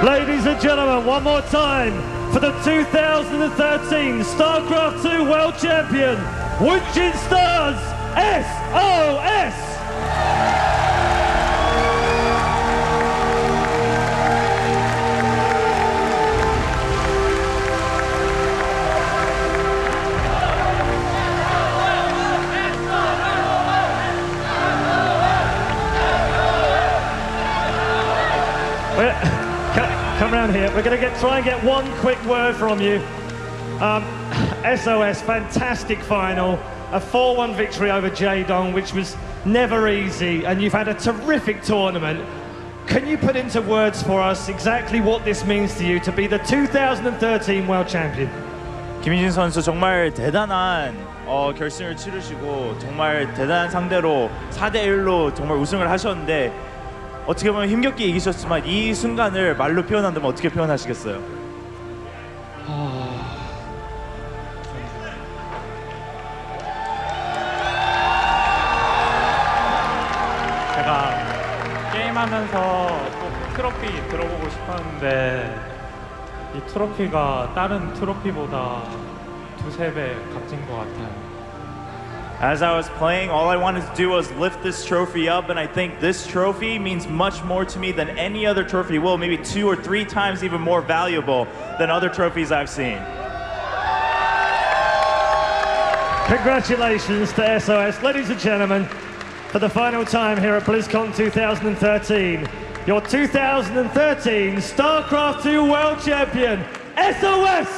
Ladies and gentlemen, one more time for the 2013 StarCraft 2 World Champion, Woongjin Stars, SOS! Come around here. We're going to try and get one quick word from you. SOS, fantastic final. A 4-1 victory over Jaedong, which was never easy, and you've had a terrific tournament. Can you put into words for us exactly what this means to you to be the 2013 World Champion? 김희진 선수 정말 대단한 결승을 치르시고 정말 대단한 상대로 4대1로 정말 우승을 하셨는데 어떻게 보면 힘겹게 이기셨지만 이 순간을 말로 표현한다면 어떻게 표현하시겠어요? 제가 게임하면서 꼭 트로피 들어보고 싶었는데 이 트로피가 다른 트로피보다 두세 배 값진 것 같아요. As I was playing, all I wanted to do was lift this trophy up, and I think this trophy means much more to me than any other trophy will, maybe 2 or 3 times even more valuable than other trophies I've seen. Congratulations to SOS. Ladies and gentlemen, for the final time here at BlizzCon 2013, your 2013 StarCraft 2 World Champion, SOS!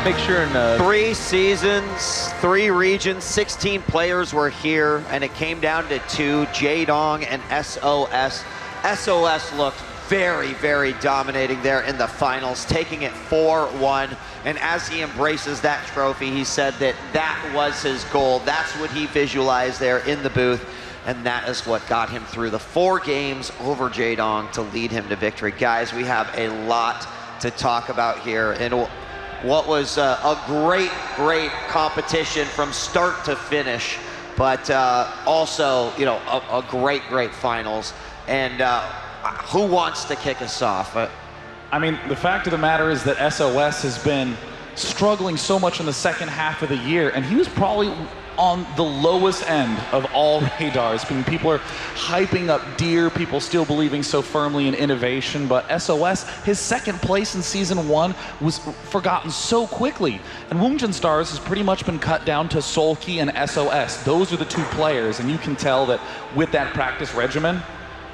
Make sure and 3 seasons, 3 regions, 16 players were here, and it came down to 2, Jaedong and SOS. SOS looked very, very dominating there in the finals, taking it 4-1. And as he embraces that trophy, he said that that was his goal. That's what he visualized there in the booth. And that is what got him through the 4 games over Jaedong to lead him to victory. Guys, we have a lot to talk about here. And what was a great, great competition from start to finish, but also, you know, a great, great finals. And who wants to kick us off? I mean, the fact of the matter is that SOS has been struggling so much in the second half of the year, and he was probably on the lowest end of all radars. I mean, people are hyping up Deer, people still believing so firmly in innovation, but SOS, his second place in Season 1 was forgotten so quickly. And Woongjin Stars has pretty much been cut down to Seolki and SOS. Those are the 2 players, and you can tell that with that practice regimen,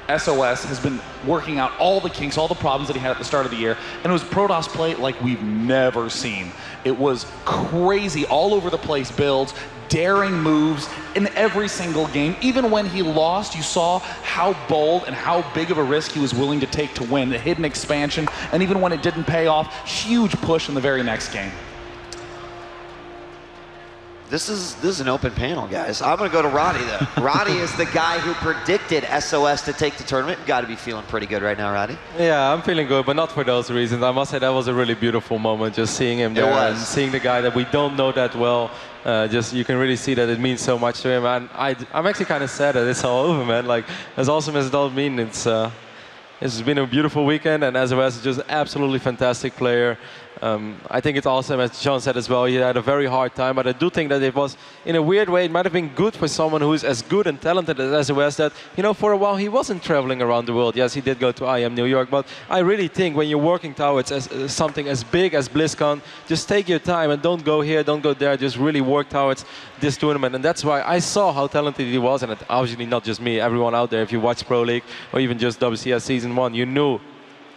SOS has been working out all the kinks, all the problems that he had at the start of the year, and it was Protoss play like we've never seen. It was crazy, all over the place builds, daring moves in every single game. Even when he lost, you saw how bold and how big of a risk he was willing to take to win. The hidden expansion, and even when it didn't pay off, huge push in the very next game. This is an open panel, guys. I'm going to go to Roddy, though. Roddy is the guy who predicted SOS to take the tournament. You've got to be feeling pretty good right now, Roddy. Yeah, I'm feeling good, but not for those reasons. I must say that was a really beautiful moment, just seeing him there and seeing the guy that we don't know that well. Just you can really see that it means so much to him. And I'm actually kind of sad that it's all over, man. Like, as awesome as it all mean, it's been a beautiful weekend, and SOS is just an absolutely fantastic player. I think it's awesome, as John said as well, he had a very hard time, but I do think that it was, in a weird way, it might have been good for someone who is as good and talented as SOS that, you know, for a while he wasn't traveling around the world. Yes, he did go to IM New York, but I really think when you're working towards something as big as BlizzCon, just take your time and don't go here, don't go there, just really work towards this tournament. And that's why I saw how talented he was, and obviously not just me, everyone out there, if you watch Pro League or even just WCS Season 1, you knew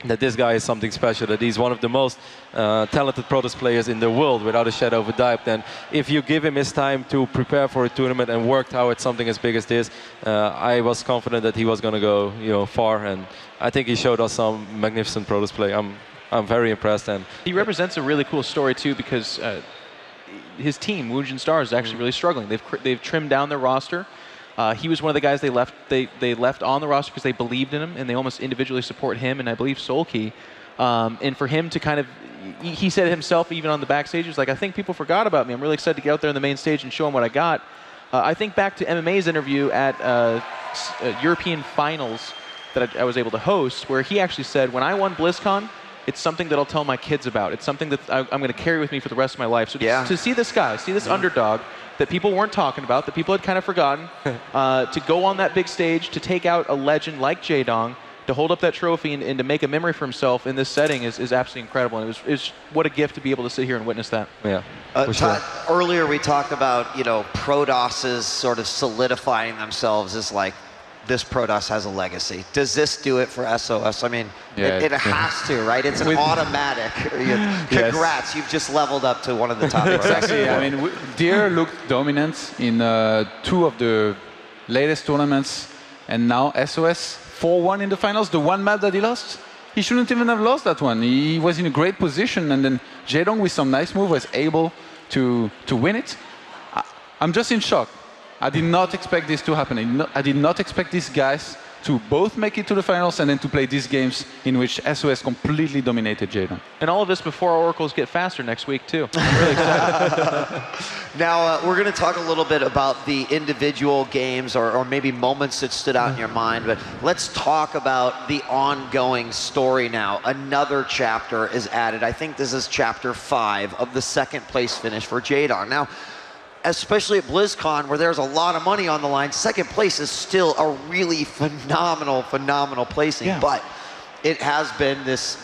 that this guy is something special, that he's one of the most talented Protoss players in the world, without a shadow of a doubt. And if you give him his time to prepare for a tournament and work towards something as big as this, I was confident that he was going to go, you know, far. And I think he showed us some magnificent Protoss play. I'm very impressed. And he represents a really cool story too, because his team, Woongjin Stars, is actually really struggling. They've trimmed down their roster. He was one of the guys they left on the roster because they believed in him, and they almost individually support him and I believe Seolki. And for him to kind of, he said himself even on the backstage, he was like, I think people forgot about me. I'm really excited to get out there on the main stage and show them what I got. I think back to MMA's interview at European Finals that I was able to host, where he actually said, when I won BlizzCon, it's something that I'll tell my kids about. It's something that I'm going to carry with me for the rest of my life. So to see this guy, see this underdog that people weren't talking about, that people had kind of forgotten, to go on that big stage, to take out a legend like Jaedong, to hold up that trophy and to make a memory for himself in this setting is absolutely incredible. And it's what a gift to be able to sit here and witness that. Yeah. Todd, earlier we talked about, you know, Protosses sort of solidifying themselves as like, this Protoss has a legacy. Does this do it for SOS? I mean, it has to, right? It's an automatic. Congrats, you've just leveled up to one of the top. Exactly. I mean, Deer looked dominant in 2 of the latest tournaments, and now SOS 4-1 in the finals. The one map that he lost, he shouldn't even have lost that one. He was in a great position, and then Jaedong with some nice move was able to win it. I'm just in shock. I did not expect this to happen. I did not expect these guys to both make it to the finals and then to play these games in which SOS completely dominated Jaedong. And all of this before our oracles get faster next week, too. I'm really excited. Now, we're going to talk a little bit about the individual games or maybe moments that stood out in your mind, but let's talk about the ongoing story now. Another chapter is added. I think this is chapter 5 of the second place finish for Jaedong. Now, especially at BlizzCon, where there's a lot of money on the line, second place is still a really phenomenal placing. Yeah. But it has been this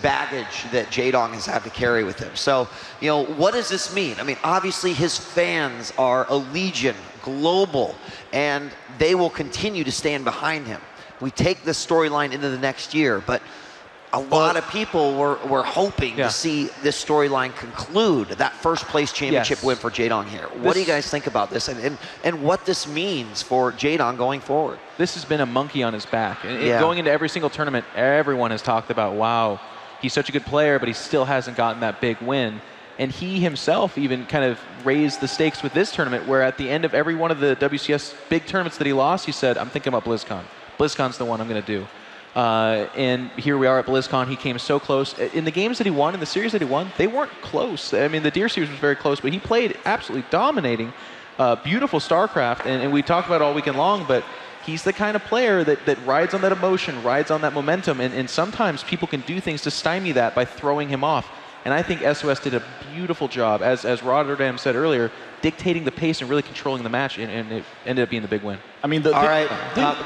baggage that Jaedong has had to carry with him. So, you know, what does this mean? I mean, obviously his fans are a legion, global, and they will continue to stand behind him. We take this storyline into the next year, but a lot of people were hoping to see this storyline conclude, that first place championship win for Jaedong here. What do you guys think about this and what this means for Jaedong going forward? This has been a monkey on his back. And going into every single tournament, everyone has talked about, wow, he's such a good player, but he still hasn't gotten that big win. And he himself even kind of raised the stakes with this tournament, where at the end of every one of the WCS big tournaments that he lost, he said, I'm thinking about BlizzCon. BlizzCon's the one I'm going to do. And here we are at BlizzCon. He came so close. In the games that he won, in the series that he won, they weren't close. I mean, the Deer series was very close, but he played absolutely dominating, beautiful StarCraft. And we talked about it all weekend long, but he's the kind of player that rides on that emotion, rides on that momentum, and sometimes people can do things to stymie that by throwing him off. And I think SOS did a beautiful job, as Rotterdam said earlier, dictating the pace and really controlling the match, and it ended up being the big win. I mean, all right,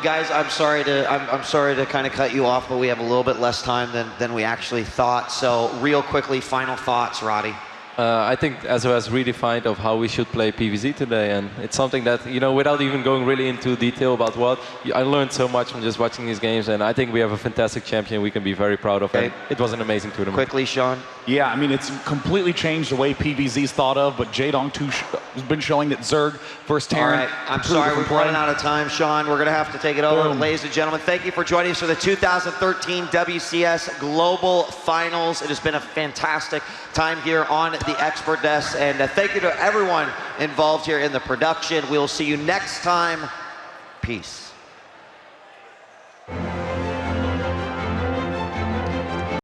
guys, I'm sorry to kind of cut you off, but we have a little bit less time than we actually thought. So, real quickly, final thoughts, Roddy. I think SOS redefined of how we should play PvZ today, and it's something that, you know, without even going really into detail about what, I learned so much from just watching these games, and I think we have a fantastic champion we can be very proud of, and it was an amazing tournament. Quickly, Sean. Yeah, I mean, it's completely changed the way PvZ's thought of, but Jaedong too has been showing that Zerg versus Terran. All right, I'm sorry, we're running out of time, Sean. We're going to have to take it over. Boom. Ladies and gentlemen, thank you for joining us for the 2013 WCS Global Finals. It has been a fantastic time here on the Expert Desk, and thank you to everyone involved here in the production. We'll see you next time. Peace.